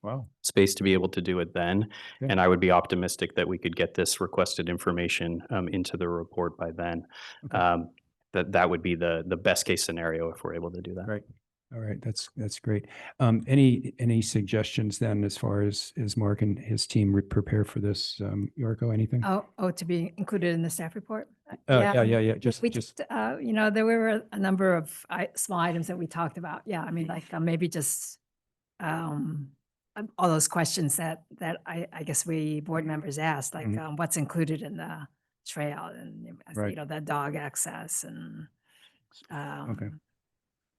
Wow. space to be able to do it then. Yeah. And I would be optimistic that we could get this requested information into the report by then. Okay. That would be the best case scenario if we're able to do that. Right. All right. That's great. Any suggestions then as far as Mark and his team prepare for this? Yorko, anything? Oh, to be included in the staff report? Yeah. Just there were a number of small items that we talked about. Yeah, I mean, like maybe just all those questions that I guess we board members asked, like what's included in the trail and, Right. the dog access and, Okay.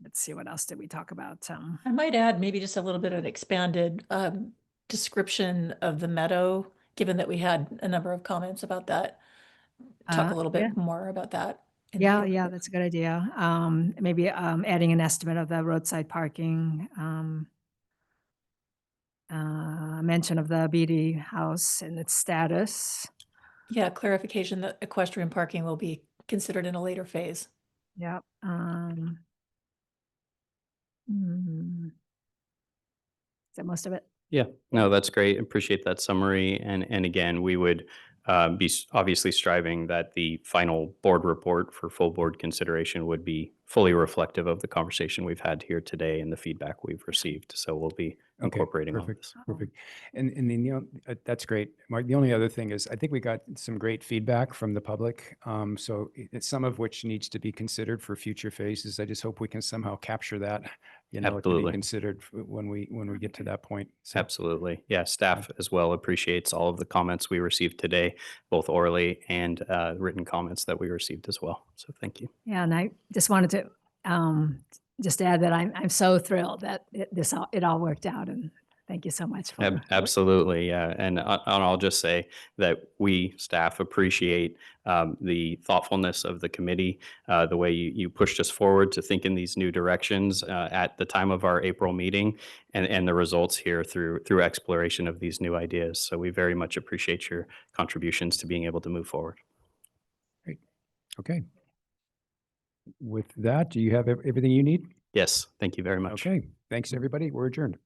let's see, what else did we talk about? I might add maybe just a little bit of an expanded description of the meadow, given that we had a number of comments about that. Talk a little bit more about that. in the Yeah, board yeah, report. that's a good idea. Maybe adding an estimate of the roadside parking, mention of the BD house and its status. Yeah, clarification that equestrian parking will be considered in a later phase. Yep. Is that most of it? Yeah, no, that's great. Appreciate that summary. And again, we would be obviously striving that the final board report for full board consideration would be fully reflective of the conversation we've had here today and the feedback we've received. So we'll be incorporating all perfect, this. perfect. And then, that's great. Mark, the only other thing is, I think we got some great feedback from the public. So it's some of which needs to be considered for future phases. I just hope we can somehow capture that, to Absolutely. be considered when we get to that point. So, Absolutely. Yeah, staff as well appreciates all of the comments we received today, both orally and written comments that we received as well. So thank you. Yeah, and I just wanted to just add that I'm so thrilled that it all worked out, and thank you so much for Absolutely, yeah. And I'll just say that we, staff, appreciate the thoughtfulness of the committee, the way you pushed us forward to think in these new directions at the time of our April meeting, and the results here through exploration of these new ideas. So we very much appreciate your contributions to being able to move forward. great. Okay. With that, do you have everything you need? Yes, thank you very much. Okay. Thanks, everybody. We're adjourned.